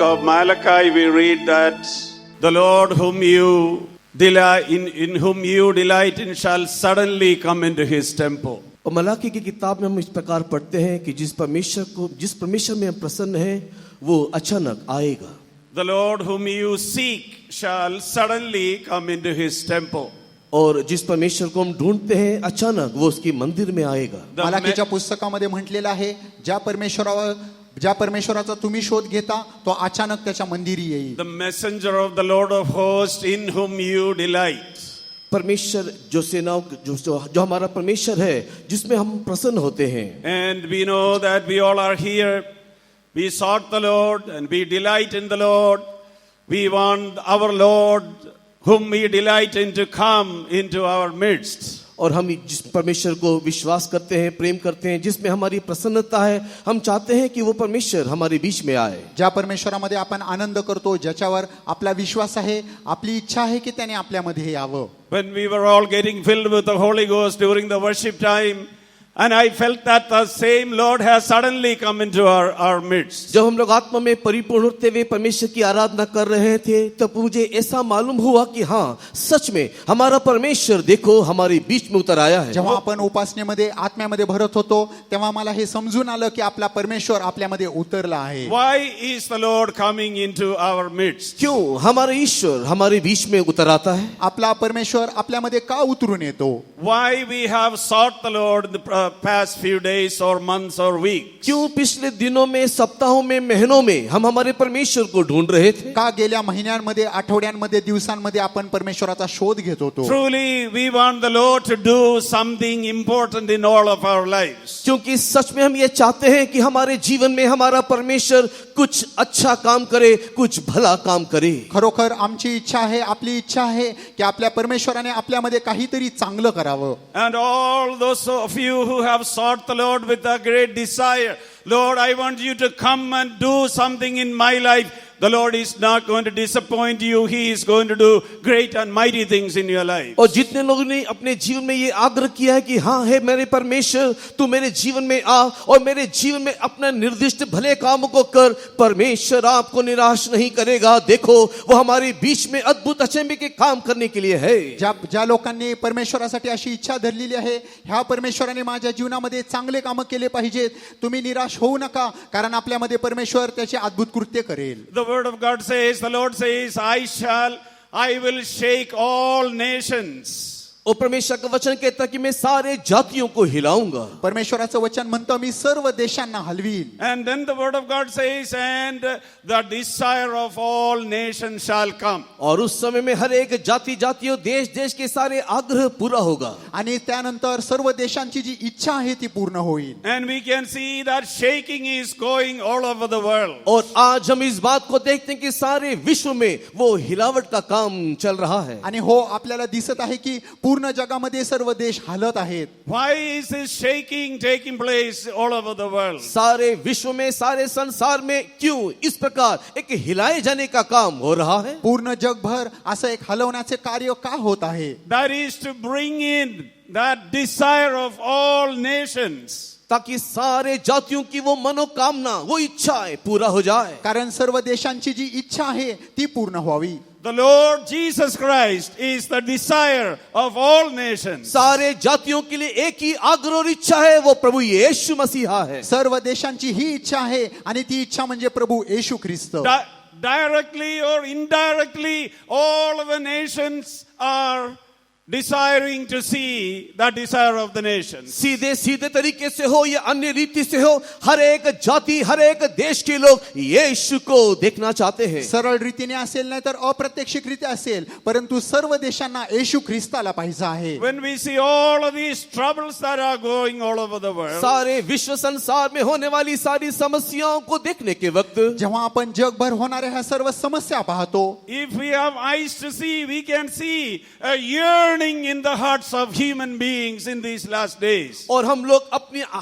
of Malachi, we read that the Lord whom you delight in whom you delight in shall suddenly come into his temple. और मलाकी की किताब में हम इस प्रकार पढ़ते हैं कि जिस परमेश्वर में हम प्रसन्न हैं वो अचानक आएगा. The Lord whom you seek shall suddenly come into his temple. और जिस परमेश्वर को हम ढूंढते हैं अचानक वो उसकी मंदिर में आएगा. मलाकीच्या पुस्तकामध्ये म्हटलेलं आहे ज्या परमेश्वराचा तुम्ही शोध घेता तो अचानक त्याच्या मंदिरी येईल. The messenger of the Lord of hosts in whom you delight. परमेश्वर जो सेनाओं जो हमारा परमेश्वर है जिसमें हम प्रसन्न होते हैं. And we know that we all are here. We sought the Lord and we delight in the Lord. We want our Lord whom we delight in to come into our midst. और हम जिस परमेश्वर को विश्वास करते हैं, प्रेम करते हैं, जिसमें हमारी प्रसन्नता है, हम चाहते हैं कि वो परमेश्वर हमारे बीच में आए. ज्या परमेश्वरामध्ये आपण आनंद करतो, ज्याच्यावर आपला विश्वास आहे, आपली इच्छा आहे की त्याने आपल्यामध्ये यावं. When we were all getting filled with the Holy Ghost during the worship time, and I felt that the same Lord has suddenly come into our midst. जब हम लोग आत्मा में परिपूर्ण होते हुए परमेश्वर की आराधना कर रहे थे तब मुझे ऐसा मालूम हुआ कि हाँ सच में हमारा परमेश्वर देखो हमारे बीच में उतर आया है. जेव्हा आपण उपासनेमध्ये आत्म्यामध्ये भरत होतो तेव्हा मला हे समजून आलं की आपला परमेश्वर आपल्यामध्ये उतरला आहे. Why is the Lord coming into our midst? क्यों हमारा ईश्वर हमारे बीच में उतर आता है? आपला परमेश्वर आपल्यामध्ये का उतरून येतो? Why we have sought the Lord in the past few days or months or weeks? क्यों पिछले दिनों में, सप्ताहों में, महीनों में हम हमारे परमेश्वर को ढूंढ रहे थे? का गेल्या महिन्यांमध्ये, आठवड्यांमध्ये, दिवसांमध्ये आपण परमेश्वराचा शोध घेत होतो? Truly we want the Lord to do something important in all of our lives. क्योंकि सच में हम ये चाहते हैं कि हमारे जीवन में हमारा परमेश्वर कुछ अच्छा काम करे, कुछ भला काम करे. खरोखर आमची इच्छा आहे, आपली इच्छा आहे की आपल्या परमेश्वराने आपल्यामध्ये काहीतरी चांगलं करावं. And all those of you who have sought the Lord with a great desire, Lord, I want you to come and do something in my life. The Lord is not going to disappoint you. He is going to do great and mighty things in your life. और जितने लोगों ने अपने जीवन में ये आग्रह KIA है कि हाँ है मेरे परमेश्वर तू मेरे जीवन में आ और मेरे जीवन में अपना निर्दिष्ट भले कामों को कर, परमेश्वर आपको निराश नहीं करेगा. देखो वो हमारे बीच में अद्भुत अचंभे के काम करने के लिए है. ज्या लोकांनी परमेश्वरासाठी अशी इच्छा धरलेली आहे, ह्या परमेश्वराने माझ्या जीवनामध्ये चांगले काम केले पाहिजेत, तुम्ही निराश होऊ नका, कारण आपल्यामध्ये परमेश्वर त्याचे अद्भुत कृत्य करेल. The word of God says, the Lord says, I will shake all nations. और परमेश्वर का वचन कहता है कि मैं सारे जातियों को हिलाऊंगा. परमेश्वराचं वचन म्हणतं मी सर्व देशांना हलवीन. And then the word of God says, and the desire of all nations shall come. और उस समय में हर एक जातियों देश के सारे आग्रह पूरा होगा. आणि त्यानंतर सर्व देशांची जी इच्छा आहे ती पूर्ण होईल. And we can see that shaking is going all over the world. और आज हम इस बात को देखते हैं कि सारे विश्व में वो हिलावट का काम चल रहा है. आणि हो आपल्याला दिसत आहे की पूर्ण जगामध्ये सर्व देश हालत आहेत. Why is this shaking taking place all over the world? सारे विश्व में, सारे संसार में क्यों इस प्रकार एक हिलाए जाने का काम हो रहा है? पूर्ण जगभर असं एक हलवण्याचे कार्य का होत आहे? That is to bring in that desire of all nations. ताकि सारे जातियों की वो मनोकामना, वो इच्छाएं पूरा हो जाए. कारण सर्व देशांची जी इच्छा आहे ती पूर्ण व्हावी. The Lord Jesus Christ is the desire of all nations. सारे जातियों के लिए एक ही आग्रह और इच्छा है, वो प्रभु यीशु मसीहा है. सर्व देशांची ही इच्छा आहे आणि ती इच्छा म्हणजे प्रभु येशू ख्रिस्त. Directly or indirectly, all of the nations are desiring to see the desire of the nations. सीधे तरीके से हो या अन्य रीति से हो, हर एक जाति, हर एक देश के लोग यीशु को देखना चाहते हैं. सरळ रीतीने असेल नाही तर अप्रत्यक्षिकरित्या असेल, परंतु सर्व देशांना येशू ख्रिस्ताला पाहिजे आहे. When we see all of these troubles that are going all over the world, सारे विश्व संसार में होने वाली सारी समस्याओं को देखने के वक्त, जेव्हा आपण जगभर होणाऱ्या ह्या सर्व समस्या पाहतो, if we have eyes to see, we can see a yearning in the hearts of human beings in these last days. और हम लोग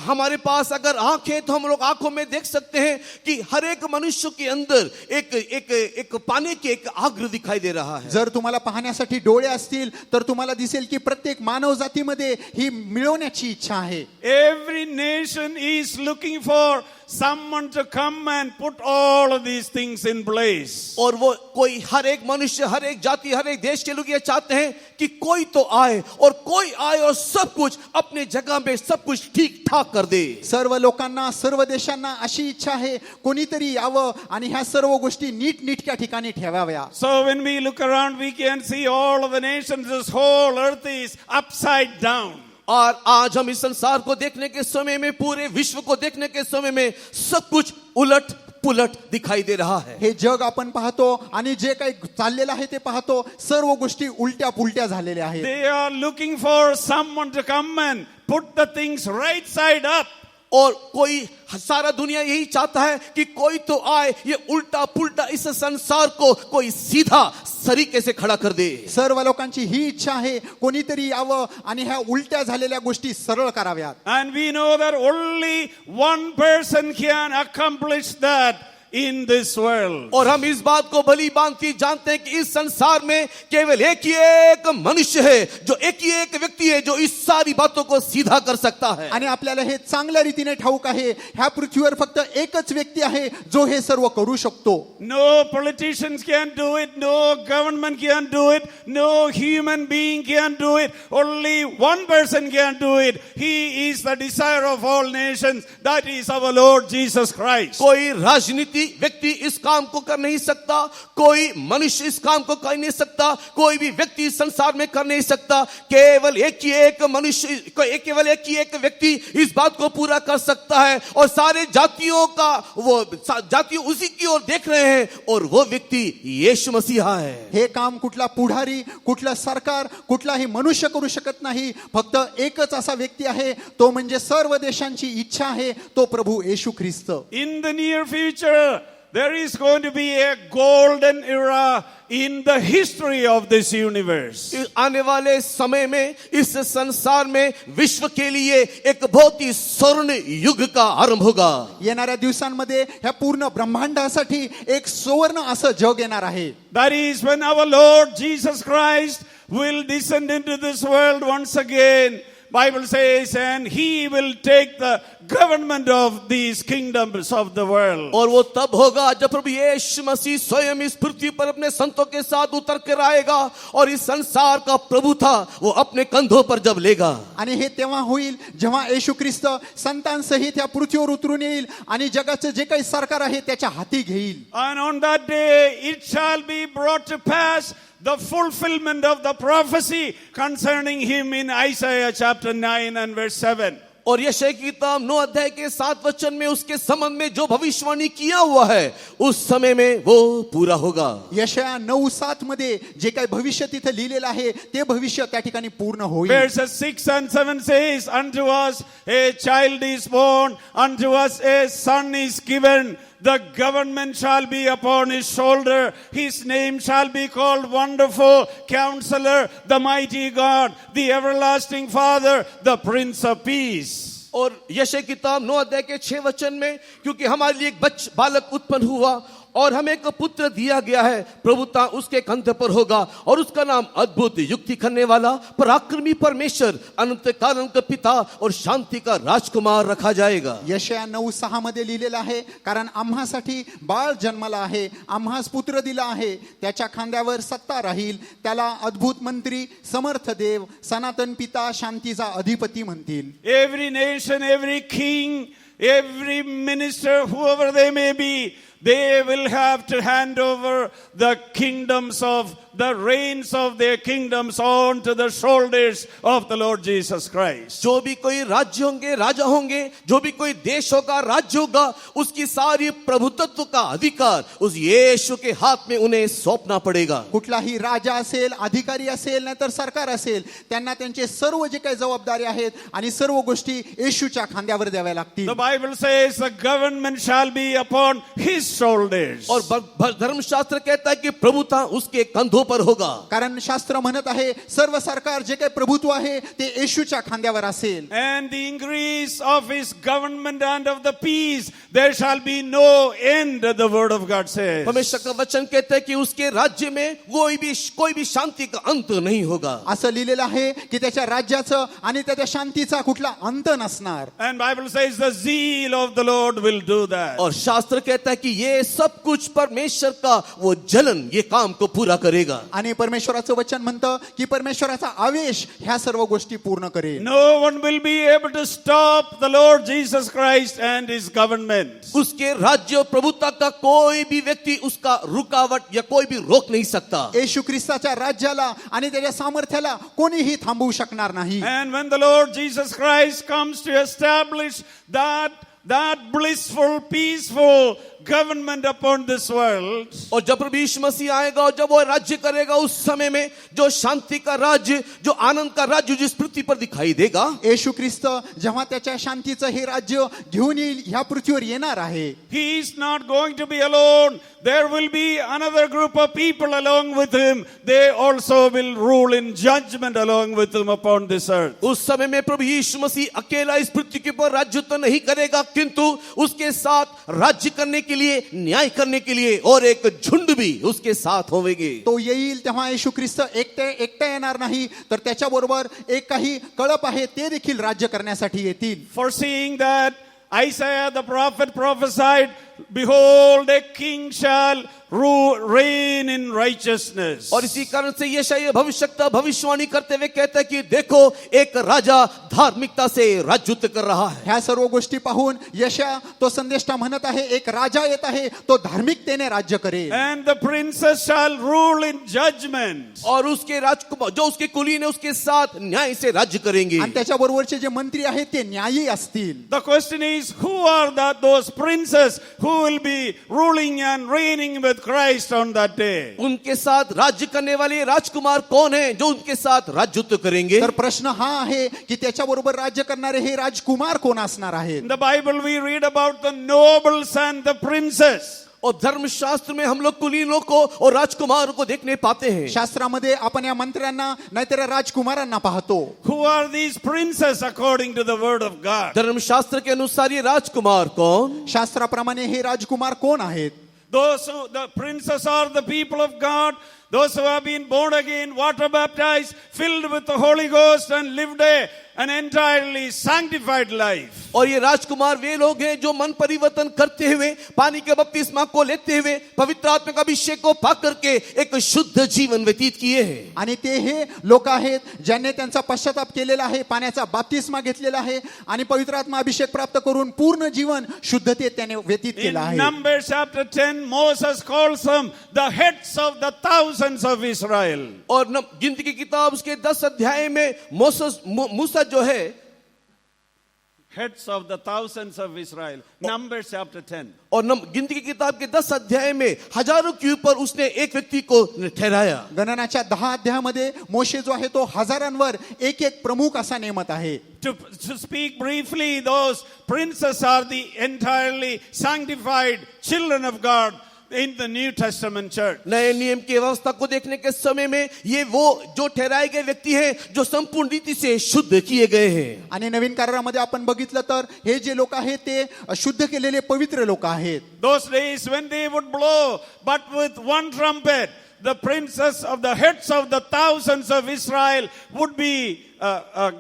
हमारे पास अगर आंखें तो हम लोग आंखों में देख सकते हैं कि हर एक मनुष्य के अंदर एक पाने की एक आग्रह दिखाई दे रहा है. जर तुम्हाला पाहण्यासाठी डोळे असतील तर तुम्हाला दिसेल की प्रत्येक मानव जातीमध्ये ही मिळवण्याची इच्छा आहे. Every nation is looking for someone to come and put all of these things in place. और वो कोई हर एक मनुष्य, हर एक जाति, हर एक देश के लोग ये चाहते हैं कि कोई तो आए और सब कुछ अपने जगह में सब कुछ ठीक ठाक कर दे. सर्व लोकांना, सर्व देशांना अशी इच्छा आहे कोणीतरी यावं आणि ह्या सर्व गोष्टी नीटनेटक्या ठिकाणी ठेवाव्या. So when we look around, we can see all of the nations, this whole earth is upside down. और आज हम इस संसार को देखने के समय में, पूरे विश्व को देखने के समय में सब कुछ उलट पुलट दिखाई दे रहा है. हे जग आपण पाहतो आणि जे काही चाललेलं आहे ते पाहतो, सर्व गोष्टी उलट्या पुलट्या झालेल्या आहेत. They are looking for someone to come and put the things right side up. और कोई, सारा दुनिया यही चाहता है कि कोई तो आए, ये उल्टा पुल्टा इस संसार को कोई सीधा सरीके से खड़ा कर दे. सर्व लोकांची ही इच्छा आहे कोणीतरी यावं आणि ह्या उलट्या झालेल्या गोष्टी सरळ कराव्यात. And we know that only one person can accomplish that in this world. और हम इस बात को भली भांति जानते हैं कि इस संसार में केवल एक ही एक मनुष्य है, जो एक ही एक व्यक्ति है जो इस सारी बातों को सीधा कर सकता है. आणि आपल्याला हे चांगल्या रीतीने ठाऊक आहे, ह्या पृथ्वीवर फक्त एकच व्यक्ती आहे जो हे सर्व करू शकतो. No politicians can do it, no government can do it, no human being can do it. Only one person can do it. He is the desire of all nations. That is our Lord Jesus Christ. कोई राजनीति व्यक्ति इस काम को कर नहीं सकता, कोई मनुष्य इस काम को कर नहीं सकता, कोई भी व्यक्ति इस संसार में कर नहीं सकता. केवल एक ही एक मनुष्य, केवल एक ही एक व्यक्ति इस बात को पूरा कर सकता है. और सारे जातियों का वो जाति उसी की ओर देख रहे हैं, और वो व्यक्ति यीशु मसीहा है. हे काम कुठला पुढारी, कुठला सरकार, कुठलाही मनुष्य करू शकत नाही. फक्त एकच असा व्यक्ती आहे, तो म्हणजे सर्व देशांची इच्छा आहे, तो प्रभू येशू ख्रिस्त. In the near future, there is going to be a golden era in the history of this universe. इस आने वाले समय में इस संसार में विश्व के लिए एक बहुत ही स्वर्ण युग का आरंभ होगा. येणाऱ्या दिवसांमध्ये ह्या पूर्ण ब्रह्मांडासाठी एक सुवर्ण असं जग येणार आहे. That is when our Lord Jesus Christ will descend into this world once again. Bible says, and he will take the government of these kingdoms of the world. और वो तब होगा जब प्रभु यीशु मसीह स्वयं इस पृथ्वी पर अपने संतों के साथ उतर कर आएगा, और इस संसार का प्रभु था वो अपने कंधों पर जब लेगा. आणि हे तेव्हा होईल जेव्हा येशू ख्रिस्त संतांसहित या पृथ्वीवर उतरून येईल आणि जगाचं जे काही सरकार आहे त्याच्या हाती घेईल. And on that day it shall be brought to pass the fulfillment of the prophecy concerning him in Isaiah chapter 9 and verse 7. और यशायाह की किताब 9 अध्याय के 7 वचन में उसके संबंध में जो भविष्यवाणी किया हुआ है उस समय में वो पूरा होगा. यशाया 9:7 मध्ये जे काही भविष्य तिथे लिहिलेलं आहे ते भविष्य त्या ठिकाणी पूर्ण होईल. Verses 6 and 7 says, unto us a child is born, unto us a son is given. The government shall be upon his shoulder. His name shall be called Wonderful, Counselor, the Mighty God, the Everlasting Father, the Prince of Peace. और यशायाह की किताब 9 अध्याय के 6 वचन में, क्योंकि हमारे लिए एक बालक उत्पन्न हुआ और हमें एक पुत्र दिया गया है, प्रभुता उसके कंधे पर होगा, और उसका नाम अद्भुत, युक्ति करने वाला, पराक्रमी परमेश्वर, अनंत काल का पिता और शांति का राजकुमार रखा जाएगा. यशाया 9:6 मध्ये लिहिलेलं आहे, कारण आम्हासाठी बाळ जन्मला आहे, आम्हास पुत्र दिला आहे, त्याच्या खांद्यावर सत्ता राहील, त्याला अद्भुत मंत्री, समर्थ देव, सनातन पिता, शांतीचा अधिपती म्हणतील. Every nation, every king, every minister, whoever they may be, they will have to hand over the kingdoms of the reigns of their kingdoms on to the shoulders of the Lord Jesus Christ. जो भी कोई राज्य होंगे, राजा होंगे, जो भी कोई देश होगा, राज्य होगा, उसकी सारी प्रभुत्व का अधिकार उस यीशु के हाथ में उन्हें सौंपना पड़ेगा. कुठलाही राजा असेल, अधिकारी असेल, नाहीतर सरकार असेल, त्यांना त्यांचे सर्व जे काही जबाबदारी आहेत आणि सर्व गोष्टी येशूच्या खांद्यावर द्याव्या लागतील. The Bible says the government shall be upon his shoulders. और धर्मशास्त्र कहता है कि प्रभुता उसके कंधों पर होगा. कारण शास्त्र म्हणत आहे सर्व सरकार जे काही प्रभुत्व आहे ते येशूच्या खांद्यावर असेल. And the increase of his government and of the peace, there shall be no end, the word of God says. परमेश्वर का वचन कहता है कि उसके राज्य में कोई भी शांति का अंत नहीं होगा. असं लिहिलेलं आहे की त्याच्या राज्याचं आणि त्याच्या शांतीचा कुठला अंत नसणार. And Bible says the zeal of the Lord will do that. और शास्त्र कहता है कि ये सब कुछ परमेश्वर का वो जलन ये काम को पूरा करेगा. आणि परमेश्वराचं वचन म्हणतं की परमेश्वराचा आवेश ह्या सर्व गोष्टी पूर्ण करेल. No one will be able to stop the Lord Jesus Christ and his government. उसके राज्य और प्रभुता का कोई भी व्यक्ति उसका रुकावट या कोई भी रोक नहीं सकता. येशू ख्रिस्ताच्या राज्याला आणि त्याच्या सामर्थ्याला कोणीही थांबवू शकणार नाही. And when the Lord Jesus Christ comes to establish that blissful, peaceful government upon this world, और जब प्रभु यीशु मसीह आएगा और जब वो राज्य करेगा उस समय में जो शांति का राज्य जो आनंद का राज्य जिस पृथ्वी पर दिखाई देगा, येशू ख्रिस्त जेव्हा त्याच्या शांतीचं हे राज्य घेऊन येईल ह्या पृथ्वीवर येणार आहे. he is not going to be alone. There will be another group of people along with him. They also will rule in judgment along with him upon this earth. उस समय में प्रभु यीशु मसीह अकेला इस पृथ्वी के ऊपर राज्य तो नहीं करेगा, किंतु उसके साथ राज्य करने के लिए, न्याय करने के लिए और एक झुंड भी उसके साथ होवेगे. तो येईल तेव्हा येशू ख्रिस्त एकटा येणार नाही, तर त्याच्याबरोबर एक काही कळप आहे ते देखील राज्य करण्यासाठी येतील. Foreseeing that, Isaiah the prophet prophesied, behold, a king shall reign in righteousness. और इसी कारण से यशायाह भविष्यवक्ता भविष्यवाणी करते हुए कहता है कि देखो एक राजा धार्मिकता से राज्यत्व कर रहा है. ह्या सर्व गोष्टी पाहून यशा तो संदेष्टा म्हणत आहे एक राजा येत आहे तो धार्मिकतेने राज्य करेल. And the princes shall rule in judgment. और उसके राजकुमार जो उसके कुलीन है उसके साथ न्याय से राज्य करेंगे. आणि त्याच्याबरोबरचे जे मंत्री आहेत ते न्यायी असतील. The question is, who are those princes who will be ruling and reigning with Christ on that day? उनके साथ राज्य करने वाले राजकुमार कौन है जो उनके साथ राज्यत्व करेंगे? तर प्रश्न हा आहे की त्याच्याबरोबर राज्य करणारे हे राजकुमार कोण असणार आहेत? In the Bible we read about the nobles and the princes. और धर्मशास्त्र में हम लोग कुलीनों को और राजकुमारों को देखने पाते हैं. शास्त्रामध्ये आपण या मंत्र्यांना नाहीतर राजकुमारांना पाहतो. Who are these princes according to the word of God? धर्मशास्त्र के अनुसार ये राजकुमार कौन? शास्त्राप्रमाणे हे राजकुमार कोण आहेत? The princes are the people of God, those who have been born again, water baptized, filled with the Holy Ghost and lived an entirely sanctified life. और ये राजकुमार वे लोग हैं जो मन परिवर्तन करते हुए पानी के बपतिस्मा को लेते हुए पवित्र आत्मा का अभिषेक को पा करके एक शुद्ध जीवन व्यतीत किए हैं. आणि ते हे लोक आहेत ज्यांनी त्यांचा पश्चाताप केलेला आहे, पाण्याचा बाप्तिस्मा घेतलेला आहे आणि पवित्र आत्मा अभिषेक प्राप्त करून पूर्ण जीवन शुद्धतेत त्याने व्यतीत In केलं आहे. Numbers chapter 10, Moses calls them the heads of the thousands of Israel. और गिनती की किताब उसके 10 अध्याय में मूसा जो है Heads of the thousands of Israel. Numbers chapter 10. और गिनती की किताब के 10 अध्याय में हजारों के ऊपर उसने एक व्यक्ति को ठहराया. गणनाच्या 10 अध्यायामध्ये मोशे जो आहे तो हजारांवर एक एक प्रमुख असा नेमत आहे. To speak briefly, those princes are the entirely sanctified children of God in the New Testament church. नए नियम की व्यवस्था को देखने के समय में ये वो जो ठहराए गए व्यक्ति हैं जो संपूर्ण रीति से शुद्ध किए गए हैं. आणि नवीन करारामध्ये आपण बघितलं तर हे जे लोक आहेत ते शुद्ध केलेले पवित्र लोक आहेत. Those days when they would blow, but with one trumpet, the princes of the heads of the thousands of Israel would be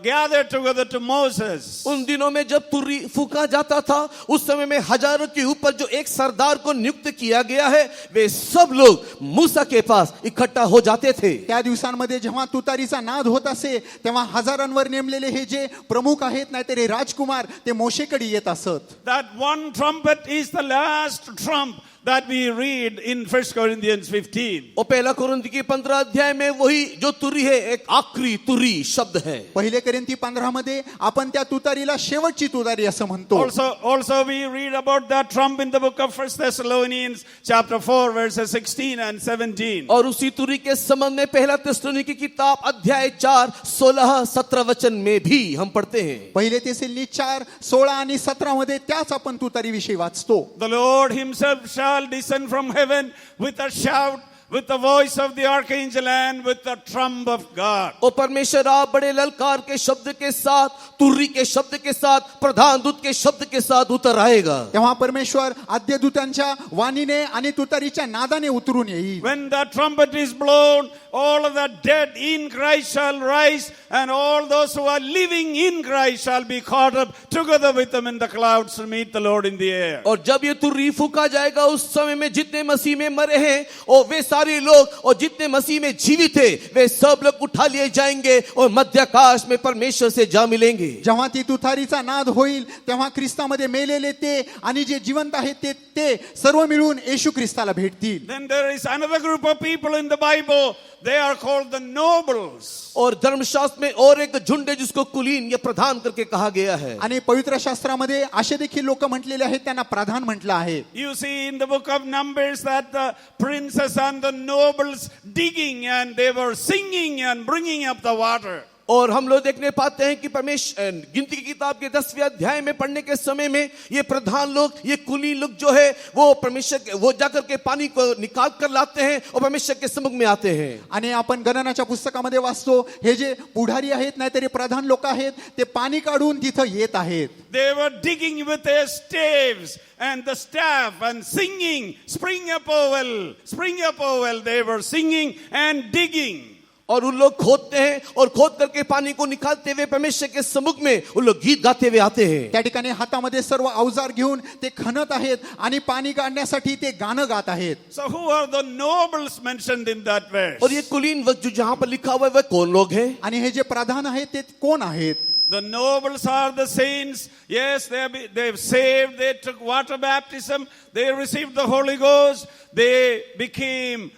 gathered together to Moses. उन दिनों में जब तुरी फूका जाता था उस समय में हजारों के ऊपर जो एक सरदार को नियुक्त किया गया है वे सब लोग मूसा के पास इकट्ठा हो जाते थे. त्या दिवसांमध्ये जेव्हा तुतारीचा नाद होत असे तेव्हा हजारांवर नेमलेले हे जे प्रमुख आहेत नाहीतर हे राजकुमार ते मोशेकडे येत असत. That one trumpet is the last trump that we read in 1 Corinthians 15. और पहला कुरिन्थ की 15 अध्याय में वही जो तुरी है एक आखिरी तुरी शब्द है. है। पहिले कोरिन्थी 15 मध्ये आपण त्या तुतारीला शेवटची तुतारी असं म्हणतो. Also we read about that trump in the book of 1 Thessalonians chapter 4 verses 16 and 17. और उसी तुरी के संबंध में पहला थिस्सलुनीकी की किताब अध्याय 4 16-17 वचन में भी हम पढ़ते हैं। पहिले थिस्सलुनी 4:16 आणि 17 मध्ये त्याच आपण तुतारी विषयी वाचतो. The Lord himself shall descend from heaven with a shout, with the voice of the archangel and with the trump of God. और परमेश्वर आप बड़े ललकार के शब्द के साथ, तुर्री के शब्द के साथ, प्रधान दूत के शब्द के साथ उतर आएगा। तेव्हा परमेश्वर आद्य दूतांच्या वाणीने आणि तुतारीच्या नादाने उतरून येईल. When the trumpet is blown, all of the dead in Christ shall rise, and all those who are living in Christ shall be caught up together with them in the clouds to meet the Lord in the air. और जब ये तुर्री फूका जाएगा उस समय में जितने मसीह में मरे हैं और वे सारे लोग और जितने मसीह में जीवित थे वे सब लोग उठा लिए जाएंगे और मध्य आकाश में परमेश्वर से जा मिलेंगे। जेव्हा ती तुतारीचा नाद होईल तेव्हा ख्रिस्तामध्ये मेलेले ते आणि जे जिवंत आहेत ते सर्व मिळून येशू ख्रिस्ताला भेटतील. Then there is another group of people in the Bible. They are called the nobles. और धर्मशास्त्र में और एक झुंड है जिसको कुलीन या प्रधान करके कहा गया है। आणि पवित्र शास्त्रामध्ये असे देखील लोक म्हटलेले आहेत त्यांना प्रधान म्हटलं आहे. You see in the book of Numbers that the princes and the nobles digging and they were singing and bringing up the water. और हम लोग देखने पाते हैं कि परमेश्वर गिनती की किताब के 10वें अध्याय में पढ़ने के समय में ये प्रधान लोग, ये कुलीन लोग जो है वो परमेश्वर वो जाकर के पानी को निकाल कर लाते हैं और परमेश्वर के सम्मुख में आते हैं. आणि आपण गणनाच्या पुस्तकामध्ये वाचतो हे जे पुढारी आहेत नाहीतरी प्रधान लोक आहेत ते पाणी काढून तिथं येत आहेत. They were digging with their staves and the staff and singing, spring up, O well, spring up, O well. They were singing and digging. और उन लोग खोदते हैं और खोद करके पानी को निकालते हुए परमेश्वर के सम्मुख में उन लोग गीत गाते हुए आते हैं. त्या ठिकाणी हातामध्ये सर्व अवजार घेऊन ते खणत आहेत आणि पाणी काढण्यासाठी ते गाणं गात आहेत. So who are the nobles mentioned in that verse? और ये कुलीन जो जहां पर लिखा हुआ है वह कौन लोग हैं? आणि हे जे प्रधान आहेत ते कोण आहेत? The nobles are the saints. Yes, they've saved. They took water baptism. They received the Holy Ghost. They became,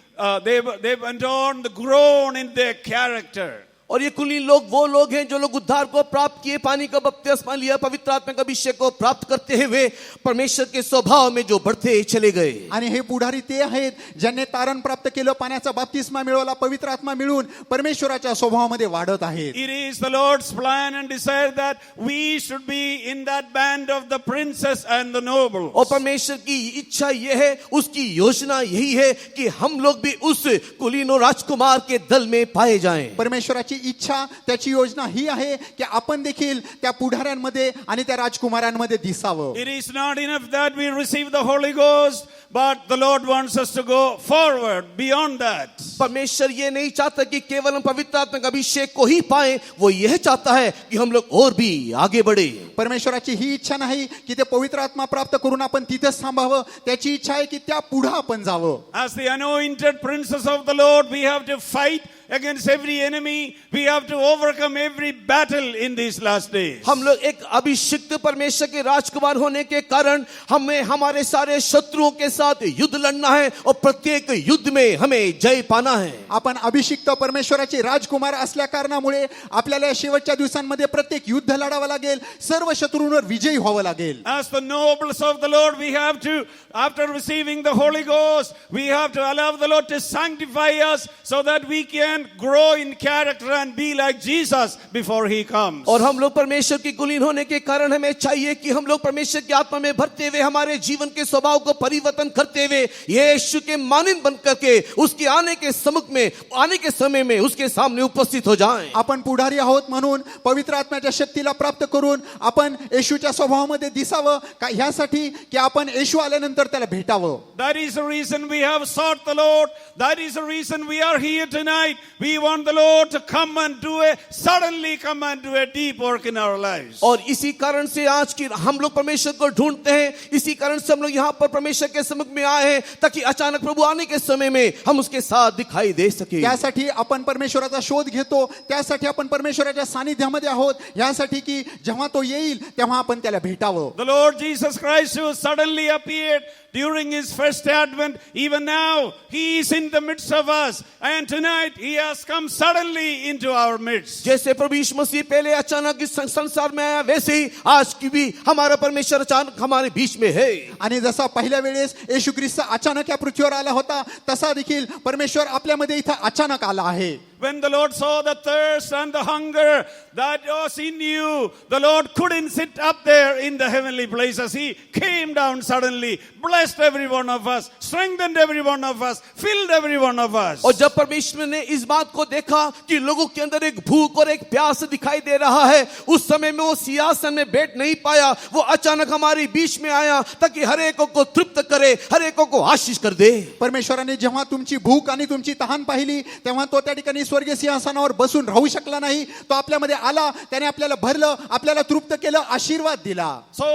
they went on the grown in their character. और ये कुलीन लोग वो लोग हैं जो लोग उद्धार को प्राप्त किए, पानी का बपतिस्मा लिया, पवित्र आत्मा का अभिषेक को प्राप्त करते हुए परमेश्वर के स्वभाव में जो बढ़ते चले गए. आणि हे पुढारी ते आहेत ज्यांनी तारण प्राप्त केलं, पाण्याचा बपतिस्मा मिळवला, पवित्र आत्मा मिळून परमेश्वराच्या स्वभावामध्ये वाढत आहेत. It is the Lord's plan and desire that we should be in that band of the princes and the nobles. और परमेश्वर की इच्छा यह है, उसकी योजना यही है कि हम लोग भी उस कुलीन और राजकुमार के दल में पाए जाएं. परमेश्वराची इच्छा, त्याची योजना ही आहे की आपण देखील त्या पुढाऱ्यांमध्ये आणि त्या राजकुमारांमध्ये दिसावं. It is not enough that we receive the Holy Ghost, but the Lord wants us to go forward beyond that. परमेश्वर ये नहीं चाहता कि केवल हम पवित्र आत्मा का अभिषेक को ही पाएं, वो यह चाहता है कि हम लोग और भी आगे बढ़े. परमेश्वराची ही इच्छा नाही की ते पवित्र आत्मा प्राप्त करून आपण तिथेच थांबावं, त्याची इच्छा आहे की त्या पुढे आपण जावं. As the anointed princes of the Lord, we have to fight against every enemy. We have to overcome every battle in these last days. हम लोग एक अभिषिक्त परमेश्वर के राजकुमार होने के कारण हमें हमारे सारे शत्रुओं के साथ युद्ध लड़ना है और प्रत्येक युद्ध में हमें जय पाना है. आपण अभिषिक्त परमेश्वराचे राजकुमार असल्या कारणामुळे आपल्याला शेवटच्या दिवसांमध्ये प्रत्येक युद्ध लढावं लागेल, सर्व शत्रूंवर विजयी व्हावं लागेल. As the nobles of the Lord, we have to, after receiving the Holy Ghost, we have to allow the Lord to sanctify us so that we can grow in character and be like Jesus before he comes. और हम लोग परमेश्वर की कुलीन होने के कारण हमें चाहिए कि हम लोग परमेश्वर की आत्मा में भरते हुए हमारे जीवन के स्वभाव को परिवर्तन करते हुए यीशु के मानंद बन करके उसके आने के सम्मुख में, आने के समय में उसके सामने उपस्थित हो जाएं. आपण पुढारी आहोत म्हणून पवित्र आत्म्याच्या शक्तीला प्राप्त करून आपण येशूच्या स्वभावामध्ये दिसावं का, ह्यासाठी की आपण येशू आल्यानंतर त्याला भेटावं. That is the reason we have sought the Lord. That is the reason we are here tonight. We want the Lord to come and do a deep work in our lives. और इसी कारण से आज की हम लोग परमेश्वर को ढूंढते हैं, इसी कारण से हम लोग यहाँ पर परमेश्वर के सम्मुख में आए हैं ताकि अचानक प्रभु आने के समय में हम उसके साथ दिखाई दे सके. त्यासाठी आपण परमेश्वराचा शोध घेतो, त्यासाठी आपण परमेश्वराच्या सानिध्यामध्ये आहोत, यासाठी की जेव्हा तो येईल तेव्हा आपण त्याला भेटावं. The Lord Jesus Christ who suddenly appeared during his first advent, even now he is in the midst of us, and tonight he he has come suddenly into our midst. जैसे प्रभु यीशु मसीह पहले अचानक इस संसार में आया, वैसे ही आज की भी हमारा परमेश्वर अचानक हमारे बीच में है. आणि जसा पहिल्या वेळेस येशू ख्रिस्त अचानक या पृथ्वीवर आला होता, तसा देखील परमेश्वर आपल्यामध्ये इथं अचानक आला आहे. When the Lord saw the thirst and the hunger that was in you, the Lord couldn't sit up there in the heavenly places. He came down suddenly, blessed every one of us, strengthened every one of us, filled every one of us. और जब परमेश्वर ने इस बात को देखा कि लोगों के अंदर एक भूख और एक प्यास दिखाई दे रहा है, उस समय में वो सिंहासन में बैठ नहीं पाया, वो अचानक हमारे बीच में आया ताकि हर एक को तृप्त करे, हर एक को आशीष कर दे. परमेश्वराने जेव्हा तुमची भूक आणि तुमची तहान पाहिली, तेव्हा तो त्या ठिकाणी स्वर्गीय सिंहासनावर बसून राहू शकला नाही. तो आपल्यामध्ये आला, त्याने आपल्याला भरलं, आपल्याला तृप्त केलं, आशीर्वाद दिला. So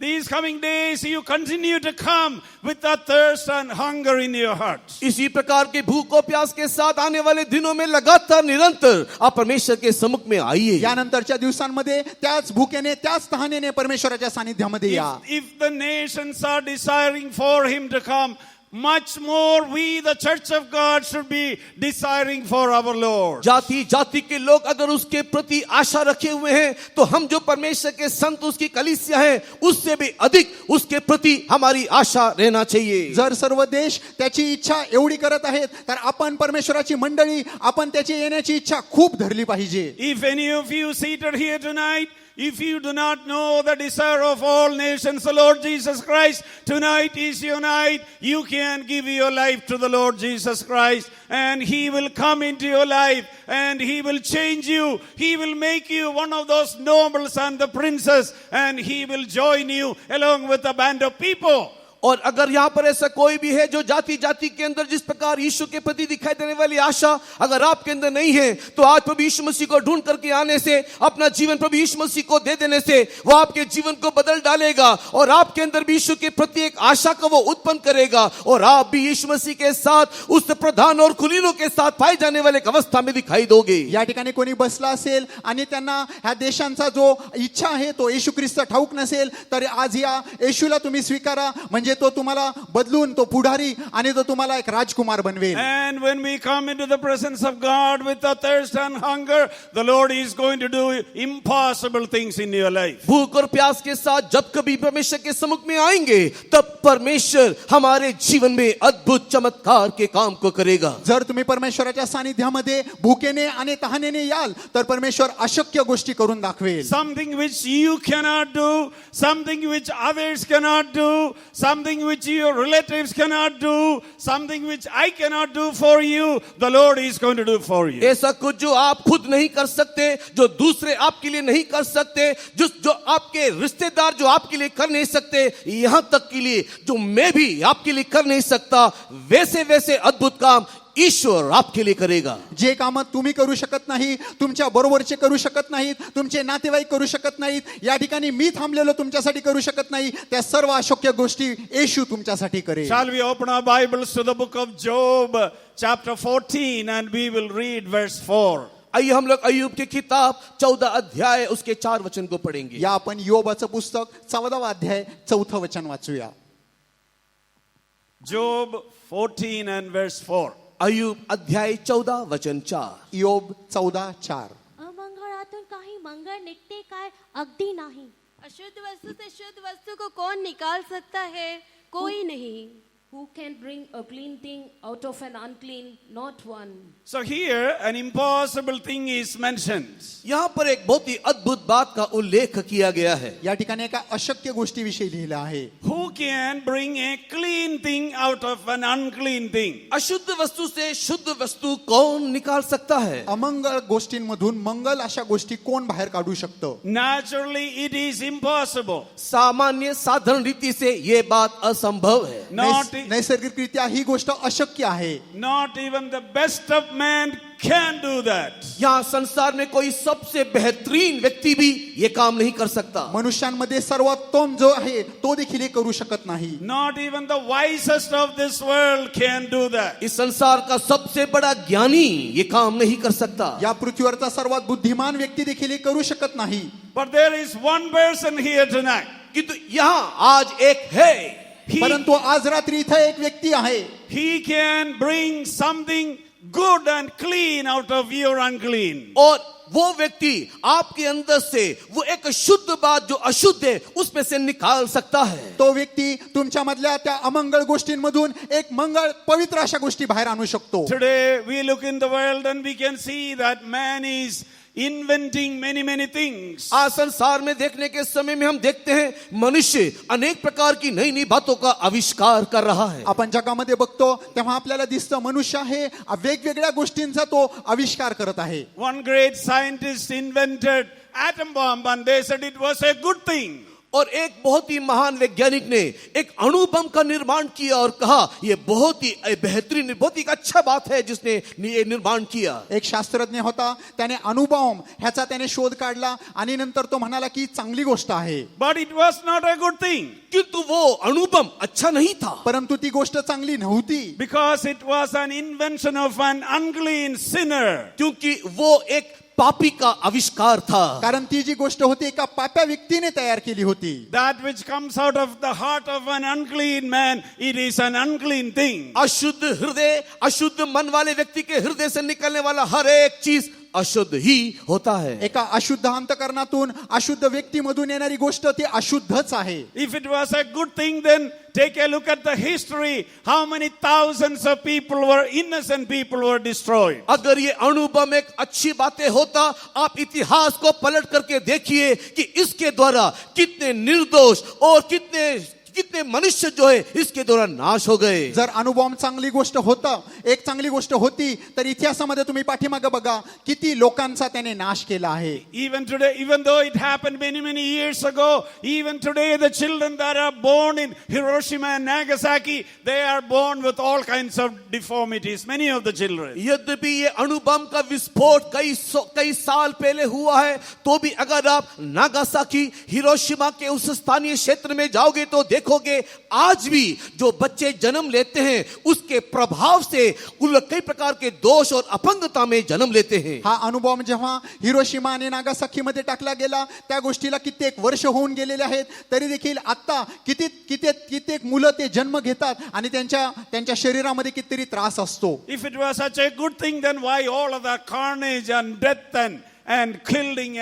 these coming days you continue to come with that thirst and hunger in your hearts. इसी प्रकार के भूख और प्यास के साथ आने वाले दिनों में लगातार निरंतर आप परमेश्वर के सम्मुख में आइए. यानंतरच्या दिवसांमध्ये त्याच भूकेने, त्याच तहानेने परमेश्वराच्या सानिध्यामध्ये या. If the nations are desiring for him to come, much more we the church of God should be desiring for our Lord. जाति जाति के लोग अगर उसके प्रति आशा रखे हुए हैं, तो हम जो परमेश्वर के संत उसकी कलीसिया हैं, उससे भी अधिक उसके प्रति हमारी आशा रहना चाहिए. जर सर्व देश त्याची इच्छा एवढी करत आहेत, तर आपण परमेश्वराची मंडळी, आपण त्याची येण्याची इच्छा खूप धरली पाहिजे. If any of you seated here tonight, if you do not know the desire of all nations, the Lord Jesus Christ, tonight is your night. You can give your life to the Lord Jesus Christ, and He will come into your life, and He will change you. He will make you one of those nobles and the princes, and He will join you along with a band of people. और अगर यहाँ पर ऐसा कोई भी है जो जाति जाति के अंदर जिस प्रकार यीशु के प्रति दिखाई देने वाली आशा अगर आपके अंदर नहीं है, तो आज प्रभु यीशु मसीह को ढूंढ करके आने से, अपना जीवन प्रभु यीशु मसीह को दे देने से वो आपके जीवन को बदल डालेगा और आपके अंदर भी यीशु के प्रति एक आशा को वो उत्पन्न करेगा और आप भी यीशु मसीह के साथ उस प्रधान और कुलीनों के साथ पाए जाने वाले एक अवस्था में दिखाई दोगे. या ठिकाणी कोणी बसला असेल आणि त्यांना ह्या देशांचा जो इच्छा आहे तो येशू ख्रिस्त ठाऊक नसेल, तर आज या येशूला तुम्ही स्वीकारा, म्हणजे तो तुम्हाला बदलून तो पुढारी आणि तो तुम्हाला एक राजकुमार बनवेल. And when we come into the presence of God with a thirst and hunger, the Lord is going to do impossible things in your life. भूख और प्यास के साथ जब कभी परमेश्वर के सम्मुख में आएंगे, तब परमेश्वर हमारे जीवन में अद्भुत चमत्कार के काम को करेगा. जर तुम्ही परमेश्वराच्या सानिध्यामध्ये भूकेने आणि तहानेने याल, तर परमेश्वर अशक्य गोष्टी करून दाखवेल. Something which you cannot do, something which others cannot do, something which your relatives cannot do, something which I cannot do for you, the Lord is going to do for you. ऐसा कुछ जो आप खुद नहीं कर सकते, जो दूसरे आपके लिए नहीं कर सकते, जो आपके रिश्तेदार जो आपके लिए कर नहीं सकते, यहाँ तक के लिए जो मैं भी आपके लिए कर नहीं सकता, वैसे वैसे अद्भुत काम ईश्वर आपके लिए करेगा. जे काम तुम्ही करू शकत नाही, तुमच्या बरोबरचे करू शकत नाहीत, तुमचे नातेवाईक करू शकत नाहीत, या ठिकाणी मी थांबलेलो तुमच्यासाठी करू शकत नाही, त्या सर्व अशक्य गोष्टी येशू तुमच्यासाठी करेल. Shall we open our Bibles to the book of Job, chapter 14, and we will read verse 4. आइए हम लोग अय्यूब की किताब 14 अध्याय उसके 4 वचन को पढ़ेंगे. या आपण योबाचं पुस्तक 14 अध्याय 4 वचन वाचूया. Job 14 and verse 4. अय्यूब अध्याय 14 वचन 4. योब 14:4. अमंगळातून काही मंगळ निघते काय? अगदी नाही. अशुद्ध वस्तु से शुद्ध वस्तु को कौन निकाल सकता है? कोई नहीं. Who can bring a clean thing out of an unclean? Not one. So here an impossible thing is mentioned. यहाँ पर एक बहुत ही अद्भुत बात का उल्लेख किया गया है. या ठिकाणी एका अशक्य गोष्टीविषयी लिहिलं आहे. Who can bring a clean thing out of an unclean thing? अशुद्ध वस्तु से शुद्ध वस्तु कौन निकाल सकता है? अमंगळ गोष्टींमधून मंगल अशा गोष्टी कोण बाहेर काढू शकतो? Naturally it is impossible. सामान्य साधारण रीति से ये बात असंभव है. नैसर्गिकरित्या ही गोष्ट अशक्य आहे. Not even the best of man can do that. यहाँ संसार में कोई सबसे बेहतरीन व्यक्ति भी ये काम नहीं कर सकता. मनुष्यांमध्ये सर्वोत्तम जो आहे तो देखील हे करू शकत नाही. Not even the wisest of this world can do that. इस संसार का सबसे बड़ा ज्ञानी ये काम नहीं कर सकता. या पृथ्वीवरचा सर्वात बुद्धिमान व्यक्ती देखील हे करू शकत नाही. But there is one person here tonight. किंतु यहाँ आज एक है. परंतु आज रात्री इथे एक व्यक्ती आहे. He can bring something good and clean out of your unclean. और वो व्यक्ति आपके अंदर से वो एक शुद्ध बात जो अशुद्ध है उसमें से निकाल सकता है. तो व्यक्ती तुमच्या मधल्या त्या अमंगळ गोष्टींमधून एक मंगळ पवित्र अशा गोष्टी बाहेर आणू शकतो. Today we look in the world and we can see that man is inventing many things. आज संसार में देखने के समय में हम देखते हैं मनुष्य अनेक प्रकार की नई नई बातों का आविष्कार कर रहा है. आपण जगामध्ये बघतो तेव्हा आपल्याला दिसतं मनुष्य आहे वेगवेगळ्या गोष्टींचा तो आविष्कार करत आहे. One great scientist invented atom bomb and they said it was a good thing. और एक बहुत ही महान वैज्ञानिक ने एक अणु बम का निर्माण किया और कहा यह बहुत ही बेहतरीन बहुत ही अच्छा बात है जिसने ये निर्माण किया. एक शास्त्रज्ञ होता त्याने अणुबॉम्ब ह्याचा त्याने शोध काढला आणि नंतर तो म्हणाला की चांगली गोष्ट आहे. But it was not a good thing. किंतु वो अणु बम अच्छा नहीं था. परंतु ती गोष्ट चांगली नव्हती. Because it was an invention of an unclean sinner. क्योंकि वो एक पापी का आविष्कार था. कारण ती जी गोष्ट होती एका पाप्या व्यक्तीने तयार केली होती. That which comes out of the heart of an unclean man, it is an unclean thing. अशुद्ध हृदय अशुद्ध मन वाले व्यक्ति के हृदय से निकलने वाला हर एक चीज अशुद्ध ही होता है. एका अशुद्ध अंतकरणातून अशुद्ध व्यक्तीमधून येणारी गोष्ट ती अशुद्धच आहे. If it was a good thing, then take a look at the history. How many thousands of people were innocent people were destroyed. अगर ये अणुबम एक अच्छी बातें होता आप इतिहास को पलट करके देखिए कि इसके द्वारा कितने निर्दोष और कितने मनुष्य जो है इसके द्वारा नाश हो गए. जर अणुबॉम्ब चांगली गोष्ट होतं एक चांगली गोष्ट होती तर इतिहासामध्ये तुम्ही पाठीमागे बघा किती लोकांचा त्याने नाश केला आहे. Even today, even though it happened many years ago, even today the children that are born in Hiroshima and Nagasaki, they are born with all kinds of deformities, many of the children. यद्यपि ये अणुबम का विस्फोट कई साल पहले हुआ है तो भी अगर आप नागासाकी हिरोशिमा के उस स्थानीय क्षेत्र में जाओगे तो देखोगे आज भी जो बच्चे जन्म लेते हैं उसके प्रभाव से उन कई प्रकार के दोष और अपंगता में जन्म लेते हैं. हा अणुबॉम्ब जेव्हा हिरोशिमा आणि नागासाकी मध्ये टाकला गेला त्या गोष्टीला कित्येक वर्ष होऊन गेलेले आहेत तरी देखील आता कित्येक मुलं ते जन्म घेतात आणि त्यांच्या शरीरामध्ये कितीतरी त्रास असतो. If it was such a good thing, then why all of the carnage and death and killing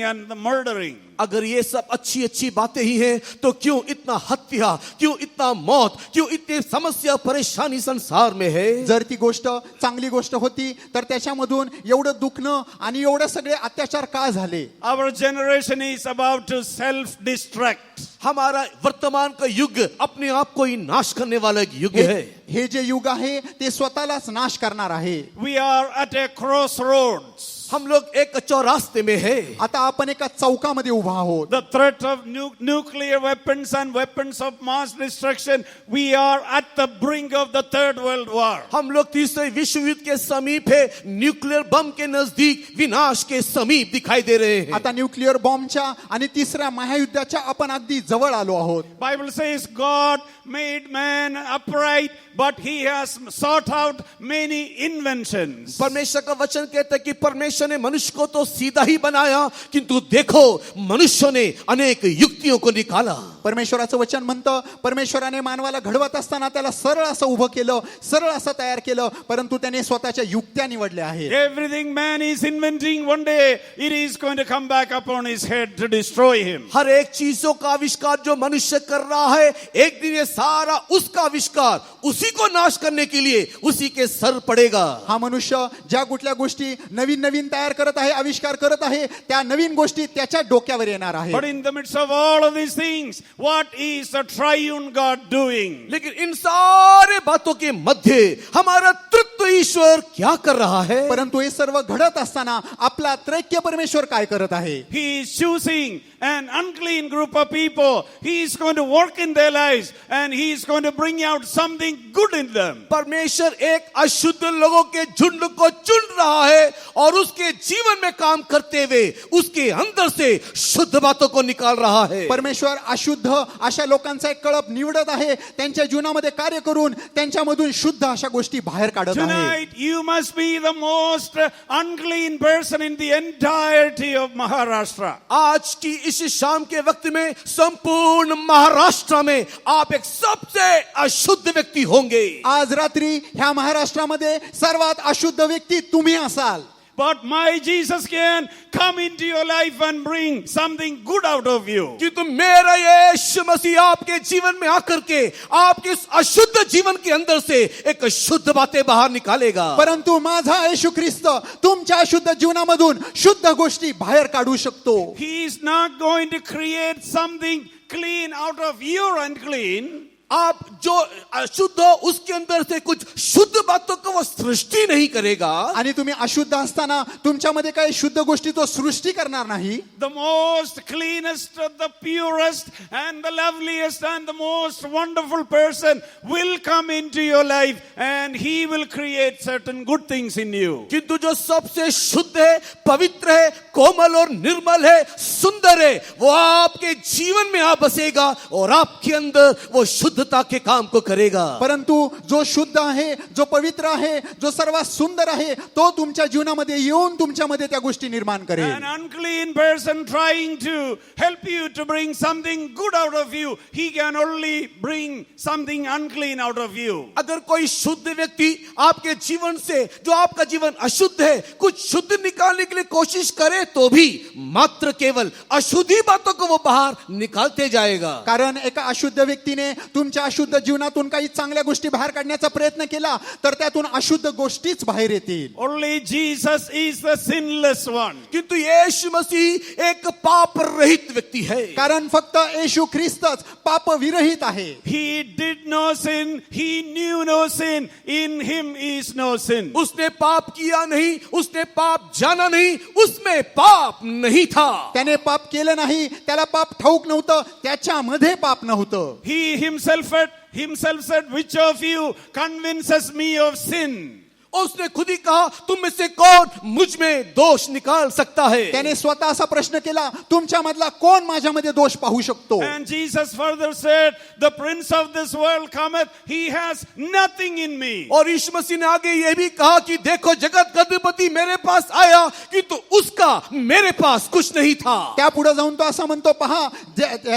and the murdering? अगर ये सब अच्छी बातें ही हैं तो क्यों इतना हत्या क्यों इतना मौत क्यों इतनी समस्या परेशानी संसार में है. जर ती गोष्ट चांगली गोष्ट होती तर त्याच्यामधून एवढं दुखणं आणि एवढे सगळे अत्याचार का झाले. Our generation is about to self-destruct. हमारा वर्तमान का युग अपने आप को ही नाश करने वाला एक युग है. हे जे युग आहे ते स्वतःलाच नाश करणार आहे. We are at a crossroads. हम लोग एक चौरास्ते में है. आता आपण एका चौकामध्ये उभा आहोत. The threat of nuclear weapons and weapons of mass destruction, we are at the brink of the third world war. हम लोग तीसरे विश्व युद्ध के समीप है. न्यूक्लियर बम के नजदीक विनाश के समीप दिखाई दे रहे हैं. आता न्यूक्लियर बॉम्बच्या आणि तिसऱ्या महायुद्धाच्या आपण अगदी जवळ आलो आहोत. Bible says God made man upright, but he has sought out many inventions. परमेश्वर का वचन कहता है कि परमेश्वर ने मनुष्य को तो सीधा ही बनाया किंतु देखो मनुष्य ने अनेक युक्तियों को निकाला. परमेश्वराचं वचन म्हणतं परमेश्वराने मानवाला घडवत असताना त्याला सरळ असं उभं केलं सरळ असं तयार केलं परंतु त्याने स्वतःच्या युक्त्या निवडल्या आहेत. Everything man is inventing, one day it is going to come back upon his head to destroy him. हर एक चीजों का आविष्कार जो मनुष्य कर रहा है एक दिन ये सारा उसका आविष्कार उसी को नाश करने के लिए उसी के सर पड़ेगा. हा मनुष्य ज्या कुठल्या गोष्टी नवीन तयार करत आहे आविष्कार करत आहे त्या नवीन गोष्टी त्याच्या डोक्यावर येणार आहे. But in the midst of all of these things, what is the triune God doing? लेकिन इन सारे बातों के मध्य हमारा तृत्व ईश्वर क्या कर रहा है. परंतु हे सर्व घडत असताना आपला त्रैक्य परमेश्वर काय करत आहे. He is choosing an unclean group of people. He is going to work in their lives and he is going to bring out something good in them. परमेश्वर एक अशुद्ध लोगों के झुंड को चुन रहा है और उसके जीवन में काम करते हुए उसके अंदर से शुद्ध बातों को निकाल रहा है. परमेश्वर अशुद्ध शुद्ध अशा लोकांचा एक कळप निवडत आहे, त्यांच्या जीवनामध्ये कार्य करून त्यांच्यामधून शुद्ध अशा गोष्टी बाहेर काढत आहे. Tonight, you must be the most unclean person in the entirety of Maharashtra. आज की इस शाम के वक्त में संपूर्ण महाराष्ट्र में आप एक सबसे अशुद्ध व्यक्ति होंगे. आज रात्री ह्या महाराष्ट्रामध्ये सर्वात अशुद्ध व्यक्ती तुम्ही असाल. But my Jesus can come into your life and bring something good out of you. किंतु मेरा यीशु मसीह आपके जीवन में आकर के आपके इस अशुद्ध जीवन के अंदर से एक शुद्ध बातें बाहर निकालेगा. परंतु माझा येशू ख्रिस्त तुमच्या अशुद्ध जीवनामधून शुद्ध गोष्टी बाहेर काढू शकतो. He is not going to create something clean out of your unclean. आप जो अशुद्ध हो उसके अंदर से कुछ शुद्ध बातों को वो सृष्टि नहीं करेगा. आणि तुम्ही अशुद्ध असताना तुमच्यामध्ये काही शुद्ध गोष्टी तो सृष्टी करणार नाही. The most cleanest, the purest, and the loveliest, and the most wonderful person will come into your life, and he will create certain good things in you. किंतु जो सबसे शुद्ध है, पवित्र है, कोमल और निर्मल है, सुंदर है, वो आपके जीवन में आ बसेगा और आपके अंदर वो शुद्धता के काम को करेगा. परंतु जो शुद्ध आहे, जो पवित्र आहे, जो सर्वात सुंदर आहे, तो तुमच्या जीवनामध्ये येऊन तुमच्यामध्ये त्या गोष्टी निर्माण करेल. An unclean person trying to help you to bring something good out of you, he can only bring something unclean out of you. अगर कोई शुद्ध व्यक्ति आपके जीवन से, जो आपका जीवन अशुद्ध है, कुछ शुद्ध निकालने के लिए कोशिश करे तो भी मात्र केवल अशुद्धि बातों को वो बाहर निकालते जाएगा. कारण एका अशुद्ध व्यक्तीने तुमच्या अशुद्ध जीवनातून काही चांगल्या गोष्टी बाहेर काढण्याचा प्रयत्न केला तर त्यातून अशुद्ध गोष्टीच बाहेर येतील. Only Jesus is the sinless one. किंतु यीशु मसीह एक पाप रहित व्यक्ति है. कारण फक्त येशू ख्रिस्तच पाप विरहित आहे. He did no sin, he knew no sin, in him is no sin. उसने पाप किया नहीं, उसने पाप जाना नहीं, उसमें पाप नहीं था. त्याने पाप केलं नाही, त्याला पाप ठाऊक नव्हतं, त्याच्यामध्ये पाप नव्हतं. He himself said, which of you convinces me of sin? उसने खुद ही कहा, तुम में से कौन मुझ में दोष निकाल सकता है. त्याने स्वतः असा प्रश्न केला, तुमच्या मधला कोण माझ्यामध्ये दोष पाहू शकतो. And Jesus further said, the prince of this world cometh, he has nothing in me. और यीशु मसीह ने आगे यह भी कहा कि देखो जगत का अधिपति मेरे पास आया किंतु उसका मेरे पास कुछ नहीं था. त्या पुढे जाऊन तो असा म्हणतो, पहा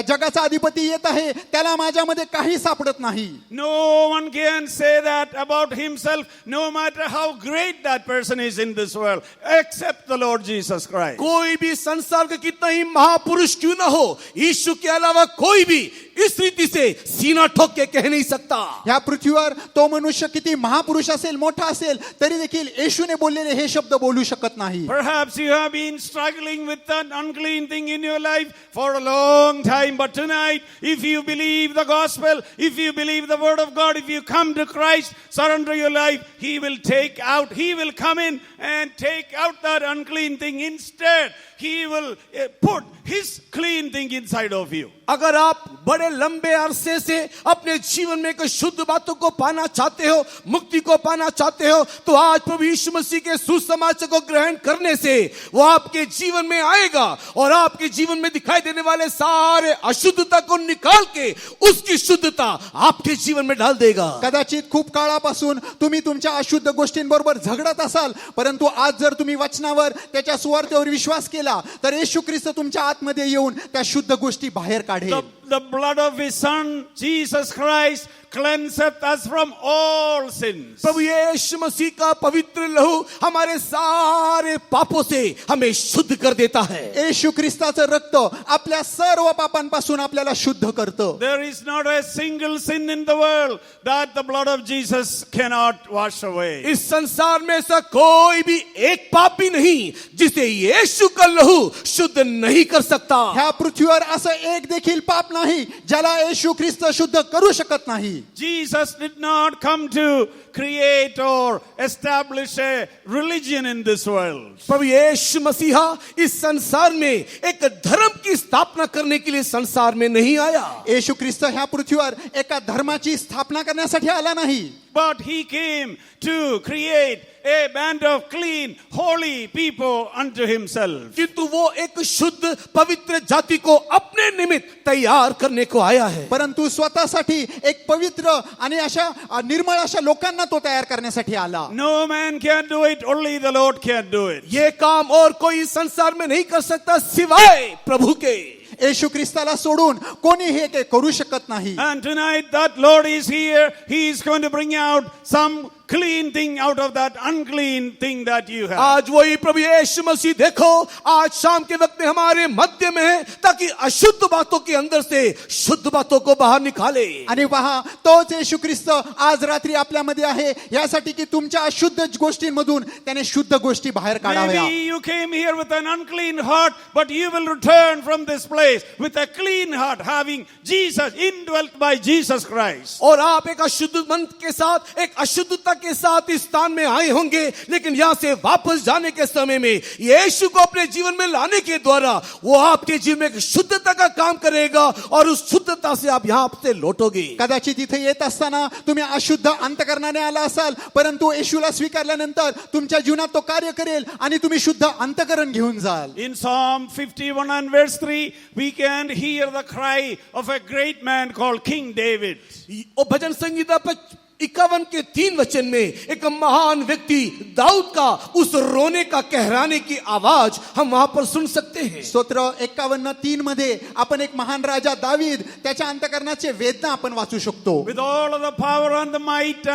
जगाचा अधिपती येत आहे, त्याला माझ्यामध्ये काही सापडत नाही. No one can say that about himself, no matter how great that person is in this world, except the Lord Jesus Christ. कोई भी संसार का कितना ही महापुरुष क्यों ना हो, यीशु के अलावा कोई भी इस रीति से सीना ठोक के कह नहीं सकता. ह्या पृथ्वीवर तो मनुष्य किती महापुरुष असेल, मोठा असेल, तरी देखील येशूने बोललेले हे शब्द बोलू शकत नाही. Perhaps you have been struggling with an unclean thing in your life for a long time, but tonight, if you believe the gospel, if you believe the word of God, if you come to Christ, surrender your life, he will come in and take out that unclean thing. Instead, he will put his clean thing inside of you. अगर आप बड़े लंबे अरसे से अपने जीवन में कोई शुद्ध बातों को पाना चाहते हो, मुक्ति को पाना चाहते हो, तो आज प्रभु यीशु मसीह के सुसमाचार को ग्रहण करने से वो आपके जीवन में आएगा और आपके जीवन में दिखाई देने वाले सारे अशुद्धता को निकाल के उसकी शुद्धता आपके जीवन में डाल देगा. कदाचित खूप काळापासून तुम्ही तुमच्या अशुद्ध गोष्टींबरोबर झगडत असाल, परंतु आज जर तुम्ही वचनावर, त्याच्या सुवार्तेवर विश्वास केला तर येशू ख्रिस्त तुमच्या आतमध्ये येऊन त्या शुद्ध गोष्टी बाहेर काढेल. The blood of his son, Jesus Christ, cleanseth us from all sins. प्रभु यीशु मसीह का पवित्र लहू हमारे सारे पापों से हमें शुद्ध कर देता है. येशू ख्रिस्ताचं रक्त आपल्या सर्व पापांपासून आपल्याला शुद्ध करतं. There is not a single sin in the world that the blood of Jesus cannot wash away. इस संसार में ऐसा कोई भी एक पाप भी नहीं जिसे यीशु का लहू शुद्ध नहीं कर सकता. ह्या पृथ्वीवर असं एक देखील पाप नाही ज्याला येशू ख्रिस्त शुद्ध करू शकत नाही. Jesus did not come to create or establish a religion in this world. प्रभु यीशु मसीहा इस संसार में एक धर्म की स्थापना करने के लिए संसार में नहीं आया, येशू ख्रिस्त ह्या पृथ्वीवर एका धर्माची स्थापना करण्यासाठी आला नाही, But he came to create a band of clean, holy people unto himself. किंतु वो एक शुद्ध पवित्र जाति को अपने निमित्त तैयार करने को आया है। परंतु स्वतःसाठी एक पवित्र आणि अशा निर्मळ अशा लोकांना तो तयार करण्यासाठी आला. No man can do it, only the Lord can do it. ये काम और कोई संसार में नहीं कर सकता सिवाय प्रभु के। येशू ख्रिस्ताला सोडून कोणी हे काही करू शकत नाही. And tonight that Lord is here. He is going to bring out some clean thing out of that unclean thing that you have. आज वही प्रभु यीशु मसीह देखो आज शाम के वक्त में हमारे मध्य में है, ताकि अशुद्ध बातों के अंदर से शुद्ध बातों को बाहर निकाले। आणि पहा तोच येशू ख्रिस्त आज रात्री आपल्यामध्ये आहे, यासाठी की तुमच्या अशुद्ध गोष्टींमधून त्याने शुद्ध गोष्टी बाहेर काढाव्या. Maybe you came here with an unclean heart, but you will return from this place with a clean heart, having Jesus indwelt by Jesus Christ. और आप एक अशुद्ध मन के साथ, एक अशुद्धता के साथ इस स्थान में आए होंगे, लेकिन यहाँ से वापस जाने के समय में यीशु को अपने जीवन में लाने के द्वारा वो आपके जीवन में एक शुद्धता का काम करेगा और उस शुद्धता से आप यहाँ से लौटोगे। कदाचित इथे येत असताना तुम्ही अशुद्ध अंतकरणाने आला असाल, परंतु येशूला स्वीकारल्यानंतर तुमच्या जीवनात तो कार्य करेल आणि तुम्ही शुद्ध अंतकरण घेऊन जाल. In Psalm 51 and verse 3, we can hear the cry of a great man called King David. और भजन संगीता 51 के 3 वचन में एक महान व्यक्ति दाऊद का उस रोने का कहराने की आवाज हम वहां पर सुन सकते हैं। स्तोत्र 51:3 मध्ये आपण एक महान राजा दावीद त्याच्या अंतकरणाचे वेदना आपण वाचू शकतो. With all of the power and the might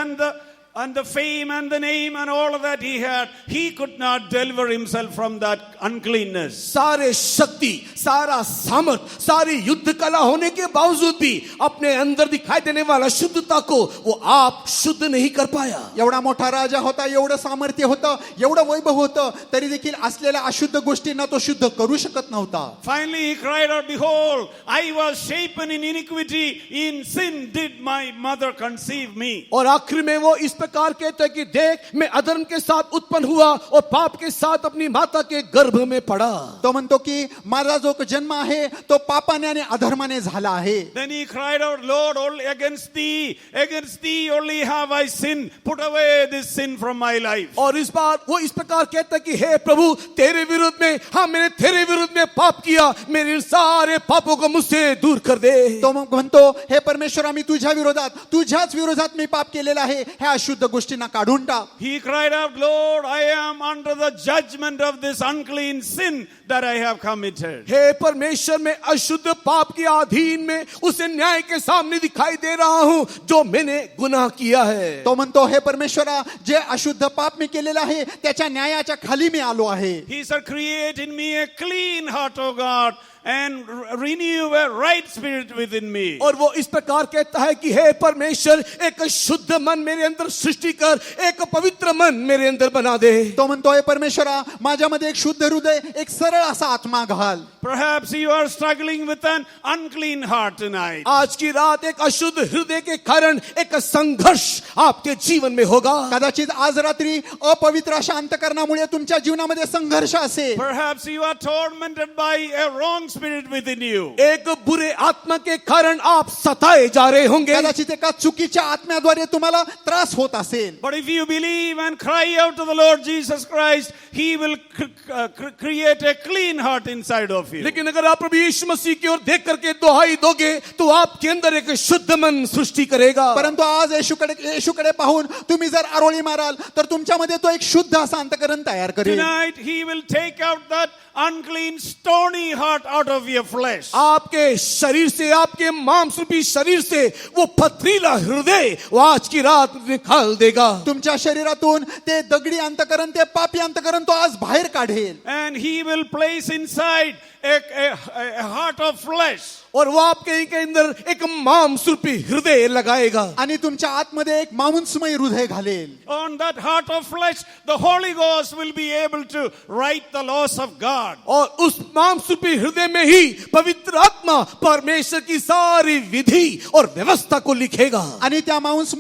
and the fame and the name and all of that he had, he could not deliver himself from that uncleanness. सारे शक्ति, सारा सामर्थ, सारी युद्ध कला होने के बावजूद भी अपने अंदर दिखाई देने वाला शुद्धता को वो आप शुद्ध नहीं कर पाया। एवढा मोठा राजा होता, एवढं सामर्थ्य होतं, एवढं वैभव होतं, तरी देखील असलेल्या अशुद्ध गोष्टींना तो शुद्ध करू शकत नव्हता. Finally he cried out, behold, I was shapen in iniquity, in sin did my mother conceive me. और आखिर में वो इस प्रकार कहते हैं कि देख मैं अधर्म के साथ उत्पन्न हुआ और पाप के साथ अपनी माता के गर्भ में पड़ा। तो म्हणतो की माझा जो जन्म आहे तो पापाने आणि अधर्माने झाला आहे. Then he cried out, Lord, only against thee only have I sinned. Put away this sin from my life. और इस बार वो इस प्रकार कहता है कि हे प्रभु तेरे विरुद्ध में, हाँ मैंने तेरे विरुद्ध में पाप किया, मेरे सारे पापों को मुझसे दूर कर दे। तो मग म्हणतो हे परमेश्वरा मी तुझ्याच विरोधात मी पाप केलेला आहे, ह्या अशुद्ध गोष्टींना काढून टाक. He cried out, Lord, I am under the judgment of this unclean sin that I have committed. हे परमेश्वर मैं अशुद्ध पाप के अधीन में उसे न्याय के सामने दिखाई दे रहा हूँ जो मैंने गुनाह किया है। तो म्हणतो हे परमेश्वरा जे अशुद्ध पाप मी केलेलं आहे त्याच्या न्यायाच्या खाली मी आलो आहे. He said, create in me a clean heart, O God, and renew a right spirit within me. और वो इस प्रकार कहता है कि हे परमेश्वर एक शुद्ध मन मेरे अंदर सृष्टि कर, एक पवित्र मन मेरे अंदर बना दे। तो म्हणतो हे परमेश्वरा माझ्यामध्ये एक शुद्ध हृदय, एक सरळ असा आत्मा घाल. Perhaps you are struggling with an unclean heart tonight. आज की रात एक अशुद्ध हृदय के कारण एक संघर्ष आपके जीवन में होगा। कदाचित आज रात्री अपवित्र अशा अंतकरणामुळे तुमच्या जीवनामध्ये संघर्ष असेल. Perhaps you are tormented by a wrong spirit within you. एक बुरे आत्मा के कारण आप सताए जा रहे होंगे। कदाचित एका चुकीच्या आत्म्याद्वारे तुम्हाला त्रास होत असेल. But if you believe and cry out to the Lord Jesus Christ, He will create a clean heart inside of you. लेकिन अगर आप प्रभु यीशु मसीह की ओर देख करके दुहाई दोगे तो आपके अंदर एक शुद्ध मन सृष्टि करेगा। परंतु आज येशूकडे पाहून तुम्ही जर आरोळी माराल तर तुमच्यामध्ये तो एक शुद्ध असा अंतकरण तयार करेल. Tonight He will take out that unclean stony heart out of your flesh. आपके शरीर से, आपके मांस रूपी शरीर से वो पथरीला हृदय वो आज की रात निकाल देगा। तुमच्या शरीरातून ते दगडी अंतकरण, ते पापी अंतकरण तो आज बाहेर काढेल. And He will place inside a heart of flesh. और वो आपके के अंदर एक मांस रूपी हृदय लगाएगा आणि तुमच्या आतमध्ये एक मांसमय हृदय घालेल. On that heart of flesh, the Holy Ghost will be able to write the laws of God. और उस मांस रूपी हृदय में ही पवित्र आत्मा परमेश्वर की सारी विधि और व्यवस्था को लिखेगा. आणि त्या मांस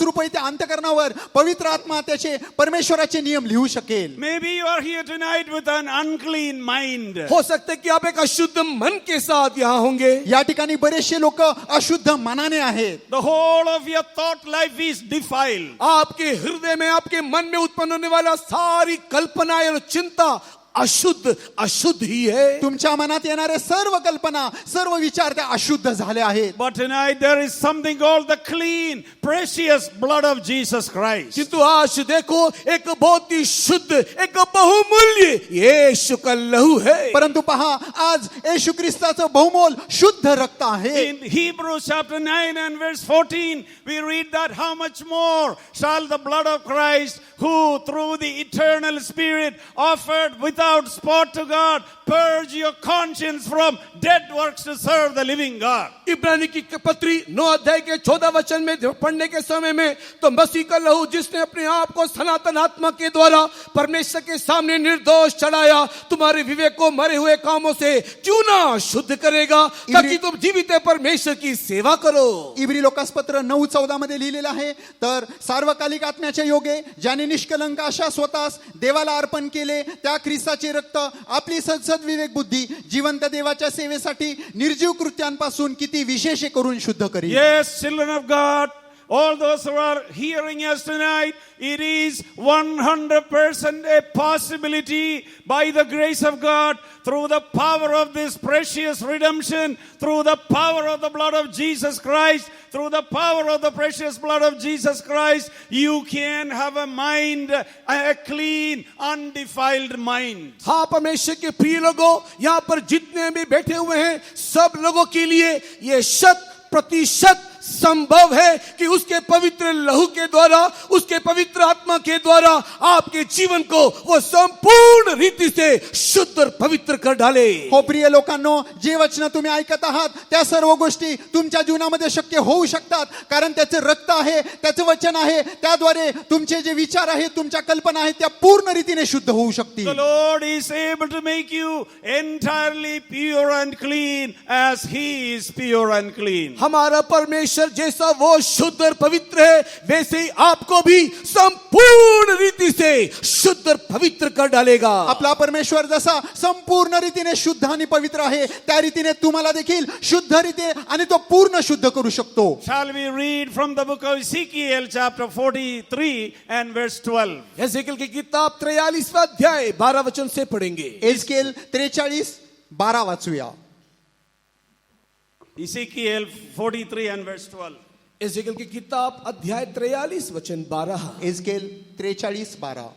रूपी त्या अंतःकरणावर पवित्र आत्मा त्याचे परमेश्वराचे नियम लिहू शकेल. Maybe you are here tonight with an unclean mind. हो सकता है कि आप एक अशुद्ध मन के साथ यहाँ होंगे. या ठिकाणी बरेचसे लोक अशुद्ध मनाने आहेत. The whole of your thought life is defiled. आपके हृदय में आपके मन में उत्पन्न होने वाला सारी कल्पनाएं और चिंता अशुद्ध ही है. तुमच्या मनात येणारे सर्व कल्पना सर्व विचार त्या अशुद्ध झाले आहेत. But tonight there is something called the clean, precious blood of Jesus Christ. किंतु आज देखो एक बहुत ही शुद्ध एक बहुमूल्य यीशु का लहू है. परंतु पहा आज येशू ख्रिस्ताचं बहुमोल शुद्ध रक्त आहे. In Hebrews chapter 9 and verse 14, we read that how much more shall the blood of Christ, who through the eternal Spirit offered without spot to God, purge your conscience from dead works to serve the living God. इब्रानी की पत्री 9 अध्याय के 14 वचन में पढ़ने के समय में तो मसीह का लहू जिसने अपने आप को सनातन आत्मा के द्वारा परमेश्वर के सामने निर्दोष चढ़ाया, तुम्हारे विवेक को मरे हुए कामों से क्यों ना शुद्ध करेगा, ताकि तुम जीवित परमेश्वर की सेवा करो. इब्री लोकासपत्र 9:14 मध्ये लिहिलेलं आहे, तर सार्वकालिक आत्म्याच्या योगे ज्याने निष्कलंक अशा स्वतःस देवाला अर्पण केले, त्या ख्रिस्ताचे रक्त आपली सद्सद विवेक बुद्धी जिवंत देवाच्या सेवेसाठी निर्जीव कृत्यांपासून किती विशेष करून शुद्ध करी. Yes, children of God, all those who are hearing us tonight, it is 100% a possibility by the grace of God, through the power of this precious redemption, through the power of the blood of Jesus Christ, through the power of the precious blood of Jesus Christ, you can have a mind, a clean, undefiled mind. हाँ परमेश्वर के प्रिय लोगों, यहाँ पर जितने भी बैठे हुए हैं सब लोगों के लिए ये 100% संभव है कि उसके पवित्र लहू के द्वारा, उसके पवित्र आत्मा के द्वारा आपके जीवन को वो संपूर्ण रीति से शुद्ध और पवित्र कर डाले. हो प्रिय लोकांनो, जे वचन तुम्ही ऐकत आहात त्या सर्व गोष्टी तुमच्या जीवनामध्ये शक्य होऊ शकतात, कारण त्याचे रक्त आहे, त्याचे वचन आहे, त्याद्वारे तुमचे जे विचार आहेत, तुमच्या कल्पना आहेत, त्या पूर्ण रीतीने शुद्ध होऊ शकतील. The Lord is able to make you entirely pure and clean as He is pure and clean. हमारा परमेश्वर जैसा वो शुद्ध और पवित्र है, वैसे ही आपको भी संपूर्ण रीति से शुद्ध और पवित्र कर डालेगा. आपला परमेश्वर जसा संपूर्ण रीतीने शुद्ध आणि पवित्र आहे, त्या रीतीने तुम्हाला देखील शुद्ध रीतीने आणि तो पूर्ण शुद्ध करू शकतो. Shall we read from the book of Ezekiel chapter 43 and verse 12? Ezekiel की किताब 43वां अध्याय 12 वचन से पढ़ेंगे. Ezekiel 43:12 वाचूया. Ezekiel 43 and verse 12. Ezekiel की किताब अध्याय 43 वचन 12. एजेकियल 43:12.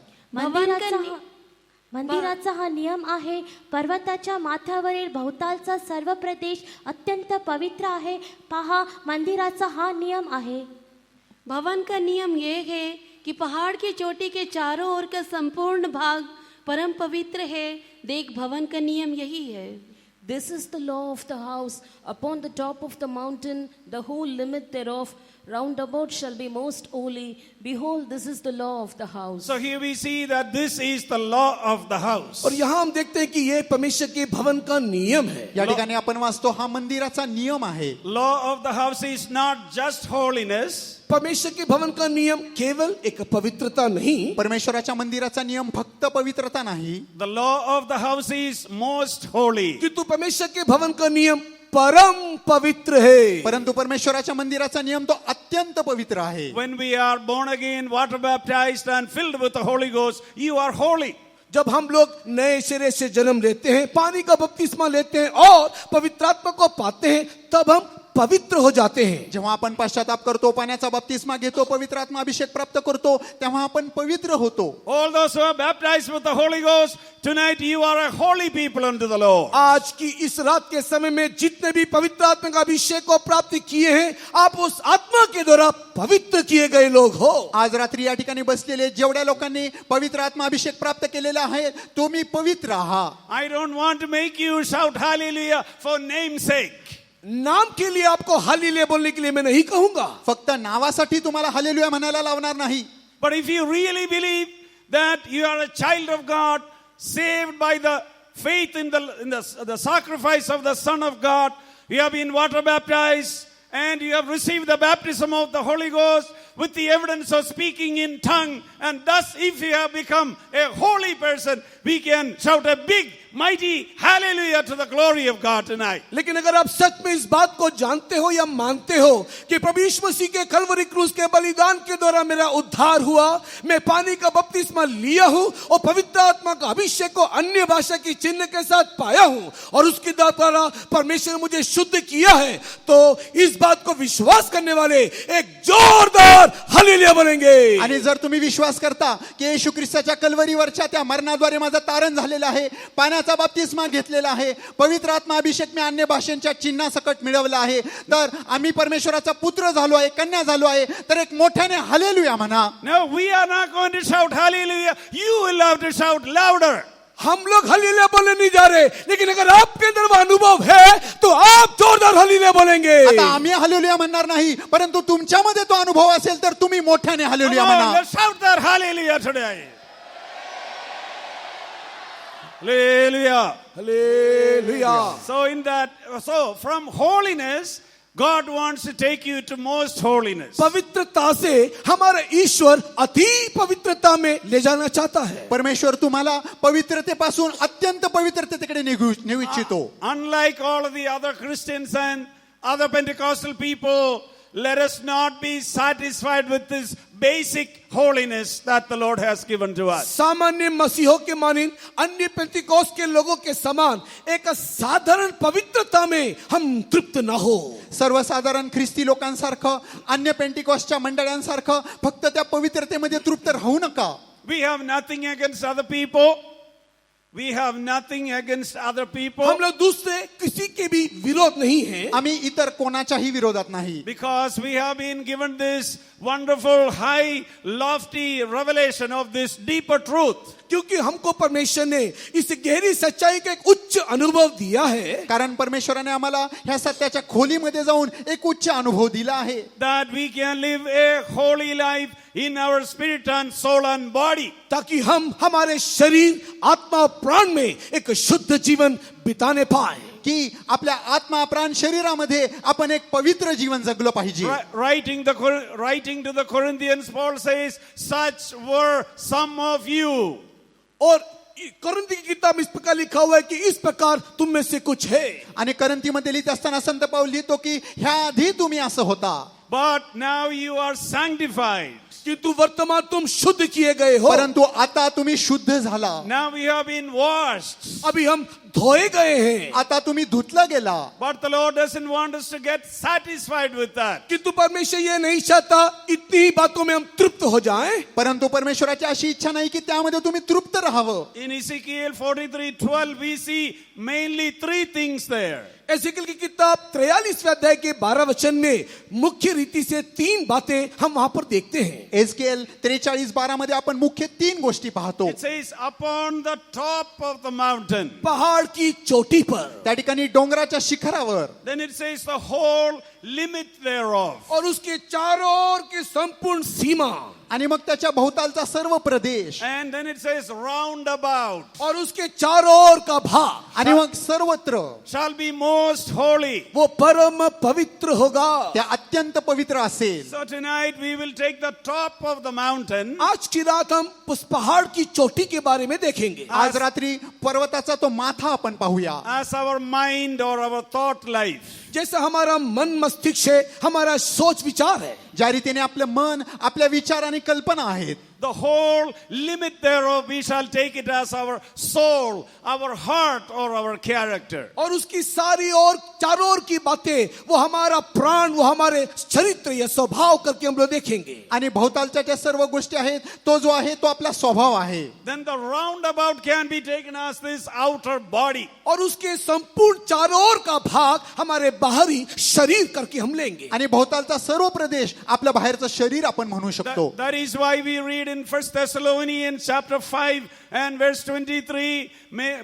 मंदिराचा हा नियम आहे. पर्वताच्या माथ्यावरील भोवतालचा सर्व प्रदेश अत्यंत पवित्र आहे. पहा, मंदिराचा हा नियम आहे. भवन का नियम ये है कि पहाड़ की चोटी के चारों ओर का संपूर्ण भाग परम पवित्र है. देख, भवन का नियम यही है. This is the law of the house. Upon the top of the mountain, the whole limit thereof, round about shall be most holy. Behold, this is the law of the house. So here we see that this is the law of the house. और यहाँ हम देखते हैं कि ये परमेश्वर के भवन का नियम है. या ठिकाणी आपण वाचतो हा मंदिराचा नियम आहे. Law of the house is not just holiness. परमेश्वर के भवन का नियम केवल एक पवित्रता नहीं, परमेश्वराच्या मंदिराचा नियम फक्त पवित्रता नाही. The law of the house is most holy. किंतु परमेश्वर के भवन का नियम परम पवित्र है. परंतु परमेश्वराच्या मंदिराचा नियम तो अत्यंत पवित्र आहे. When we are born again, water baptized and filled with the Holy Ghost, you are holy. जब हम लोग नए सिरे से जन्म लेते हैं, पानी का बपतिस्मा लेते हैं और पवित्र आत्मा को पाते हैं, तब हम पवित्र हो जाते हैं। जेव्हा आपण पश्चाताप करतो, पाण्याचा बपतिस्मा घेतो, पवित्र आत्मा अभिषेक प्राप्त करतो, तेव्हा आपण पवित्र होतो. All those who are baptized with the Holy Ghost, tonight you are a holy people unto the Lord. आज की इस रात के समय में जितने भी पवित्र आत्मा का अभिषेक को प्राप्त किए हैं, आप उस आत्मा के द्वारा पवित्र किए गए लोग हो। आज रात्री या ठिकाणी बसलेले जेवढ्या लोकांनी पवित्र आत्मा अभिषेक प्राप्त केलेला आहे, तुम्ही पवित्र आहात. I don't want to make you shout hallelujah for name's sake. नाम के लिए आपको हालेलुया बोलने के लिए मैं नहीं कहूंगा, फक्त नावासाठी तुम्हाला हालेलुया म्हणायला लावणार नाही. But if you really believe that you are a child of God, saved by the faith in the sacrifice of the Son of God, you have been water baptized, and you have received the baptism of the Holy Ghost with the evidence of speaking in tongue, and thus if you have become a holy person, we can shout a big, mighty hallelujah to the glory of God tonight. लेकिन अगर आप सच में इस बात को जानते हो या मानते हो कि प्रभु यीशु मसीह के कलवरी क्रूस के बलिदान के द्वारा मेरा उद्धार हुआ, मैं पानी का बपतिस्मा लिया हूं और पवित्र आत्मा का अभिषेक को अन्य भाषा की चिन्ह के साथ पाया हूं और उसके द्वारा परमेश्वर ने मुझे शुद्ध किया है, तो इस बात को विश्वास करने वाले एक जोरदार हालेलुया बोलेंगे. आणि जर तुम्ही विश्वास करता की येशू ख्रिस्ताच्या कल्वरीवरच्या त्या मरणाद्वारे माझं तारण झालेलं आहे, पाण्याचा बपतिस्मा घेतलेला आहे, पवित्र आत्मा अभिषेक मी अन्य भाषांच्या चिन्हासकट मिळवला आहे, तर आम्ही परमेश्वराचा पुत्र झालो आहे, कन्या झालो आहे, तर एक मोठ्याने हालेलुया म्हणा. No, we are not going to shout hallelujah. You will have to shout louder. हम लोग हालेलुया बोलने नहीं जा रहे, लेकिन अगर आपके अंदर वो अनुभव है तो आप जोरदार हालेलुया बोलेंगे. आता आम्ही हालेलुया म्हणणार नाही, परंतु तुमच्यामध्ये तो अनुभव असेल तर तुम्ही मोठ्याने Come हालेलुया on, म्हणा. let's shout that hallelujah today. Hallelujah. Hallelujah. So from holiness, God wants to take you to most holiness. पवित्रता से हमारा ईश्वर अति पवित्रता में ले जाना चाहता है. परमेश्वर तुम्हाला पवित्रतेपासून अत्यंत पवित्रतेकडे नेऊ इच्छितो. Unlike all of the other Christians and other Pentecostal people, let us not be satisfied with this basic holiness that the Lord has given to us. सामान्य मसीहों के मानिन अन्य पेंतिकोस के लोगों के समान एक साधारण पवित्रता में हम तृप्त ना हो. सर्वसाधारण ख्रिस्ती लोकांसारखं, अन्य पेंटिकॉसच्या मंडळांसारखं फक्त त्या पवित्रतेमध्ये तृप्त राहू नका. We have nothing against other people. We have nothing against other people. हम लोग दूसरे किसी के भी विरोध नहीं है, आम्ही इतर कोणाच्याही विरोधात नाही. Because we have been given this wonderful, high, lofty revelation of this deeper truth. क्योंकि हमको परमेश्वर ने इस गहरी सच्चाई का एक उच्च अनुभव दिया है. कारण परमेश्वराने आम्हाला ह्या सत्याच्या खोलीमध्ये जाऊन एक उच्च अनुभव दिला आहे. That we can live a holy life in our spirit and soul and body. ताकि हम हमारे शरीर, आत्मा और प्राण में एक शुद्ध जीवन बिताने पाए. की आपल्या आत्मा प्राण शरीरामध्ये आपण एक पवित्र जीवन जगलो पाहिजे. Writing to the Corinthians, Paul says, such were some of you. और कोरिन्थी की किताब इस प्रकार लिखा हुआ है कि इस प्रकार तुम में से कुछ है. आणि करंथीमध्ये लिहित असताना संत पाऊल लिहितो की ह्या आधी तुम्ही असं होता, But now you are sanctified. किंतु वर्तमान तुम शुद्ध किए गए हो. परंतु आता तुम्ही शुद्ध झाला. Now we have been washed. अभी हम धोए गए हैं. आता तुम्ही धुतला गेला. But the Lord doesn't want us to get satisfied with that. किंतु परमेश्वर ये नहीं चाहता इतनी ही बातों में हम तृप्त हो जाएं. परंतु परमेश्वराची अशी इच्छा नाही की त्यामध्ये तुम्ही तृप्त राहावं. In Ezekiel 43:12, we see mainly three things there. एजेकिएल की किताब 43वें अध्याय के 12 वचन में मुख्य रीति से तीन बातें हम वहां पर देखते हैं. एजकेल 43:12 मध्ये आपण मुख्य तीन गोष्टी पाहतो. It says, upon the top of the mountain. पहाड़ की चोटी पर. त्या ठिकाणी डोंगराच्या शिखरावर. Then it says the whole limit thereof. और उसके चारों ओर की संपूर्ण सीमा. आणि मग त्याच्या भोवतालचा सर्व प्रदेश. And then it says round about. और उसके चारों ओर का भाग. आणि मग सर्वत्र Shall be most holy. वो परम पवित्र होगा. त्या अत्यंत पवित्र असेल. So tonight we will take the top of the mountain. आज की रात हम उस पहाड़ की चोटी के बारे में देखेंगे. आज रात्री पर्वताचा तो माथा आपण पाहूया. As our mind or our thought life. जैसा हमारा मन मस्तिष्क है, हमारा सोच विचार है. ज्या रीतीने आपलं मन, आपल्या विचार आणि कल्पना आहेत, the whole limit thereof we shall take it as our soul, our heart, or our character. और उसकी सारी और चारों ओर की बातें, वो हमारा प्राण, वो हमारे चरित्र या स्वभाव करके हम लोग देखेंगे. आणि भोवतालच्या ज्या सर्व गोष्टी आहेत, तो जो आहे तो आपला स्वभाव आहे. Then the roundabout can be taken as this outer body. और उसके संपूर्ण चारों ओर का भाग हमारे बाहरी शरीर करके हम लेंगे. आणि भोवतालचा सर्व प्रदेश आपलं बाहेरचं शरीर आपण म्हणू शकतो. That is why we read in 1 Thessalonians chapter 5 and verse 23,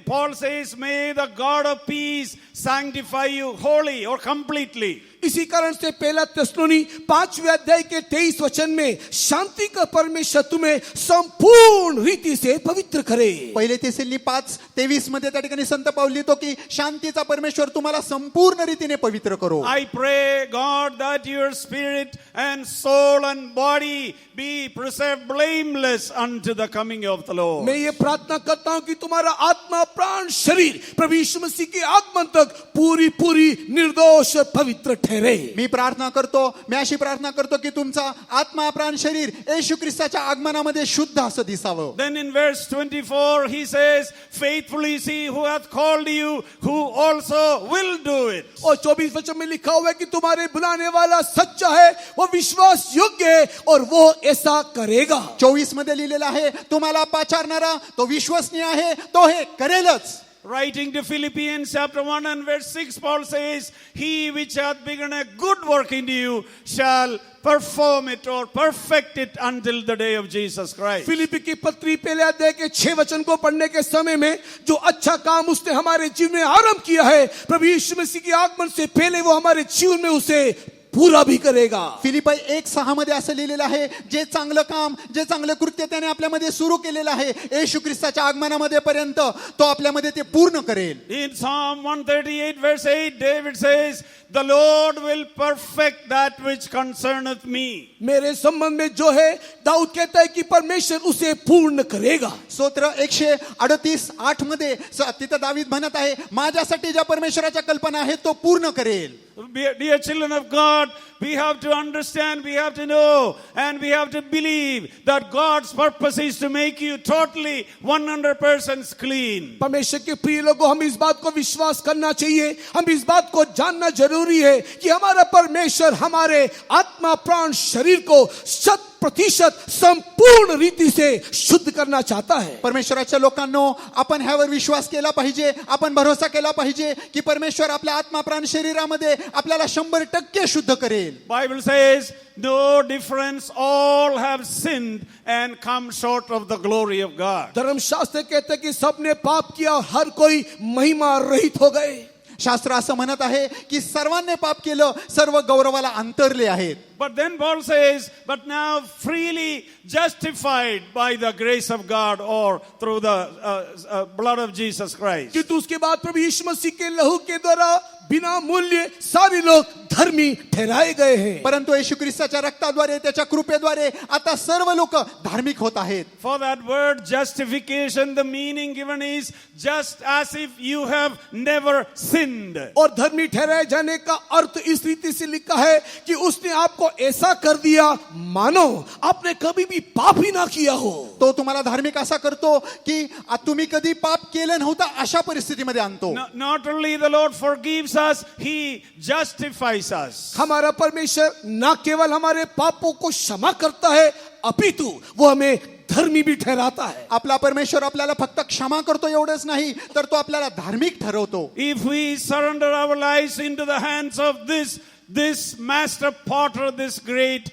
Paul says, may the God of peace sanctify you wholly or completely. इसी कारण से पहला तेसलोनी 5वें अध्याय के 23 वचन में शांति का परमेश्वर तुम्हें संपूर्ण रीति से पवित्र करे. पहिले तेसलोनी 5:23 मध्ये त्या ठिकाणी संत पाऊल लिहितो की शांतीचा परमेश्वर तुम्हाला संपूर्ण रीतीने पवित्र करो. I pray God that your spirit and soul and body be preserved blameless unto the coming of the Lord. मैं ये प्रार्थना करता हूं कि तुम्हारा आत्मा, प्राण, शरीर प्रभु यीशु मसीह के आगमन तक पूरी पूरी निर्दोष पवित्र ठहरे. मी प्रार्थना करतो, मी अशी प्रार्थना करतो की तुमचा आत्मा, प्राण, शरीर येशू ख्रिस्ताच्या आगमनामध्ये शुद्ध असं दिसावं. Then in verse 24 he says, faithfully see who hath called you, who also will do it. और 24 वचन में लिखा हुआ है कि तुम्हारे बुलाने वाला सच्चा है, वो विश्वास योग्य है और वो ऐसा करेगा. 24 मध्ये लिहिलेलं आहे, तुम्हाला पाचारणारा तो विश्वसनीय आहे, तो हे करेलच. Writing to Philippians chapter 1 and verse 6, Paul says, he which hath begun a good work in you shall perform it or perfect it until the day of Jesus Christ. फिलिप्पी की पत्री पहले अध्याय के 6 वचन को पढ़ने के समय में जो अच्छा काम उसने हमारे जीवन में आरंभ किया है, प्रभु यीशु मसीह के आगमन से पहले वो हमारे जीवन में उसे पूरा भी करेगा. फिलिप्पी 1:6 मध्ये असं लिहिलेलं आहे, जे चांगलं काम, जे चांगलं कृत्य त्याने आपल्यामध्ये सुरू केलेलं आहे, येशू ख्रिस्ताच्या आगमनामध्ये पर्यंत तो आपल्यामध्ये ते पूर्ण करेल. In Psalm 138 verse 8, David says, the Lord will perfect that which concerneth me. मेरे संबंध में जो है, दाऊद कहता है कि परमेश्वर उसे पूर्ण करेगा. स्तोत्र 138:8 मध्ये तिथं दावीद म्हणत आहे, माझ्यासाठी ज्या परमेश्वराच्या कल्पना आहेत तो पूर्ण करेल. Dear children of God, we have to understand, we have to know, and we have to believe that God's purpose is to make you totally 100% clean. परमेश्वर के प्रिय लोगों, हम इस बात को विश्वास करना चाहिए, हम इस बात को जानना जरूरी है कि हमारा परमेश्वर हमारे आत्मा, प्राण, शरीर को 100% संपूर्ण रीति से शुद्ध करना चाहता है. परमेश्वराच्या लोकांनो, आपण ह्यावर विश्वास केला पाहिजे, आपण भरोसा केला पाहिजे की परमेश्वर आपल्या आत्मा, प्राण, शरीरामध्ये आपल्याला 100% शुद्ध करेल. Bible says, no difference, all have sinned and come short of the glory of God. धर्मशास्त्र कहते हैं कि सबने पाप किया, हर कोई महिमा रहित हो गए. शास्त्र असं म्हणत आहे की सर्वांनी पाप केलं, सर्व गौरवाला अंतरले आहेत. But then Paul says, but now freely justified by the grace of God or through the blood of Jesus Christ. किंतु उसके बाद प्रभु यीशु मसीह के लहू के द्वारा बिना मूल्य सारे लोग धर्मी ठहराए गए हैं. परंतु येशू ख्रिस्ताच्या रक्ताद्वारे, त्याच्या कृपेद्वारे आता सर्व लोक धार्मिक होत आहेत. For that word justification, the meaning given is just as if you have never sinned. और धर्मी ठहराए जाने का अर्थ इस रीति से लिखा है कि उसने आपको ऐसा कर दिया मानो आपने कभी भी पाप ही ना किया हो. तो तुम्हाला धार्मिक असा करतो की तुम्ही कधी पाप केलं नव्हतं अशा परिस्थितीमध्ये आणतो. Not only the Lord forgives us, he justifies us. हमारा परमेश्वर न केवल हमारे पापों को क्षमा करता है, अपितु वो हमें धर्मी भी ठहराता है. आपला परमेश्वर आपल्याला फक्त क्षमा करतो एवढंच नाही, तर तो आपल्याला धार्मिक ठरवतो. If we surrender our lives into the hands of this master potter, this great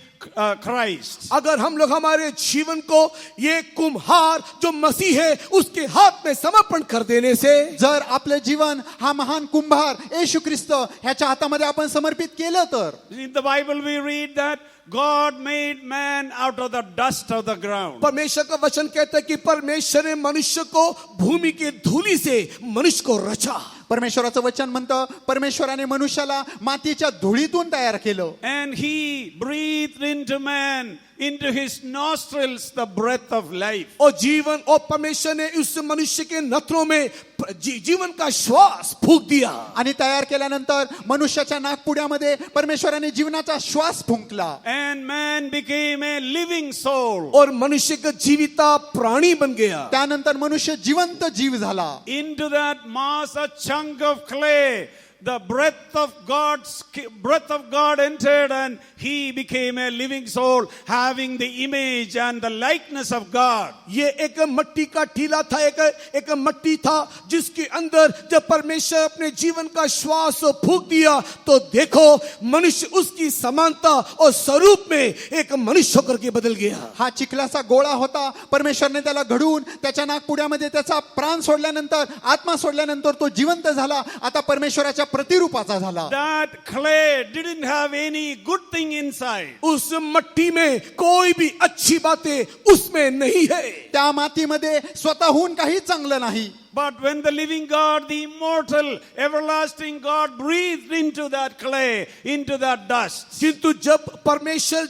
Christ. अगर हम लोग हमारे जीवन को ये कुम्हार जो मसीह है उसके हाथ में समर्पण कर देने से, जर आपले जीवन हा महान कुंभार येशू ख्रिस्त ह्याच्या हातामध्ये आपण समर्पित केलं तर, In the Bible we read that God made man out of the dust of the ground. परमेश्वर का वचन कहता है कि परमेश्वर ने मनुष्य को भूमि के धूलि से मनुष्य को रचा. परमेश्वराचं वचन म्हणतं परमेश्वराने मनुष्याला मातीच्या धुळीतून तयार केलं. And he breathed into man into his nostrils the breath of life. और जीवन और परमेश्वर ने उस मनुष्य के नथनों में जीवन का श्वास फूंक दिया. आणि तयार केल्यानंतर मनुष्याच्या नाकपुड्यामध्ये परमेश्वराने जीवनाचा श्वास फुंकला. And man became a living soul. और मनुष्य का जीविता प्राणी बन गया. त्यानंतर मनुष्य जिवंत जीव झाला. Into that mass, a chunk of clay, the breath of God entered, and he became a living soul, having the image and the likeness of God. ये एक मट्टी का टीला था, एक मट्टी था जिसके अंदर जब परमेश्वर अपने जीवन का श्वास फूंक दिया तो देखो मनुष्य उसकी समानता और स्वरूप में एक मनुष्य होकर के बदल गया. हा चिखलाचा गोळा होता. परमेश्वरने त्याला घडवून त्याच्या नाकपुड्यामध्ये त्याचा प्राण सोडल्यानंतर, आत्मा सोडल्यानंतर तो जिवंत झाला. आता परमेश्वराच्या प्रतिरूपाचा झाला. That clay didn't have any good thing inside. उस मट्टी में कोई भी अच्छी बातें उसमें नहीं है. त्या मातीमध्ये स्वतःहून काही चांगलं नाही. But when the living God, the immortal, everlasting God breathed into that clay, into that dust, किंतु जब परमेश्वर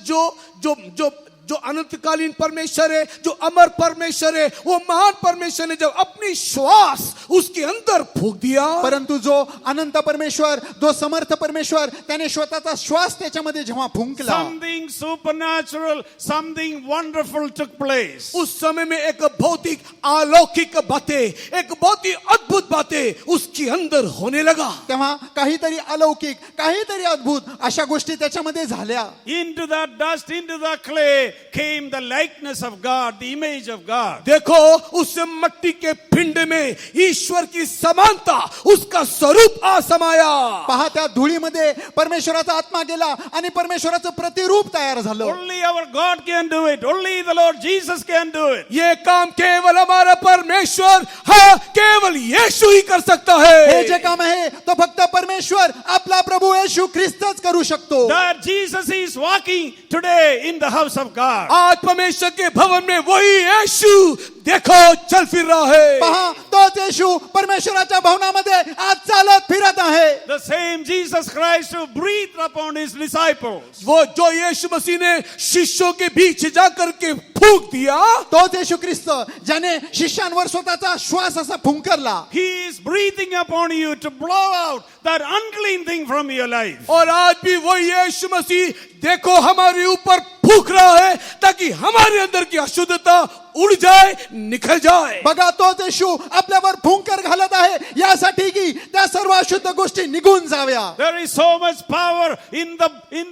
जो अनंतकालीन परमेश्वर है, जो अमर परमेश्वर है, वो महान परमेश्वर ने जब अपनी श्वास उसके अंदर फूंक दिया, परंतु जो अनंत परमेश्वर, जो समर्थ परमेश्वर, त्याने स्वतःचा श्वास त्याच्यामध्ये जेव्हा फुंकला, something supernatural, something wonderful took place. उस समय में एक भौतिक अलौकिक बातें, एक बहुत ही अद्भुत बातें उसके अंदर होने लगा. तेव्हा काहीतरी अलौकिक, काहीतरी अद्भुत अशा गोष्टी त्याच्यामध्ये झाल्या. Into that dust, into the clay came the likeness of God, the image of God. देखो उस मट्टी के पिंड में ईश्वर की समानता, उसका स्वरूप आ समाया. पहा त्या धुळीमध्ये परमेश्वराचा आत्मा गेला आणि परमेश्वराचं प्रतिरूप तयार झालं. Only our God can do it. Only the Lord Jesus can do it. ये काम केवल हमारा परमेश्वर, हाँ केवल यीशु ही कर सकता हे है. जे काम आहे तो फक्त परमेश्वर, आपला प्रभू येशू ख्रिस्तच करू शकतो. That Jesus is walking today in the house of God. आज परमेश्वर के भवन में वही यीशु देखो चल फिर रहा है. पहा तोच येशू परमेश्वराच्या भवनामध्ये आज चालत फिरत आहे. The same Jesus Christ who breathed upon his disciples. वो जो यीशु मसीह ने शिष्यों के बीच जाकर के फूंक दिया, तोच येशू ख्रिस्त ज्याने शिष्यांवर स्वतःचा श्वास असा फुंकरला. He is breathing upon you to blow out that unclean thing from your life. और आज भी वही यीशु मसीह देखो हमारे ऊपर फूंक रहा है ताकि हमारे अंदर की अशुद्धता उड़ जाए, निकल जाए. बघा तोच येशू आपल्यावर फुंकर घालत आहे यासाठी की त्या सर्व अशुद्ध गोष्टी निघून जाव्या. There is so much power in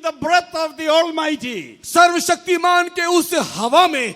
the breath of the Almighty. सर्वशक्तिमान के उस हवा में,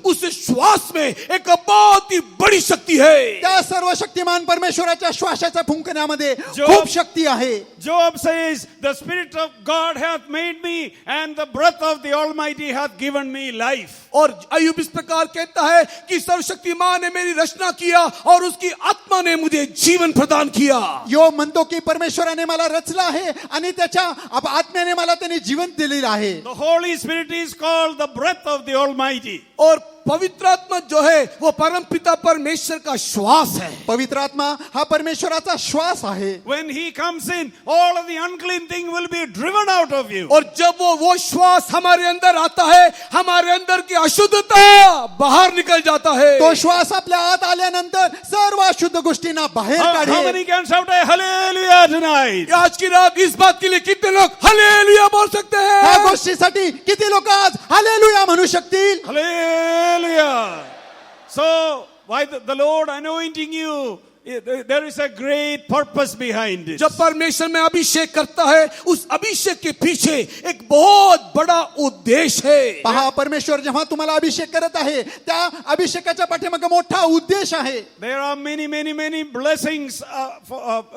उस श्वास में एक बहुत ही बड़ी शक्ति है. त्या सर्व शक्तिमान परमेश्वराच्या श्वासाच्या फुंकण्यामध्ये जो- खूप शक्ती आहे. Job says, the Spirit of God hath made me, and the breath of the Almighty hath given me life. और अय्यूब इस प्रकार कहता है कि सर्वशक्तिमान ने मेरी रचना किया और उसकी आत्मा ने मुझे जीवन प्रदान किया. यो म्हणतो की परमेश्वराने मला रचलं आहे आणि त्याच्या आत्म्याने मला त्याने जीवन दिलेलं आहे. The Holy Spirit is called the breath of the Almighty. और पवित्र आत्मा जो है वो परम पिता परमेश्वर का श्वास है. पवित्र आत्मा हा परमेश्वराचा श्वास आहे. When he comes in, all of the unclean thing will be driven out of you. और जब वो श्वास हमारे अंदर आता है, हमारे अंदर की अशुद्धता बाहर निकल जाता है. तो श्वास आपल्या आत आल्यानंतर सर्व अशुद्ध गोष्टींना बाहेर How काढेल. many can shout a hallelujah tonight? आज की रात इस बात के लिए कितने लोग हालेलुया बोल सकते ह्या हैं? गोष्टीसाठी किती लोक आज हालेलुया म्हणू शकतील? Hallelujah. So, why the Lord anointing you? There is a great purpose behind it. जब परमेश्वर में अभिषेक करता है, उस अभिषेक के पीछे एक बहुत बड़ा उद्देश्य है. पहा परमेश्वर जेव्हा तुम्हाला अभिषेक करत आहे त्या अभिषेकाच्या पाठीमागे मोठा उद्देश आहे. There are many blessings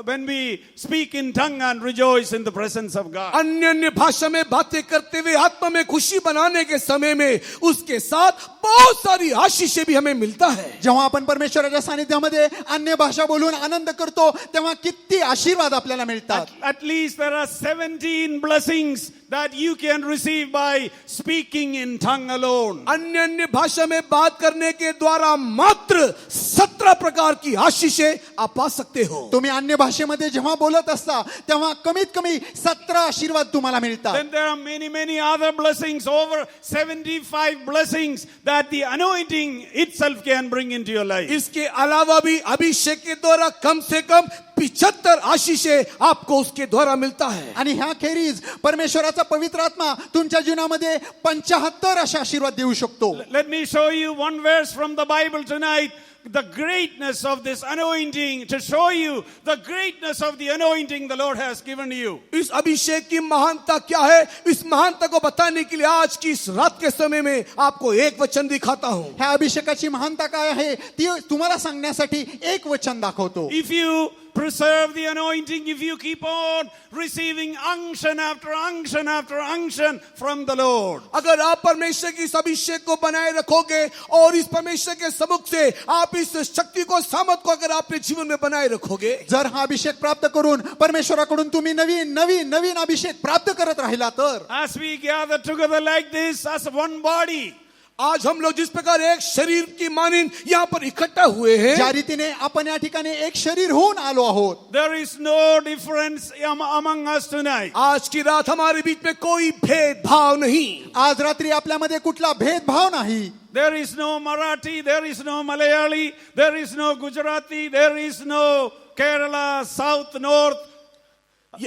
when we speak in tongue and rejoice in the presence of God. अन्य भाषा में बातें करते हुए आत्मा में खुशी बनाने के समय में उसके साथ बहुत सारी आशीषें भी हमें मिलता है. जेव्हा आपण परमेश्वराच्या सानिध्यामध्ये अन्य भाषा बोलून आनंद करतो तेव्हा किती आशीर्वाद आपल्याला मिळतात. At least there are 17 blessings that you can receive by speaking in tongue alone. अन्य अन्य भाषा में बात करने के द्वारा मात्र 17 प्रकार की आशीषें आप पा सकते हो. तुम्ही अन्य भाषेमध्ये जेव्हा बोलत असता तेव्हा कमीत कमी 17 आशीर्वाद तुम्हाला मिळतात. Then there are many other blessings, over 75 blessings that the anointing itself can bring into your life. इसके अलावा भी अभिषेक के द्वारा कम से कम 75 आशीषें आपको उसके द्वारा मिलता है. आणि ह्या खेरीज परमेश्वराचा पवित्र आत्मा तुमच्या जीवनामध्ये 75 असे आशीर्वाद देऊ शकतो. Let me show you one verse from the Bible tonight. The greatness of this anointing, to show you the greatness of the anointing the Lord has given you. इस अभिषेक की महानता क्या है, इस महानता को बताने के लिए आज की इस रात के समय में आपको एक वचन दिखाता हूं. ह्या अभिषेकाची महानता काय आहे ती तुम्हाला सांगण्यासाठी एक वचन दाखवतो. If you preserve the anointing, if you keep on receiving unction after unction after unction from the Lord. अगर आप परमेश्वर की इस अभिषेक को बनाए रखोगे और इस परमेश्वर के समुख से आप इस शक्ति को, सामर्थ को अगर अपने जीवन में बनाए रखोगे, जर हा अभिषेक प्राप्त करून परमेश्वराकडून तुम्ही नवीन अभिषेक प्राप्त करत राहिला तर, As we gather together like this as one body, आज हम लोग जिस प्रकार एक शरीर की मानिंद यहाँ पर इकट्ठा हुए हैं, ज्या रीतीने आपण या ठिकाणी एक शरीर होऊन आलो आहोत, there is no difference among us tonight. आज की रात हमारे बीच में कोई भेदभाव नहीं. आज रात्री आपल्यामध्ये कुठला भेदभाव नाही. There is no Marathi, there is no Malayali, there is no Gujarati, there is no Kerala, South, North,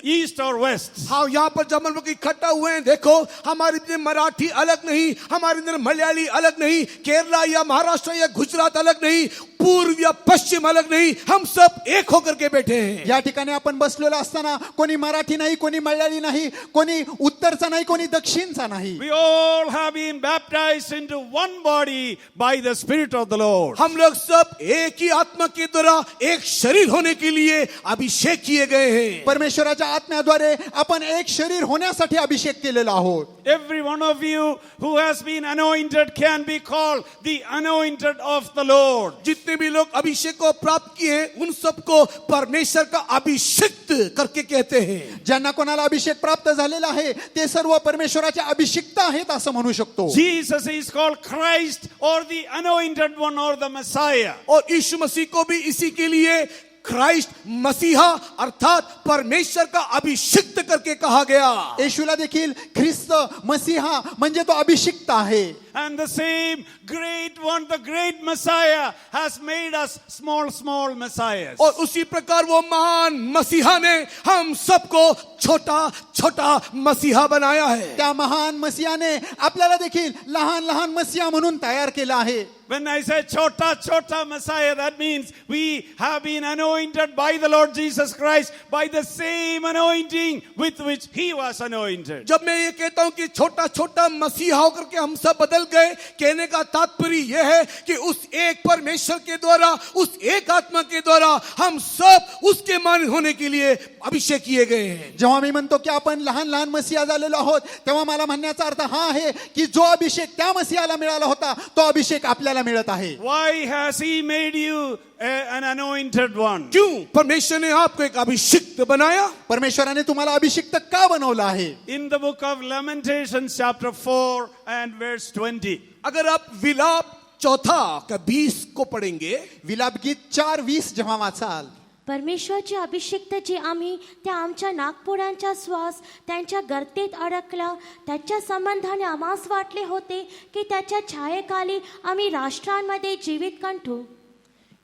East or West. हाँ, यहाँ पर जब हम लोग इकट्ठा हुए हैं, देखो हमारे अंदर मराठी अलग नहीं, हमारे अंदर मलयाली अलग नहीं, केरला या महाराष्ट्र या गुजरात अलग नहीं, पूर्व या पश्चिम अलग नहीं, हम सब एक होकर के बैठे हैं. या ठिकाणी आपण बसलेलो असताना कोणी मराठी नाही, कोणी मल्याळी नाही, कोणी उत्तरचा नाही, कोणी दक्षिणचा नाही. We all have been baptized into one body by the Spirit of the Lord. हम लोग सब एक ही आत्मा के द्वारा एक शरीर होने के लिए अभिषेक किए गए हैं. परमेश्वराच्या आत्म्याद्वारे आपण एक शरीर होण्यासाठी अभिषेक केलेला आहोत. Every one of you who has been anointed can be called the anointed of the Lord. जितने भी लोग अभिषेक को प्राप्त किए हैं उन सबको परमेश्वर का अभिषिक्त करके कहते हैं. ज्यांना कोणाला अभिषेक प्राप्त झालेला आहे ते सर्व परमेश्वराचे अभिषिक्त आहेत असं म्हणू शकतो. Jesus is called Christ or the anointed one or the Messiah. और यीशु मसीह को भी इसी के लिए क्राइस्ट, मसीहा अर्थात परमेश्वर का अभिषिक्त करके कहा गया. येशूला देखील ख्रिस्त, मसीहा म्हणजे तो अभिषिक्त आहे. And the same great one, the great Messiah, has made us small messiahs. और उसी प्रकार वो महान मसीहा ने हम सबको छोटा छोटा मसीहा बनाया है. त्या महान मसीहाने आपल्याला देखील लहान मसीहा म्हणून तयार केला आहे. When I say chota Messiah, that means we have been anointed by the Lord Jesus Christ by the same anointing with which He was anointed. जब मैं ये कहता हूँ कि छोटा छोटा मसीहा होकर के हम सब बदल गए, कहने का तात्पर्य यह है कि उस एक परमेश्वर के द्वारा, उस एक आत्मा के द्वारा हम सब उसके मान होने के लिए अभिषेक किए गए हैं. जेव्हा मी म्हणतो की आपण लहान मसीहा झालेलो आहोत तेव्हा मला म्हणण्याचा अर्थ हा आहे की जो अभिषेक त्या मसीहाला मिळाला होता तो अभिषेक आपल्याला मिळत आहे. Why has He made you an anointed one? क्यों परमेश्वर ने आपको एक अभिषिक्त बनाया? परमेश्वराने तुम्हाला अभिषिक्त का बनवलं आहे? In the book of Lamentations chapter 4 and verse 20. अगर आप विलाप 4:20 को पढ़ेंगे, विलाप गीत 4:20 जेव्हा वाचाल, परमेश्वराचे अभिषिक्त जे आम्ही त्या आमच्या नागपुरांचा श्वास त्यांच्या गर्तेत अडकला, त्याच्या संबंधाने आम्हास वाटले होते की त्याच्या छायेखाली आम्ही राष्ट्रांमध्ये जीवित कंठू.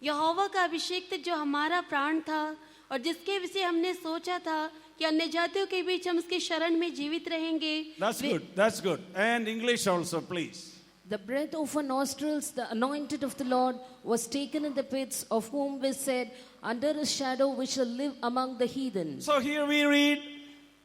यहोवा का अभिषेक जो हमारा प्राण था और जिसके विषय हमने सोचा था कि अन्य जातियों के बीच हम उसकी शरण में जीवित रहेंगे. That's good. And English also, please. The breath of our nostrils, the anointed of the Lord, was taken in the pits, of whom we said, under his shadow we shall live among the heathen. So here we read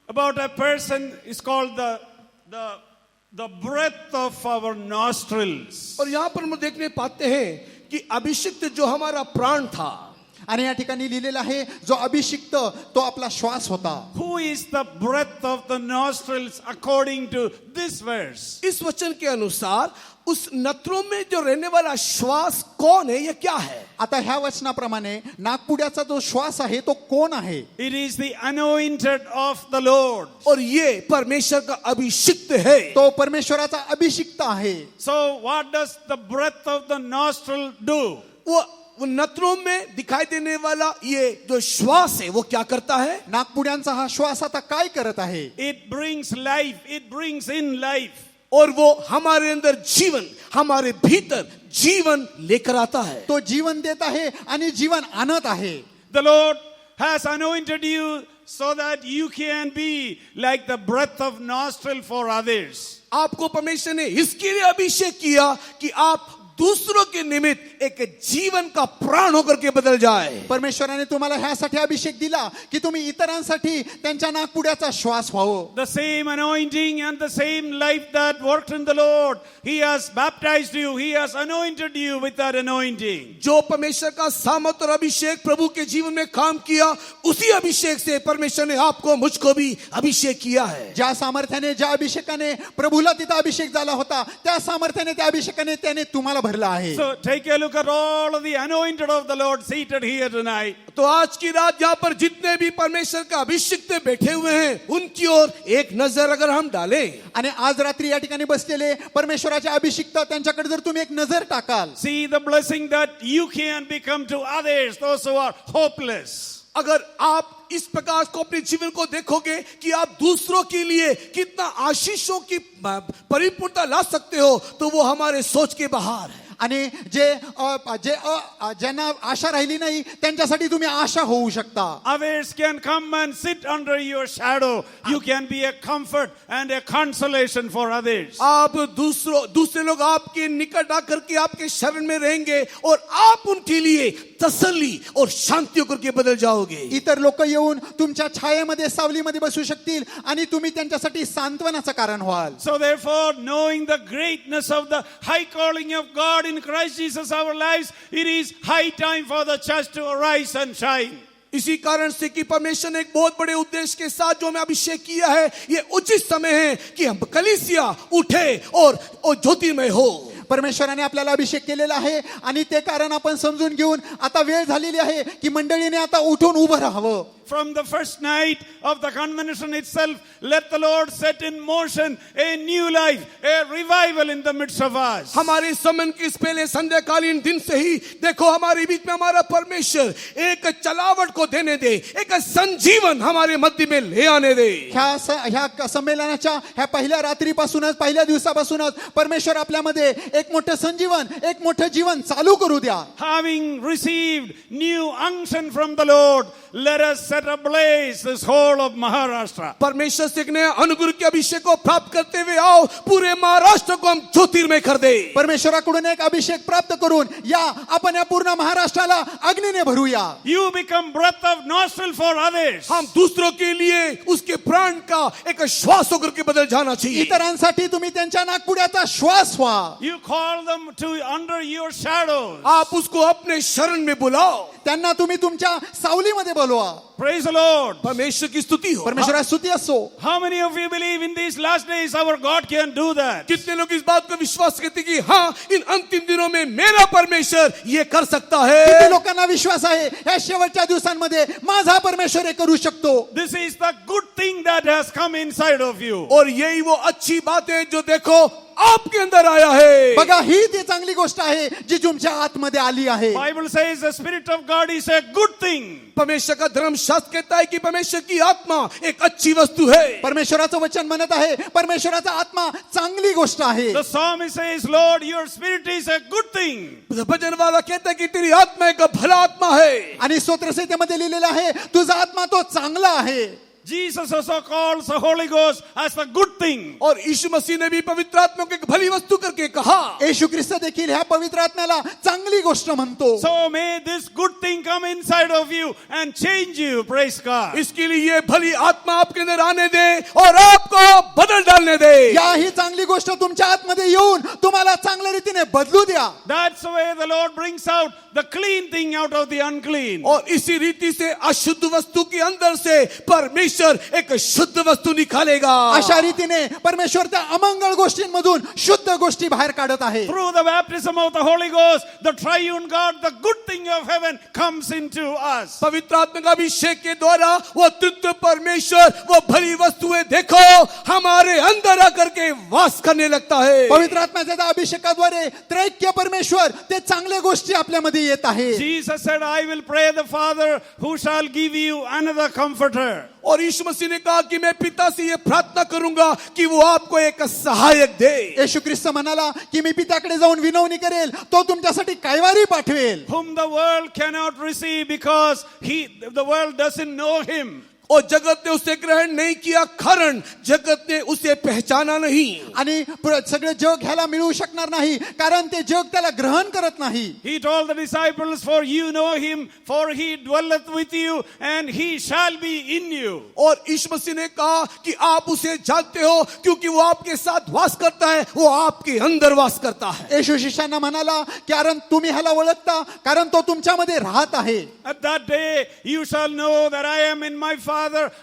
about a person is called the breath of our nostrils. और यहाँ पर हम देखने पाते हैं कि अभिषिक्त जो हमारा प्राण था, आणि या ठिकाणी लिहिलेलं आहे, जो अभिषिक्त तो आपला श्वास होता. Who is the breath of the nostrils according to this verse? इस वचन के अनुसार उस नत्रों में जो रहने वाला श्वास कौन है, यह क्या है? आता ह्या वचनाप्रमाणे नाकपुड्याचा जो श्वास आहे तो कोण आहे? It is the anointed of the Lord. और ये परमेश्वर का अभिषिक्त है. तो परमेश्वराचा अभिषिक्त आहे. So what does the breath of the nostril do? वो नत्रों में दिखाई देने वाला ये जो श्वास है वो क्या करता है? नाकपुड्यांचा हा श्वास आता काय करत आहे? It brings life. It brings in life. और वो हमारे अंदर जीवन, हमारे भीतर जीवन लेकर आता है. तो जीवन देत आहे आणि जीवन आणत आहे. The Lord has anointed you so that you can be like the breath of nostril for others. आपको परमेश्वर ने इसके लिए अभिषेक किया कि आप दूसरों के निमित्त एक जीवन का प्राण होकर के बदल जाए. परमेश्वराने तुम्हाला ह्यासाठी अभिषेक दिला की तुम्ही इतरांसाठी त्यांच्या नाकपुड्याचा श्वास व्हावं. The same anointing and the same life that worked in the Lord, He has baptized you, He has anointed you with that anointing. जो परमेश्वर का सामर्थ और अभिषेक प्रभु के जीवन में काम किया, उसी अभिषेक से परमेश्वर ने आपको मुझको भी अभिषेक किया है. ज्या सामर्थ्याने, ज्या अभिषेकाने प्रभूला तिथं अभिषेक झाला होता, त्या सामर्थ्याने, त्या अभिषेकाने त्याने तुम्हाला भरला आहे. So take a look at all of the anointed of the Lord seated here tonight. तो आज की रात यहाँ पर जितने भी परमेश्वर का अभिषिक्त बैठे हुए हैं, उनकी ओर एक नजर अगर हम डालें, आणि आज रात्री या ठिकाणी बसलेले परमेश्वराचे अभिषिक्त त्यांच्याकडे जर तुम्ही एक नजर टाकाल, See the blessing that you can become to others, those who are hopeless. अगर आप इस प्रकार को अपने जीवन को देखोगे कि आप दूसरों के लिए कितना आशीषों की परिपूर्णता ला सकते हो, तो वो हमारे सोच के बाहर है. आणि ज्यांना आशा राहिली नाही त्यांच्यासाठी तुम्ही आशा होऊ शकता. Others can come and sit under your shadow. You can be a comfort and a consolation for others. आप दूसरे लोग आपके निकट आकर के आपके शरण में रहेंगे और आप उनके लिए तसल्ली और शांति होकर के बदल जाओगे. इतर लोक येऊन तुमच्या छायेमध्ये, सावलीमध्ये बसू शकतील आणि तुम्ही त्यांच्यासाठी सांत्वनाचं कारण व्हाल. So therefore, knowing the greatness of the high calling of God in Christ Jesus our lives, it is high time for the church to arise and shine. इसी कारण से कि परमेश्वर ने एक बहुत बड़े उद्देश्य के साथ जो हमें अभिषेक किया है, ये उचित समय है कि हम कलीसिया उठे और ज्योतिर्मय हो. परमेश्वराने आपल्याला अभिषेक केलेला आहे आणि ते कारण आपण समजून घेऊन आता वेळ झालेली आहे की मंडळीने आता उठून उभं राहावं. From the first night of the convention itself, let the Lord set in motion a new life, a revival in the midst of us. हमारे समन के इस पहले संध्याकालीन दिन से ही देखो हमारे बीच में हमारा परमेश्वर एक चलावट को देने दे, एक संजीवन हमारे मध्य में ले आने दे. ह्या संमेलनाच्या ह्या पहिल्या रात्रीपासूनच, पहिल्या दिवसापासूनच परमेश्वर आपल्यामध्ये एक मोठं संजीवन, एक मोठं जीवन चालू करू द्या. Having received new unction from the Lord, let us set ablaze this whole of Maharashtra. परमेश्वर से एक नया अनुग्रह के अभिषेक को प्राप्त करते हुए आओ पूरे महाराष्ट्र को हम ज्योतिर्मय कर दे. परमेश्वराकडून एक अभिषेक प्राप्त करून या आपण या पूर्ण महाराष्ट्राला अग्नीने भरूया. You become breath of nostril for others. हम दूसरों के लिए उसके प्राण का एक श्वास होकर के बदल जाना चाहिए. इतरांसाठी तुम्ही त्यांच्या नाकपुड्याचा श्वास व्हा. You call them to under your shadows. आप उसको अपने शरण में बुलाओ. त्यांना तुम्ही तुमच्या सावलीमध्ये बोलवा. Praise the Lord. परमेश्वर की स्तुति हो. परमेश्वराची स्तुती असो. How many of you believe in these last days our God can do that? कितने लोग इस बात को विश्वास करते कि हाँ, इन अंतिम दिनों में मेरा परमेश्वर ये कर सकता है. किती लोकांना विश्वास आहे या शेवटच्या दिवसांमध्ये माझा परमेश्वर हे करू शकतो. This is the good thing that has come inside of you. और यही वो अच्छी बात है जो देखो आपके अंदर आया है. बघा, ही ती चांगली गोष्ट आहे जी तुमच्या आतमध्ये आली आहे. Bible says the Spirit of God is a good thing. परमेश्वर का धर्मशास्त्र कहता है कि परमेश्वर की आत्मा एक अच्छी वस्तु है. परमेश्वराचं वचन म्हणत आहे परमेश्वराचा आत्मा चांगली गोष्ट आहे. The psalmist says, Lord, your Spirit is a good thing. भजन वाला कहता है कि तेरी आत्मा एक भला आत्मा है. आणि स्तोत्रसंहितेमध्ये लिहिलेलं आहे तुझा आत्मा तो चांगला आहे. Jesus also calls the Holy Ghost as the good thing. और यीशु मसीह ने भी पवित्र आत्मा को एक भली वस्तु करके कहा। येशू ख्रिस्त देखील ह्या पवित्र आत्म्याला चांगली गोष्ट म्हणतो. So may this good thing come inside of you and change you. Praise God. इसके लिए ये भली आत्मा आपके अंदर आने दे और आपको बदल डालने दे। या ही चांगली गोष्ट तुमच्या आतमध्ये येऊन तुम्हाला चांगल्या रीतीने बदलू द्या. That's the way the Lord brings out the clean thing out of the unclean. और इसी रीति से अशुद्ध वस्तु के अंदर से परमेश्वर एक शुद्ध वस्तु निकालेगा। अशा रीतीने परमेश्वर त्या अमंगळ गोष्टींमधून शुद्ध गोष्टी बाहेर काढत आहे. Through the baptism of the Holy Ghost, the triune God, the good thing of heaven comes into us. पवित्र आत्मा का अभिषेक के द्वारा वो तृतीय परमेश्वर वो भली वस्तुएं देखो हमारे अंदर आकर के वास करने लगता है। पवित्र आत्म्याच्या अभिषेकाद्वारे त्रैक्य परमेश्वर ते चांगल्या गोष्टी आपल्यामध्ये येत आहे. Jesus said, I will pray the Father who shall give you another comforter. और यीशु मसीह ने कहा कि मैं पिता से ये प्रार्थना करूंगा कि वो आपको एक सहायक दे। येशू ख्रिस्त म्हणाला की मी पित्याकडे जाऊन विनवणी करेल, तो तुमच्यासाठी कैवारी पाठवेल. Whom the world cannot receive because the world doesn't know him. और जगत ने उसे ग्रहण नहीं किया कारण जगत ने उसे पहचाना नहीं। आणि सगळे जग ह्याला मिळू शकणार नाही कारण ते जग त्याला ग्रहण करत नाही. He told the disciples, for you know him, for he dwelleth with you and he shall be in you. और यीशु मसीह ने कहा कि आप उसे जानते हो क्योंकि वो आपके साथ वास करता है, वो आपके अंदर वास करता है। येशू शिष्यांना म्हणाला कारण तुम्ही ह्याला ओळखता कारण तो तुमच्यामध्ये राहत आहे. At that day you shall know that I am in my Father,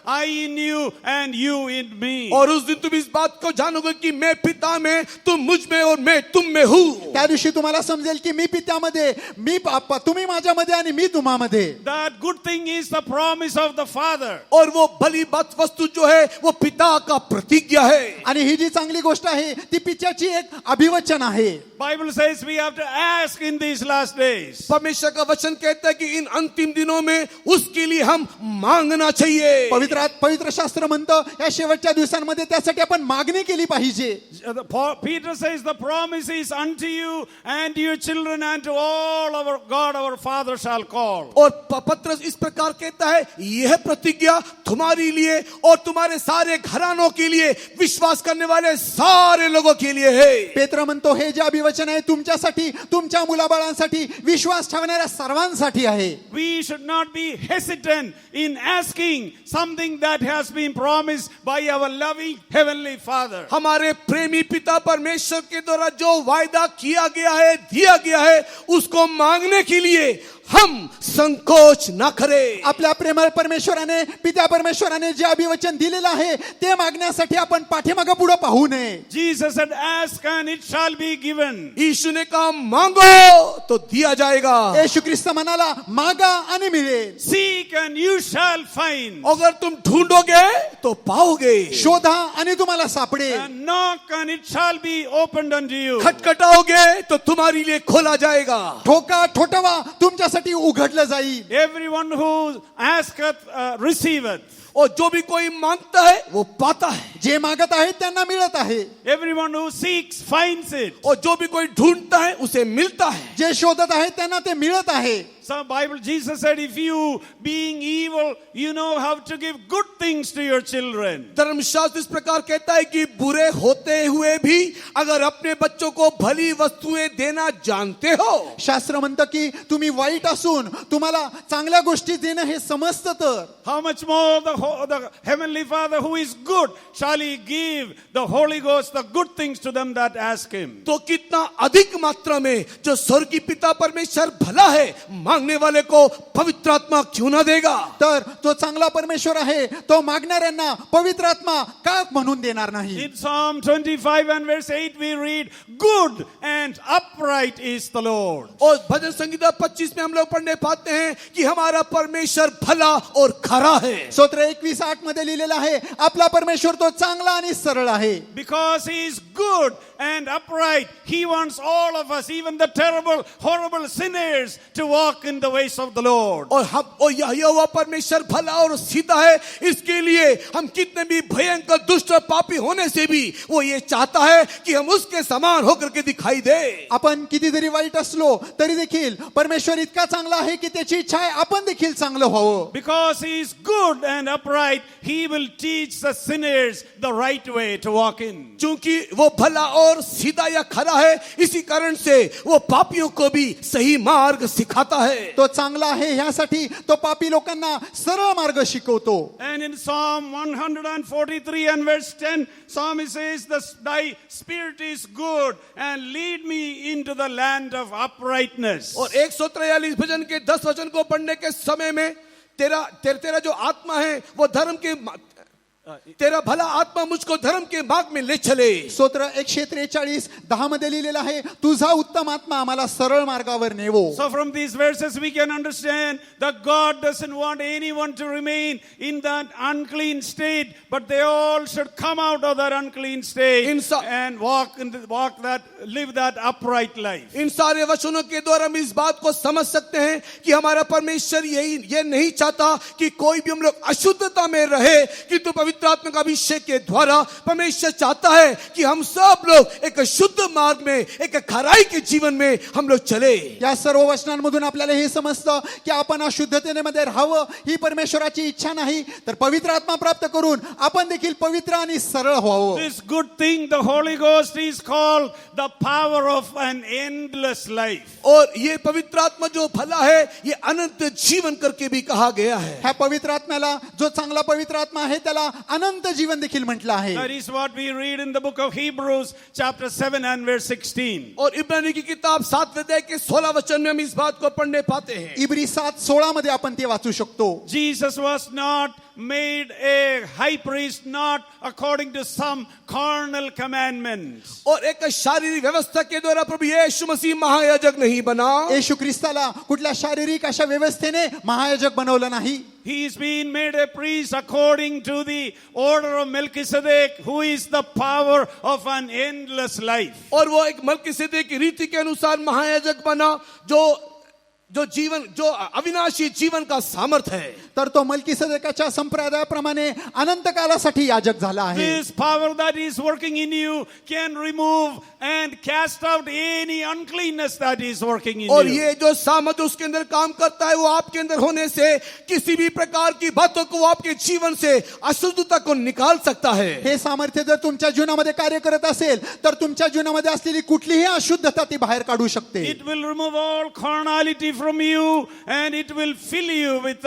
I in you and you in me. और उस दिन तुम इस बात को जानोगे कि मैं पिता में, तुम मुझ में और मैं तुम में हूँ। त्या दिवशी तुम्हाला समजेल की मी पित्यामध्ये, मी तुम्ही माझ्यामध्ये आणि मी तुम्हामध्ये. That good thing is the promise of the Father. और वो भली बात वस्तु जो है वो पिता का प्रतिज्ञा है। आणि ही जी चांगली गोष्ट आहे ती पित्याची एक अभिवचन आहे. Bible says we have to ask in these last days. परमेश्वर का वचन कहता है कि इन अंतिम दिनों में उसके लिए हम मांगना चाहिए। पवित्र शास्त्र म्हणतं या शेवटच्या दिवसांमध्ये त्यासाठी आपण मागणी केली पाहिजे. Peter says the promise is unto you and your children and to all our God our Father shall call. और पत्रस इस प्रकार कहता है यह प्रतिज्ञा तुम्हारे लिए और तुम्हारे सारे घरानों के लिए, विश्वास करने वाले सारे लोगों के लिए है। पेत्र म्हणतो हे जे अभिवचन आहे तुमच्यासाठी, तुमच्या मुलाबाळांसाठी, विश्वास ठेवणाऱ्या सर्वांसाठी आहे. We should not be hesitant in asking something that has been promised by our loving heavenly Father. हमारे प्रेमी पिता परमेश्वर के द्वारा जो वायदा किया गया है, दिया गया है, उसको मांगने के लिए हम संकोच ना करें। आपल्या प्रेमळ परमेश्वराने, पिता परमेश्वराने जे अभिवचन दिलेलं आहे ते मागण्यासाठी आपण पाठीमागे पुढे पाहू नये. Jesus said, ask and it shall be given. यीशु ने कहा मांगो तो दिया जाएगा। येशू ख्रिस्त म्हणाला मागा आणि मिळेल. Seek and you shall find. अगर तुम ढूंढोगे तो पाओगे, शोधा आणि तुम्हाला सापडेल. And knock and it shall be opened unto you. खटखटाओगे तो तुम्हारे लिए खोला जाएगा। ठोका, ठोठवा, तुमच्यासाठी उघडलं जाईल. Everyone who asketh receiveth. और जो भी कोई मांगता है वो पाता है, जे मागत आहेत त्यांना मिळत आहे. Everyone who seeks finds it. और जो भी कोई ढूंढता है उसे मिलता है। जे शोधत आहेत त्यांना ते मिळत आहे. Some Bible, Jesus said, if you being evil, you know how to give good things to your children. धर्मशास्त्र इस प्रकार कहता है कि बुरे होते हुए भी अगर अपने बच्चों को भली वस्तुएं देना जानते हो। शास्त्र म्हणतं की तुम्ही वाईट असून तुम्हाला चांगल्या गोष्टी देणं हे समजतं तर How much more the Heavenly Father who is good shall He give the Holy Ghost the good things to them that ask Him. तो कितना अधिक मात्रा में जो स्वर्गीय पिता परमेश्वर भला है, मांगने वाले को पवित्र आत्मा क्यों ना देगा। तर तो चांगला परमेश्वर आहे, तो मागणाऱ्यांना पवित्र आत्मा का म्हणून देणार नाही. In Psalm 25 and verse 8 we read, good and upright is the Lord. और भजन संगीता 25 में हम लोग पढ़ने पाते हैं कि हमारा परमेश्वर भला और खरा है। स्तोत्र 21:8 मध्ये लिहिलेलं आहे आपला परमेश्वर तो चांगला आणि सरळ आहे. Because He is good and upright. He wants all of us, even the terrible, horrible sinners, to walk in the ways of the Lord. और यहोवा परमेश्वर भला और सीधा है, इसके लिए हम कितने भी भयंकर दुष्ट और पापी होने से भी वो ये चाहता है कि हम उसके समान होकर के दिखाई दे. आपण किती जरी वाईट असलो तरी देखील परमेश्वर इतका चांगला आहे की त्याची इच्छा आहे आपण देखील चांगलं व्हावं. Because he is good and upright, he will teach the sinners the right way to walk in. क्योंकि वो भला और सीधा या खरा है, इसी कारण से वो पापियों को भी सही मार्ग सिखाता है. तो चांगला आहे ह्यासाठी तो पापी लोकांना सरळ मार्ग शिकवतो. And in Psalm 143 and verse 10, Psalmist says, thy spirit is good and lead me into the land of uprightness. और 143 भजन के 10 वचन को पढ़ने के समय में तेरा जो आत्मा है वो धर्म के तेरा भला आत्मा मुझको धर्म के मार्ग में ले चले. स्तोत्र 143 10 मध्ये लिहिलेलं आहे, तुझा उत्तम आत्मा आम्हाला सरळ मार्गावर नेवो. So from these verses we can understand that God doesn't want anyone to remain in that unclean state, but they all should come out of that unclean state and live that upright life. In सारे वचनों के द्वारा हम इस बात को समझ सकते हैं कि हमारा परमेश्वर ये नहीं चाहता कि कोई भी हम लोग अशुद्धता में रहे, किंतु पवित्र आत्मा का अभिषेक के द्वारा परमेश्वर चाहता है कि हम सब लोग एक शुद्ध मार्ग में, एक खराई के जीवन में हम लोग चले. या सर्व वचनांमधून आपल्याला हे समजतं की आपण अशुद्धतेमध्ये राहावं ही परमेश्वराची इच्छा नाही, तर पवित्र आत्मा प्राप्त करून आपण देखील पवित्र आणि सरळ व्हावं. This good thing, the Holy Ghost, is called the power of an endless life. और ये पवित्र आत्मा जो भला है ये अनंत जीवन करके भी कहा गया है. ह्या पवित्र आत्म्याला जो चांगला पवित्र आत्मा आहे त्याला अनंत जीवन देखील म्हटलं आहे. That is what we read in the book of Hebrews chapter 7 and verse 16. और इब्रानी की किताब 7वें अध्याय के 16 वचन में हम इस बात को पढ़ने पाते हैं. इब्री 7:16 मध्ये आपण ते वाचू शकतो. Jesus was not made a high priest not according to some carnal commandments. और एक शारीरिक व्यवस्था के द्वारा प्रभु यीशु मसीह महायाजक नहीं बना. येशू ख्रिस्ताला कुठल्या शारीरिक अशा व्यवस्थेने महायाजक बनवलं नाही. He is being made a priest according to the order of Melchizedek, who is the power of an endless life. और वो एक मलकीसेदेक की रीति के अनुसार महायाजक बना जो जीवन, जो अविनाशी जीवन का सामर्थ है. तर तो मलकीसेदेकाच्या संप्रदायाप्रमाणे अनंत कालासाठी याजक झाला आहे. This power that is working in you can remove and cast out any uncleanness that is working in और you. ये जो सामर्थ उसके अंदर काम करता है वो आपके अंदर होने से किसी भी प्रकार की बातों को आपके जीवन से अशुद्धता को निकाल सकता है. हे सामर्थ्य जर तुमच्या जीवनामध्ये कार्य करत असेल तर तुमच्या जीवनामध्ये असलेली कुठलीही अशुद्धता ती बाहेर काढू शकते. It will remove all carnality from you and it will fill you with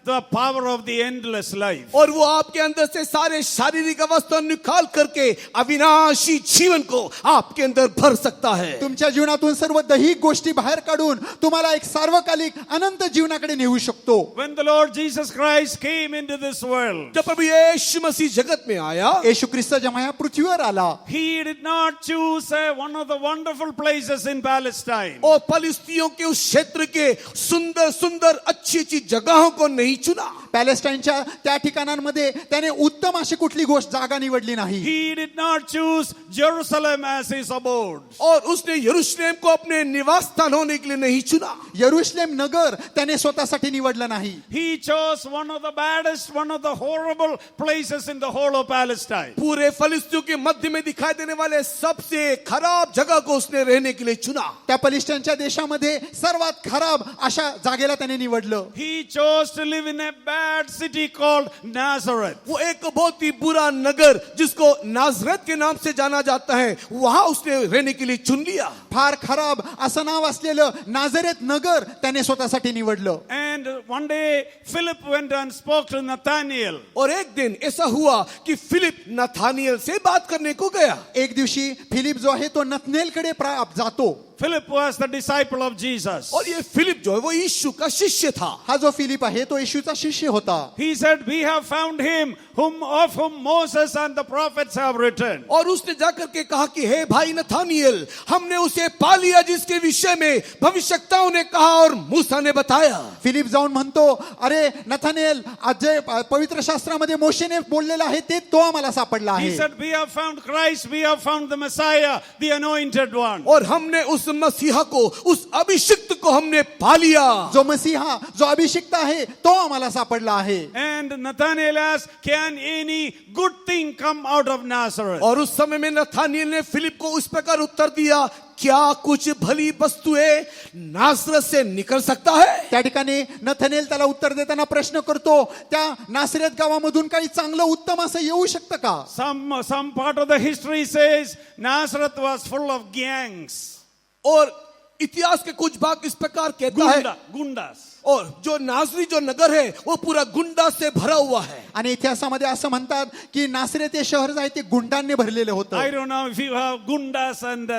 the power of the endless life. और वो आपके अंदर से सारे शारीरिक अवस्था निकाल करके अविनाशी जीवन को आपके अंदर भर सकता है. तुमच्या जीवनातून सर्व दैहिक गोष्टी बाहेर काढून तुम्हाला एक सार्वकालिक अनंत जीवनाकडे नेऊ शकतो. When the Lord Jesus Christ came into this world, जब प्रभु यीशु मसीह जगत में आया, येशू ख्रिस्त जेव्हा या पृथ्वीवर आला, he did not choose one of the wonderful places in Palestine. और फलिस्तियों के उस क्षेत्र के सुंदर सुंदर अच्छी अच्छी जगहों को नहीं चुना. पॅलेस्टाईनच्या त्या ठिकाणांमध्ये त्याने उत्तम अशी कुठली गोष्ट जागा निवडली नाही. He did not choose Jerusalem as his abode. और उसने यरूशलेम को अपने निवास स्थान होने के लिए नहीं चुना. यरूशलेम नगर त्याने स्वतःसाठी निवडलं नाही. He chose one of the baddest, one of the horrible places in the whole of Palestine. पूरे फलिस्तियों के मध्य में दिखाई देने वाले सबसे खराब जगह को उसने रहने के लिए चुना. त्या पॅलेस्टाईनच्या देशामध्ये सर्वात खराब अशा जागेला त्याने निवडलं. He chose to live in a bad city called Nazareth. वो एक बहुत ही बुरा नगर जिसको नाजरत के नाम से जाना जाता है, वहां उसने रहने के लिए चुन लिया. फार खराब असं नाव असलेलं नाझरेत नगर त्याने स्वतःसाठी निवडलं. And one day Philip went and spoke to Nathanael. और एक दिन ऐसा हुआ कि फिलिप नथानियल से बात करने को गया. एक दिवशी फिलिप जो आहे तो नथनेलकडे जातो. Philip was the disciple of Jesus. और ये फिलिप जो है वो यीशु का शिष्य था. हा जो फिलिप आहे तो येशूचा शिष्य होता. He said, we have found him of whom Moses and the prophets have written. और उसने जाकर के कहा कि हे भाई नथानिएल, हमने उसे पा लिया जिसके विषय में भविष्यवक्ताओं ने कहा और मूसा ने बताया. फिलिप जाऊन म्हणतो, अरे नथानेल, आज जे पवित्र शास्त्रामध्ये मोशेने बोललेलं आहे ते तो आम्हाला सापडला He आहे. said, we have found Christ, we have found the Messiah, the anointed one. और हमने उस मसीहा को, उस अभिषिक्त को हमने पा लिया. जो मसीहा, जो अभिषिक्त आहे तो आम्हाला सापडला आहे. And Nathanael asked, can any good thing come out of Nazareth? और उस समय में नथानिएल ने फिलिप को उस प्रकार उत्तर दिया, क्या कुछ भली वस्तुएं नासरत से निकल सकता है? त्या ठिकाणी नथानेल त्याला उत्तर देताना प्रश्न करतो, त्या नासरेत गावामधून काही चांगलं उत्तम असं येऊ शकतं का? Some part of the history says Nazareth was full of gangs. और इतिहास के कुछ भाग इस प्रकार कहता है, Gundas. और जो नासरी जो नगर है वो पूरा गुंडा से भरा हुआ है. आणि इतिहासामध्ये असं म्हणतात की नासरेत हे शहर जे आहे ते गुंडांनी भरलेलं I होतं. don't know if you have gundas and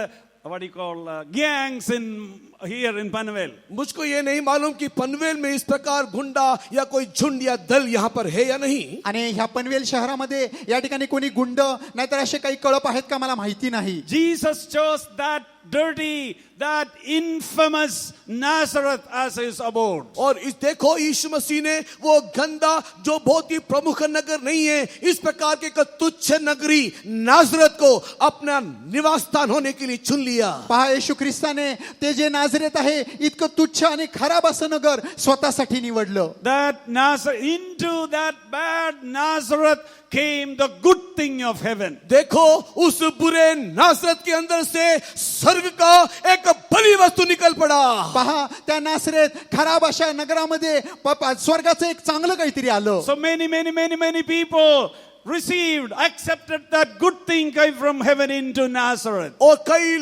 what do you call gangs in here in Panvel. मुझको ये नहीं मालूम कि पनवेल में इस प्रकार गुंडा या कोई झुंड या दल यहाँ पर है या नहीं. आणि ह्या पनवेल शहरामध्ये या ठिकाणी कोणी गुंड नाहीतर असे काही कळप आहेत का मला माहिती नाही. Jesus chose that dirty, that infamous Nazareth as his abode. और इस देखो यीशु मसीह ने वो गंदा जो बहुत ही प्रमुख नगर नहीं है, इस प्रकार के एक तुच्छ नगरी नाजरत को अपना निवास स्थान होने के लिए चुन लिया. पहा, येशू ख्रिस्ताने ते जे नाझरेत आहे इतकं तुच्छ आणि खराब असं नगर स्वतःसाठी निवडलं. That Nazareth, into that bad Nazareth came the good thing of heaven. देखो उस बुरे नासरत के अंदर से स्वर्ग का एक भली वस्तु निकल पड़ा. पहा, त्या नासरेत खराब अशा नगरामध्ये स्वर्गाचं एक चांगलं काहीतरी आलं. So many people received, accepted that good thing came from heaven into Nazareth. और कई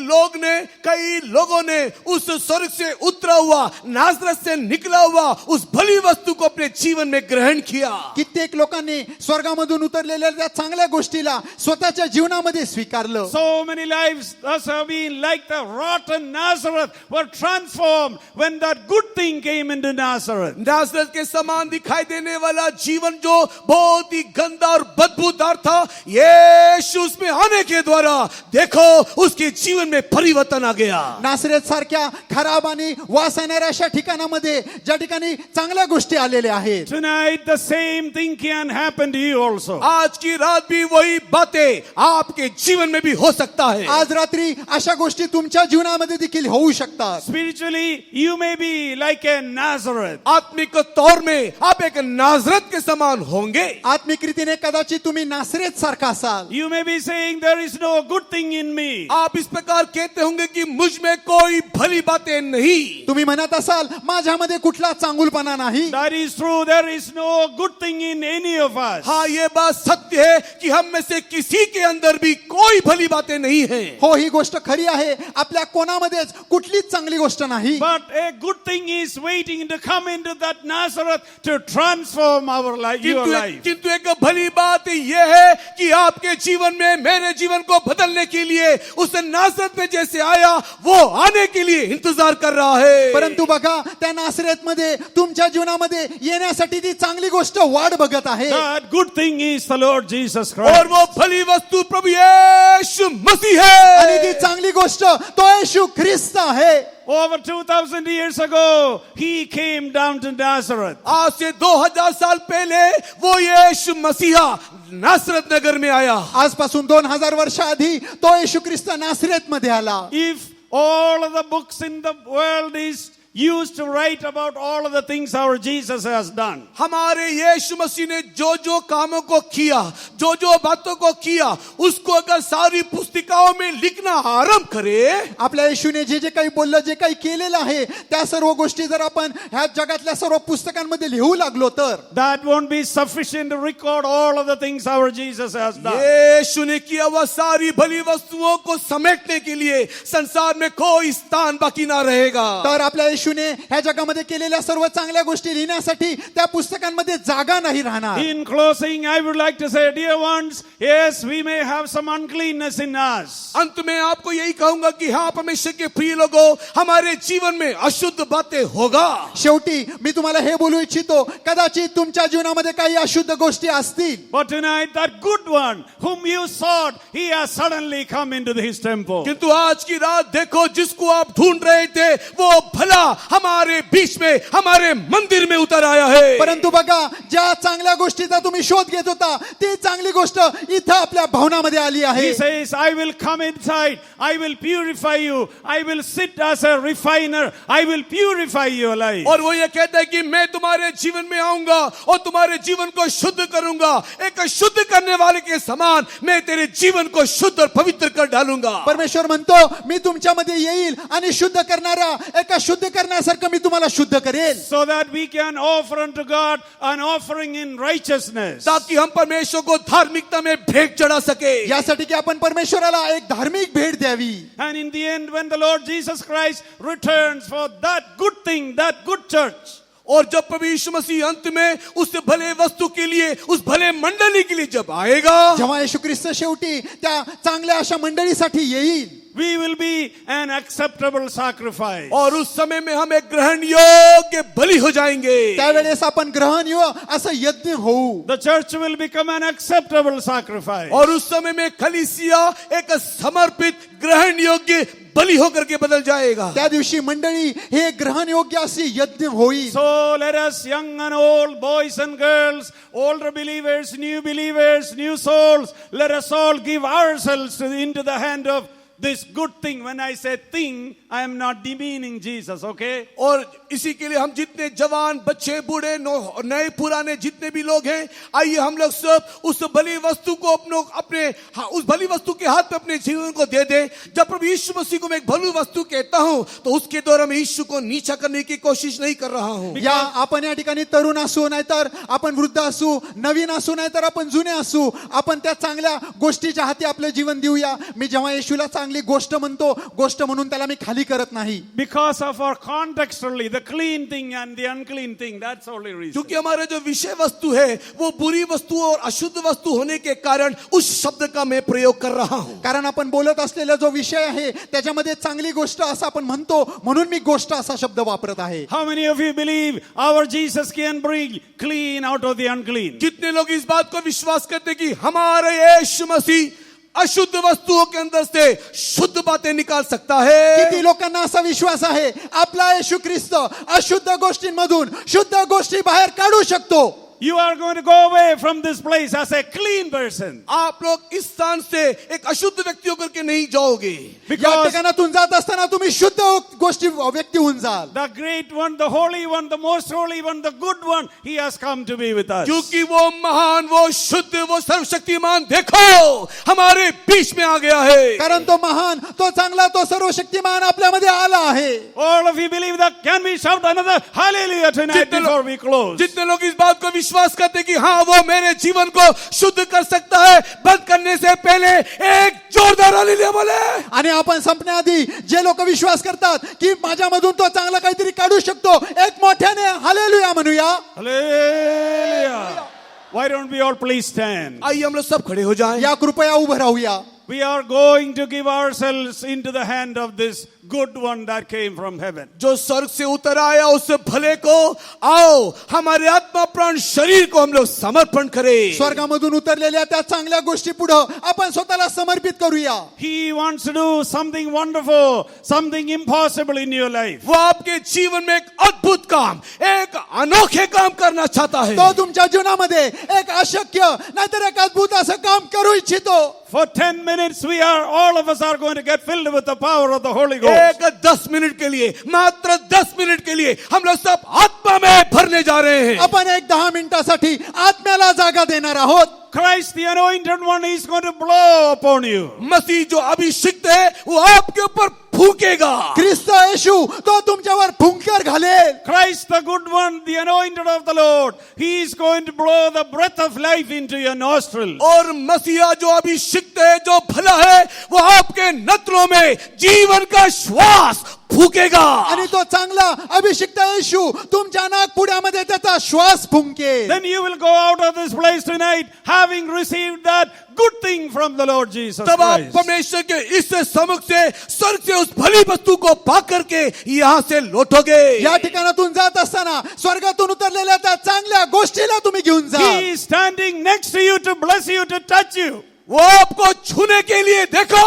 लोगों ने उस स्वर्ग से उतरा हुआ, नासरत से निकला हुआ उस भली वस्तु को अपने जीवन में ग्रहण किया. कित्येक लोकांनी स्वर्गामधून उतरलेल्या त्या चांगल्या गोष्टीला स्वतःच्या जीवनामध्ये स्वीकारलं. So many lives thus have been like the rotten Nazareth were transformed when that good thing came into Nazareth. Nazareth के समान दिखाई देने वाला जीवन जो बहुत ही गंदा और बदबूदार था, यीशु उसमें आने के द्वारा देखो उसके जीवन में परिवर्तन आ गया. नासरेत सारख्या खराब आणि वास येणाऱ्या अशा ठिकाणामध्ये ज्या ठिकाणी चांगल्या गोष्टी आलेल्या आहेत, Tonight the same thing can happen to you also. आज की रात भी वही बातें आपके जीवन में भी हो सकता है. आज रात्री अशा गोष्टी तुमच्या जीवनामध्ये देखील होऊ शकतात. Spiritually, you may be like a Nazareth. आत्मिक तौर में आप एक नाजरत के समान होंगे. आत्मिक रीतीने कदाचित तुम्ही नासरेत सारखा असाल. You may be saying there is no good thing in me. आप इस प्रकार कहते होंगे कि मुझ में कोई भली बातें नहीं. तुम्ही म्हणत असाल माझ्यामध्ये कुठला चांगुलपणा नाही. That is true. There is no good thing in any of us. हाँ, ये बात सत्य है कि हम में से किसी के अंदर भी कोई भली बातें नहीं है. हो, ही गोष्ट खरी आहे. आपल्या कोणामध्येच कुठलीच चांगली गोष्ट नाही. But a good thing is waiting to come into that Nazareth to transform our life, your life. किंतु एक भली बात यह है कि आपके जीवन में, मेरे जीवन को बदलने के लिए उस नासरत में जैसे आया वो आने के लिए इंतजार कर रहा है. परंतु बघा, त्या नासरेतमध्ये तुमच्या जीवनामध्ये येण्यासाठी ती चांगली गोष्ट वाट बघत आहे. That good thing is the Lord Jesus और Christ. वो भली वस्तु प्रभु यीशु मसीह आणि है. ती चांगली गोष्ट तो येशू ख्रिस्त आहे. Over 2000 years ago, he came down to Nazareth. आज से 2000 साल पहले वो यीशु मसीहा नासरत नगर में आया. आजपासून 2000 वर्ष आधी तो येशू ख्रिस्त नासरेत मध्ये आला. If all of the books in the world is used to write about all of the things our Jesus has done, हमारे यीशु मसीह ने जो जो कामों को किया, जो जो बातों को किया, उसको अगर सारी पुस्तिकाओं में लिखना आरंभ करे, आपल्या येशूने जे जे काही बोललं, जे काही केलेलं आहे, त्या सर्व गोष्टी जर आपण ह्या जगातल्या सर्व पुस्तकांमध्ये लिहू लागलो तर that won't be sufficient to record all of the things our Jesus has done. यीशु ने किया वह सारी भली वस्तुओं को समेटने के लिए संसार में कोई स्थान बाकी ना रहेगा. तर आपल्या येशूने ह्या जगामध्ये केलेल्या सर्व चांगल्या गोष्टी लिहिण्यासाठी त्या पुस्तकांमध्ये जागा नाही राहणार. In closing, I would like to say, dear ones, yes, we may have some uncleanness in us. अंत में आपको यही कहूंगा कि हाँ परमेश्वर के प्रिय लोगों, हमारे जीवन में अशुद्ध बातें होगा. शेवटी मी तुम्हाला हे बोलू इच्छितो, कदाचित तुमच्या जीवनामध्ये काही अशुद्ध गोष्टी असतील. But tonight, that good one whom you sought, he has suddenly come into his temple. किंतु आज की रात देखो, जिसको आप ढूंढ रहे थे वो भला हमारे बीच में, हमारे मंदिर में उतर आया है. परंतु बघा, ज्या चांगल्या गोष्टीचा तुम्ही शोध घेत होता ती चांगली गोष्ट इथं आपल्या भवनामध्ये आली आहे. He says, I will come inside, I will purify you, I will sit as a refiner, I will purify your life. और वो ये कहता है कि मैं तुम्हारे जीवन में आऊंगा और तुम्हारे जीवन को शुद्ध करूंगा. एक शुद्ध करने वाले के समान मैं तेरे जीवन को शुद्ध और पवित्र कर डालूंगा. परमेश्वर म्हणतो, मी तुमच्यामध्ये येईल आणि शुद्ध करणारा एका शुद्ध करण्यासारखं मी तुम्हाला शुद्ध करेल. So that we can offer unto God an offering in righteousness. ताकि हम परमेश्वर को धार्मिकता में भेंट चढ़ा सके. यासाठी की आपण परमेश्वराला एक धार्मिक भेट द्यावी. And in the end, when the Lord Jesus Christ returns for that good thing, that good church, और जब प्रभु यीशु मसीह अंत में उस भले वस्तु के लिए, उस भले मंडली के लिए जब आएगा, जेव्हा येशू ख्रिस्त शेवटी त्या चांगल्या अशा मंडळीसाठी येईल, we will be an acceptable sacrifice. और उस समय में हम एक ग्रहण योग्य बलि हो जाएंगे. त्यावेळेस आपण ग्रहण येऊ असं यज्ञ होऊ. The church will become an acceptable sacrifice. और उस समय में कलीसिया एक समर्पित ग्रहण योग्य बलि होकर के बदल जाएगा. त्या दिवशी मंडळी हे ग्रहण योग्य अशी यज्ञ होईल. So let us, young and old, boys and girls, older believers, new souls, let us all give ourselves into the hand of this good thing. When I say thing, I am not demeaning Jesus, okay? और इसी के लिए हम जितने जवान, बच्चे, बूढ़े, नए पुराने जितने भी लोग हैं, आइए हम लोग सब उस बलि वस्तु को अपने उस बलि वस्तु के हाथ में अपने जीवन को दे दें. जब प्रभु यीशु मसीह को मैं एक भली वस्तु कहता हूं तो उसके द्वारा मैं यीशु को नीचा करने की कोशिश नहीं कर रहा हूं. या आपण या ठिकाणी तरुण असू, नाहीतर आपण वृद्ध असू, नवीन असू, नाहीतर आपण जुने असू, आपण त्या चांगल्या गोष्टीच्या हाती आपलं जीवन देऊया. मी जेव्हा येशूला चांगली गोष्ट म्हणतो, गोष्ट म्हणून त्याला मी खाली करत नाही. Because of our contextually, the clean thing and the unclean thing, that's only reason. क्योंकि हमारा जो विषय वस्तु है वो बुरी वस्तु और अशुद्ध वस्तु होने के कारण उस शब्द का मैं प्रयोग कर रहा हूं. कारण आपण बोलत असलेला जो विषय आहे त्याच्यामध्ये चांगली गोष्ट असं आपण म्हणतो, म्हणून मी गोष्ट असा शब्द वापरत आहे. How many of you believe our Jesus can bring clean out of the unclean? कितने लोग इस बात को विश्वास करते कि हमारा यीशु मसीह अशुद्ध वस्तुओं के अंदर से शुद्ध बातें निकाल सकता है? किती लोकांना असा विश्वास आहे आपला येशू ख्रिस्त अशुद्ध गोष्टींमधून शुद्ध गोष्टी बाहेर काढू शकतो? You are going to go away from this place as a clean person. आप लोग इस स्थान से एक अशुद्ध व्यक्ति होकर के नहीं जाओगे. या Because ठिकाणातून जात असताना तुम्ही शुद्ध गोष्टी व्यक्ती होऊन जाल. the great one, the holy one, the most holy one, the good one, he has come to be with us. क्योंकि वो महान, वो शुद्ध, वो सर्वशक्तिमान देखो हमारे बीच में आ गया है. कारण तो महान, तो चांगला, तो सर्वशक्तिमान आपल्यामध्ये आला आहे. All of you believe that? Can we shout another hallelujah tonight before we close? जितने लोग इस बात को विश्वास करते कि हाँ वो मेरे जीवन को शुद्ध कर सकता है, बंद करने से पहले एक जोरदार हालेलुया बोले. आणि आपण संपण्याआधी जे लोक विश्वास करतात की माझ्यामधून तो चांगला काहीतरी काढू शकतो, एक मोठ्याने हालेलुया म्हणूया. Hallelujah. Why don't we all please stand? आइए हम लोग सब खड़े हो जाएं. या कृपया उभं राहूया. We are going to give ourselves into the hand of this good one that came from heaven. जो स्वर्ग से उतर आया उस भले को आओ हमारे आत्मा प्राण शरीर को हम लोग समर्पण करें. स्वर्गामधून उतरलेल्या त्या चांगल्या गोष्टी पुढे आपण स्वतःला समर्पित करूया. He wants to do something wonderful, something impossible in your life. वो आपके जीवन में एक अद्भुत काम, एक अनोखे काम करना चाहता है. तो तुमच्या जीवनामध्ये एक अशक्य नाहीतर एक अद्भुत असं काम करू इच्छितो. For 10 minutes, all of us are going to get filled with the power of the Holy Ghost. एक 10 मिनट के लिए, मात्र 10 मिनट के लिए हम लोग सब आत्मा में भरने जा रहे हैं. आपण एक 10 मिनिटासाठी आत्म्याला जागा देणार आहोत. Christ, the anointed one, is going to blow upon you. मसीह जो अभिषिक्त है वो आपके ऊपर फूकेगा. ख्रिस्त येशू तो तुमच्यावर फुंकर घालेल. Christ, the good one, the anointed of the Lord, he is going to blow the breath of life into your nostrils. और मसीहा जो अभिषिक्त है, जो भला है, वो आपके नथनों में जीवन का श्वास फूकेगा। आणि तो चांगला अभिषिक्त येशू तुमच्या नाकपुड्यामध्ये त्याचा श्वास फुंकेल. Then you will go out of this place tonight having received that good thing from the Lord Jesus तब आप Christ. परमेश्वर के इस समुख से स्वर्ग से उस भली वस्तु को पा करके यहाँ से लौटोगे। या ठिकाणातून जात असताना स्वर्गातून उतरलेल्या त्या चांगल्या गोष्टीला तुम्ही घेऊन जा. He is standing next to you to bless you, to touch you. वो आपको छूने के लिए, देखो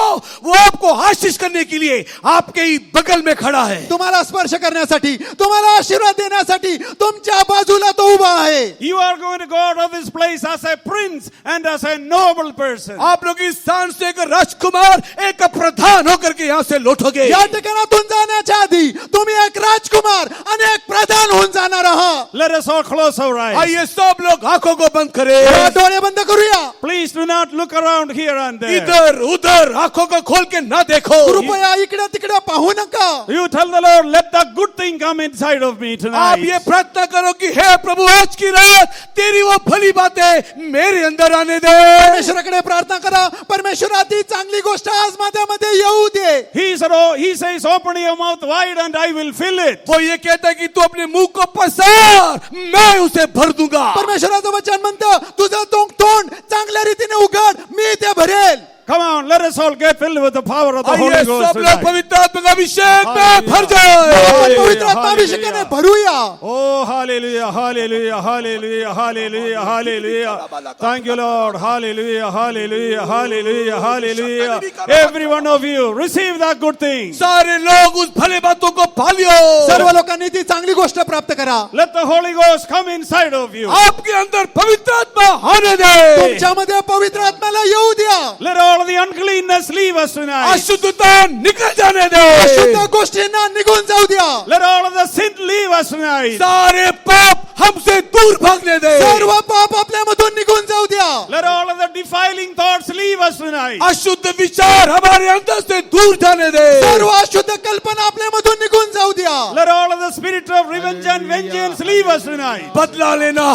वो आपको आशीष करने के लिए आपके ही बगल में खड़ा है। तुम्हाला स्पर्श करण्यासाठी, तुम्हाला आशीर्वाद देण्यासाठी तुमच्या बाजूला तो उभा आहे. You are going to go out of this place as a prince and as a noble person. आप लोग इस स्थान से एक राजकुमार, एक प्रधान होकर के यहाँ से लौटोगे। या ठिकाणातून जाण्याच्या आधी तुम्ही एक राजकुमार आणि एक प्रधान होऊन जाणार आहात. Let us all close our eyes. आइए सब लोग आंखों को बंद करें। या डोळे बंद करूया. Please do not look around here and there. इधर उधर आंखों को खोल के ना देखो। कृपया इकडे तिकडे पाहू नका. You tell the Lord, let the good thing come inside of me आप tonight. ये प्रार्थना करो कि हे प्रभु, आज की रात तेरी वो भली बातें मेरे अंदर आने दे। परमेश्वराकडे प्रार्थना करा, परमेश्वरा ती चांगली गोष्ट आज माझ्यामध्ये येऊ दे. He says, open your mouth wide and I will fill it. वो ये कहता है कि तू अपने मुंह को पसार, मैं उसे भर दूंगा। परमेश्वराचं वचन म्हणतं, तुझं तोंड चांगल्या रीतीने उघड, मी ते भरेल. Come on, let us all get filled with the power of the Holy आइए Ghost सब लोग tonight. पवित्र आत्मा का अभिषेक में भर आपण जाए। पवित्र आत्माभिषेकाने भरूया. Oh, hallelujah, hallelujah, hallelujah, hallelujah, hallelujah. Thank you, Lord. Hallelujah, hallelujah, hallelujah, hallelujah. Every one of you, receive that good thing. सारे लोग उस भले बातों को पा लियो। सर्व लोकांनी ती चांगली गोष्ट प्राप्त करा. Let the Holy Ghost come inside of you. आपके अंदर पवित्र आत्मा आने दे। तुमच्यामध्ये पवित्र आत्म्याला येऊ द्या. Let all the uncleanness leave us tonight. अशुद्धता निकल जाने दे। अशुद्ध गोष्टींना निघून जाऊ द्या. Let all of the sin leave us tonight. सारे पाप हमसे दूर भागने दे। सर्व पाप आपल्यामधून निघून जाऊ द्या. Let all of the defiling thoughts leave us tonight. अशुद्ध विचार हमारे अंदर से दूर जाने दे। सर्व अशुद्ध कल्पना आपल्यामधून निघून जाऊ द्या. Let all of the spirit of revenge and vengeance leave us tonight. बदला लेना,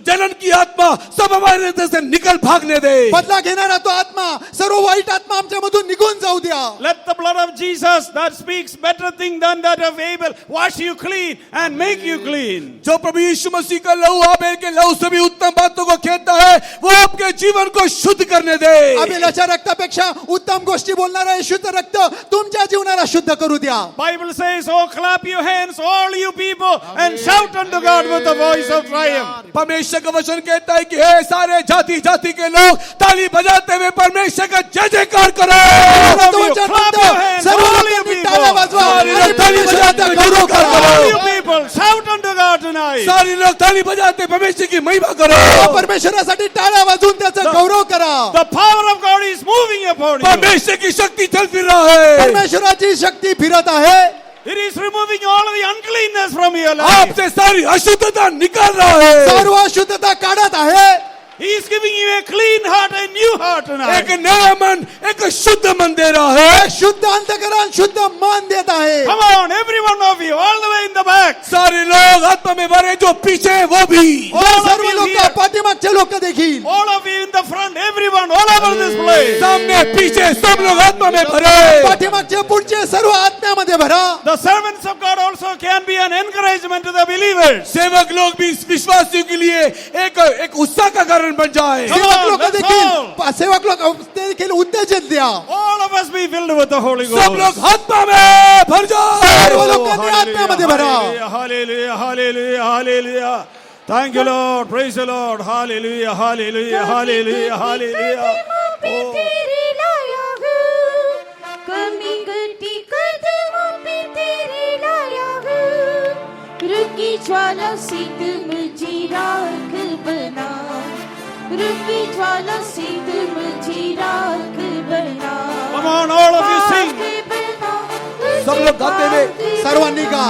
जलन की आत्मा सब हमारे अंदर से निकल भागने दे। बदला घेणारा तो आत्मा, सर्व वाईट आत्मा आमच्यामधून निघून जाऊ द्या. Let the blood of Jesus that speaks better thing than that of Abel wash you clean and make you clean. जो प्रभु यीशु मसीह का लहू आबेल के लहू से भी उत्तम बातों को कहता है, वो आपके जीवन को शुद्ध करने दे। आबेलाच्या रक्तापेक्षा उत्तम गोष्टी बोलणारा येशूचं रक्त तुमच्या जीवनाला शुद्ध करू द्या. Bible says, oh, clap your hands, all you people, and shout unto God with the voice of triumph. परमेश्वर का वचन कहता है कि हे सारे जाति जाति के लोग ताली बजाते हुए परमेश्वर का जय जयकार करो। Clap your hands, सर्व all you लोकांनी people. टाळ्या वाजवा आणि ताली बजाते हुए गौरव करो। All you people, shout unto God tonight. सारे लोग ताली बजाते परमेश्वर की महिमा करो। परमेश्वरासाठी टाळ्या वाजवून त्याचा गौरव करा. The power of God is moving upon you. परमेश्वर की शक्ति चल फिर रहा है। परमेश्वराची शक्ती फिरत आहे. It is removing all of the uncleanness from your life. आपसे सारी अशुद्धता निकाल रहा है। सर्व अशुद्धता काढत आहे. He is giving you a clean heart, a new heart tonight. एक नया मन, एक शुद्ध मन दे रहा है। शुद्ध अंतकरण, शुद्ध मन देत आहे. Come on, every one of you, all the way in the back. सारे लोग आत्मा में भरे, जो पीछे हैं वो भी। All of सर्व you लोक, here. पाठीमागचे लोक देखील. All of you in the front, everyone, all over this place. सामने पीछे सब लोग आत्मा में भरे। पाठीमागचे पुढचे सर्व आत्म्यामध्ये भरा. The servants of God also can be an encouragement to the believers. सेवक लोग भी इस विश्वासियों के लिए एक उत्साह का कारण बन जाए। Come सेवक on, लोक let's देखील, सेवक लोक देखील उत्तेजन द्या. All of us be filled with the Holy Ghost. सब लोग आत्मा में भर जाए। सर्व लोकांनी आत्म्यामध्ये भरा. Hallelujah, hallelujah, hallelujah, hallelujah. Thank you, Lord. Praise the Lord. Hallelujah, hallelujah, hallelujah, hallelujah. Oh. कमी गति कदमों पे तेरे लाया हूँ। रुकी ज्वाला से तुम चिराग बना, रुकी ज्वाला से तुम चिराग बना। Come on, all of you sing. सब लोग गाते हुए सर्वांनी गा.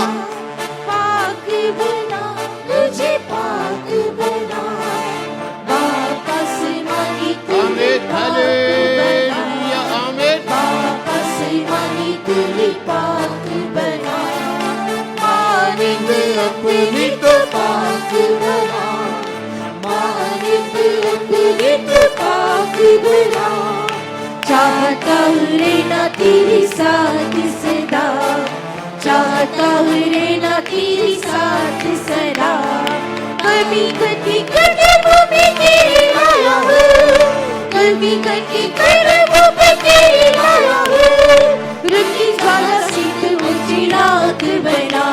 पाक बना, तुझे पाक बना, वापस मानी तुझे पाक बना, वापस मानी तुझे पाक बना, मानिक अपनी तो पाक बना, मानिक अपनी तो पाक बना। चाहता हूँ रहना तेरे साथ सदा, ताउरे ना तेरी साथ सरा कभी कटी कदमों पे तेरी माया हो कभी कटी कदमों पे तेरी माया हो रुकी ज्वाला सीत मुझे राख बना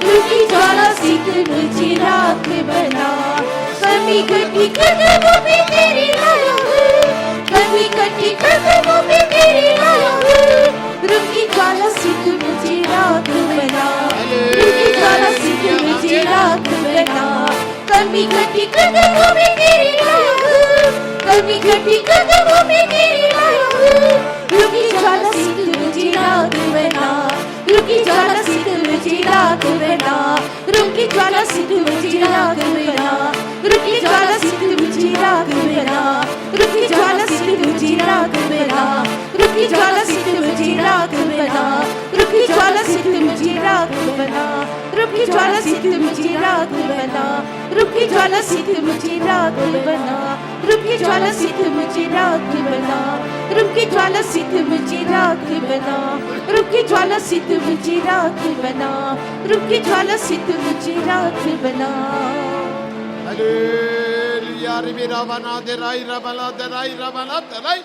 रुकी ज्वाला सीत मुझे राख बना कभी कटी कदमों पे तेरी माया हो कभी कटी कदमों पे तेरी माया हो रुकी ज्वाला सीत मुझे राख बना रुकी ज्वाला सीत मुझे राख बना कभी कटी कदमों पे तेरी माया हो कभी कटी कदमों पे तेरी माया हो रुकी ज्वाला सीत मुझे राख बना रुकी ज्वाला सीत मुझे राख बना रुकी ज्वाला सीत मुझे राख बना रुकी ज्वाला सीत मुझे राख बना रुकी ज्वाला सीत मुझे राख बना रुकी ज्वाला सीत मुझे राख बना रुकी ज्वाला सीत मुझे राख बना रुकी ज्वाला सीत मुझे राख बना रुकी ज्वाला सीत मुझे राख बना रुकी ज्वाला सीत मुझे राख बना रुकी ज्वाला सीत मुझे राख बना रुकी ज्वाला सीत मुझे राख बना रुकी ज्वाला सीत मुझे राख बना Hallelujah. Ribi Rabana Derai Rabana Derai Rabana Derai.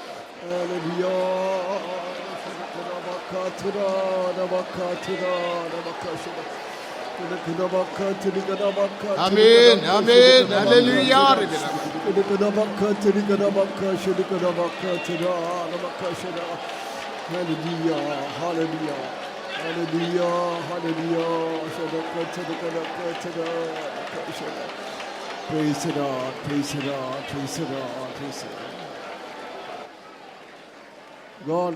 Amen. Amen. Hallelujah. Ribi Hallelujah, hallelujah, hallelujah, hallelujah. Praise the Lord, praise the Lord, praise the Lord, praise the Lord.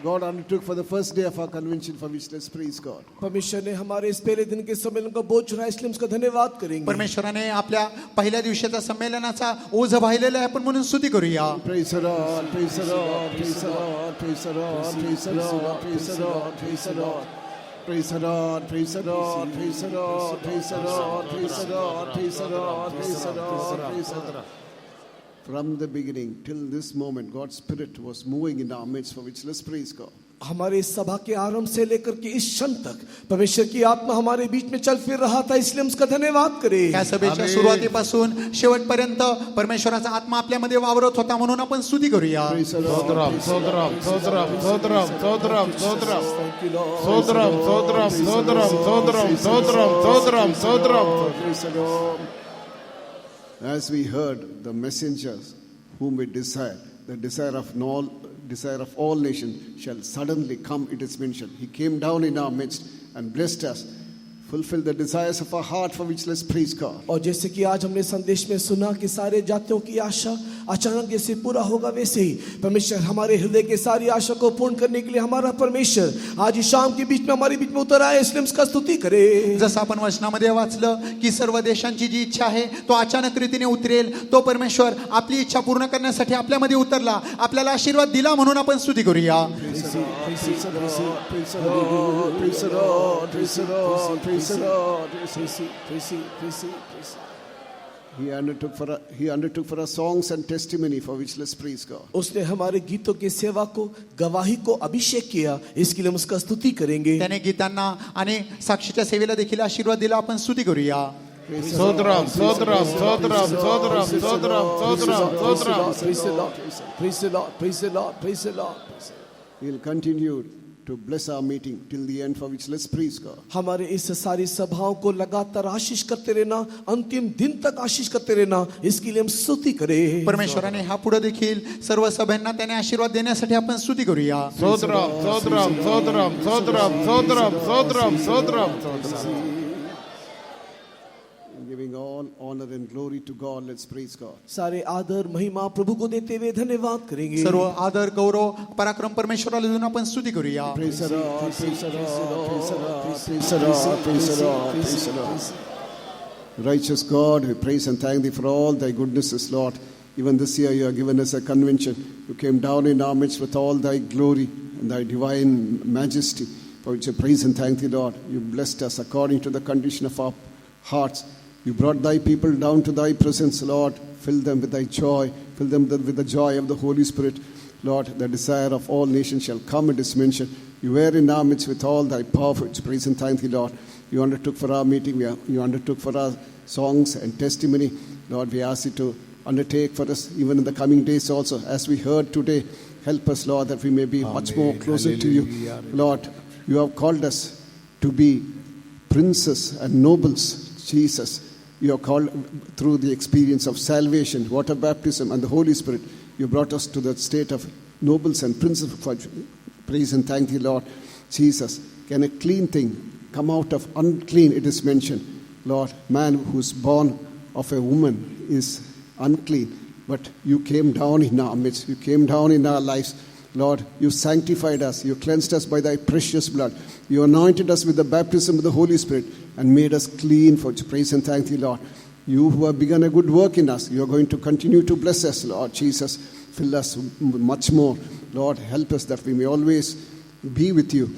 God undertook for the first day of our convention, for which let's praise God. परमेश्वर ने हमारे इस पहले दिन के सम्मेलन का बोझ उठाया, इसलिए हम उसका धन्यवाद करेंगे. परमेश्वराने आपल्या पहिल्या दिवशीच्या संमेलनाचा ओझ वाहिलेला आहे, आपण म्हणून स्तुती करूया. Praise the Lord, praise the Lord, praise the Lord, praise the Lord, praise the Lord, praise the Lord, praise the Lord. Praise the Lord, praise the Lord, praise the Lord, praise the Lord, praise the Lord, praise the Lord, praise the Lord, praise the Lord. From the beginning till this moment, God's Spirit was moving in our midst, for which let's praise God. हमारे इस सभा के आरंभ से लेकर के इस क्षण तक परमेश्वर की आत्मा हमारे बीच में चल फिर रहा था, इसलिए हम उसका धन्यवाद करें. या सभेच्या सुरुवातीपासून शेवटपर्यंत परमेश्वराचा आत्मा आपल्यामध्ये वावरत होता, म्हणून आपण स्तुती करूया. Praise the Lord. Sodram, Sodram, Sodram, Sodram, Sodram, Sodram. Sodram, Sodram, Sodram, Sodram, Sodram, Sodram, Sodram. Praise the Lord. As we heard, the messengers whom we desire, the desire of all nations shall suddenly come, it is mentioned. He came down in our midst and blessed us, fulfill the desires of our heart, for which let's praise God. और जैसे कि आज हमने संदेश में सुना कि सारे जातियों की आशा अचानक जैसे पूरा होगा, वैसे ही परमेश्वर हमारे हृदय के सारी आशा को पूर्ण करने के लिए हमारा परमेश्वर आज इस शाम के बीच में हमारे बीच में उतर आए, इसलिए उसका स्तुति करें. जसं आपण वचनामध्ये वाचलं की सर्व देशांची जी इच्छा आहे तो अचानक रीतीने उतरेल, तो परमेश्वर आपली इच्छा पूर्ण करण्यासाठी आपल्यामध्ये उतरला, आपल्याला आशीर्वाद दिला, म्हणून आपण स्तुती करूया. He undertook for us songs and testimony, for which let's praise God. उसने हमारे गीतों की सेवा को, गवाही को अभिषेक किया, इसके लिए हम उसका स्तुति करेंगे. त्याने गीतांना आणि साक्षीच्या सेवेला देखील आशीर्वाद दिला, आपण स्तुती करूया. Sodram, Sodram, Sodram, Sodram, Sodram, Sodram, Sodram. Praise the Lord, praise the Lord, praise the Lord, praise the Lord. He'll continue to bless our meeting till the end, for which let's praise God. हमारे इस सारी सभाओं को लगातार आशीष करते रहना, अंतिम दिन तक आशीष करते रहना, इसके लिए हम स्तुति करें. परमेश्वराने हा पुढे देखील सर्व सभ्यांना त्याने आशीर्वाद देण्यासाठी आपण स्तुती करूया. Sodram, Sodram, Sodram, Sodram, Sodram, Sodram, Sodram, Sodram. Giving all honor and glory to God, let's praise God. सारे आदर महिमा प्रभु को देते हुए धन्यवाद करेंगे. सर्व आदर गौरव पराक्रम परमेश्वराला देऊन आपण स्तुती करूया. Praise the Lord, praise the Lord, praise the Lord, praise the Lord, praise the Lord, praise the Lord. Righteous God, we praise and thank thee for all thy goodnesses, Lord. Even this year you have given us a convention. You came down in our midst with all thy glory and thy divine majesty, for which I praise and thank thee, Lord. You blessed us according to the condition of our hearts. You brought thy people down to thy presence, Lord. Fill them with thy joy. Fill them with the joy of the Holy Spirit. Lord, the desire of all nations shall come, it is mentioned. You were in our midst with all thy power. Praise and thank thee, Lord. You undertook for our meeting. You undertook for our songs and testimony. Lord, we ask you to undertake for us even in the coming days also. As we heard today, help us, Lord, that we may be much more closer to you. Lord, you have called us to be princes and nobles, Jesus. You are called through the experience of salvation, water baptism, and the Holy Spirit. You brought us to the state of nobles and princes. Praise and thank you, Lord. Jesus, can a clean thing come out of unclean? It is mentioned. Lord, man who's born of a woman is unclean. But you came down in our midst. You came down in our lives. Lord, you sanctified us. You cleansed us by thy precious blood. You anointed us with the baptism of the Holy Spirit and made us clean for praise and thank you, Lord. You who have begun a good work in us, you are going to continue to bless us, Lord Jesus. Fill us much more. Lord, help us that we may always be with you.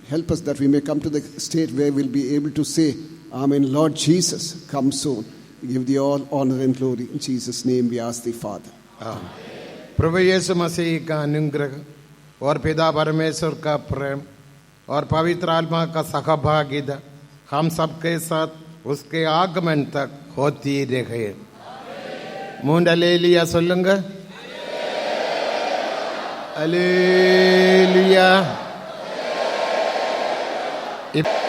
Help us that we may come to the state where we'll be able to say, Amen. Lord Jesus, come soon. We give thee all honor and glory. In Jesus' name we ask thee, Father. प्रभु यीशु मसीह का अनुग्रह और पिता परमेश्वर का प्रेम और पवित्र आत्मा का सहभागिता हम सबके साथ उसके आगमन तक होती रहे. मूंड अलेलिया சொல்லுங்க. अलेलिया.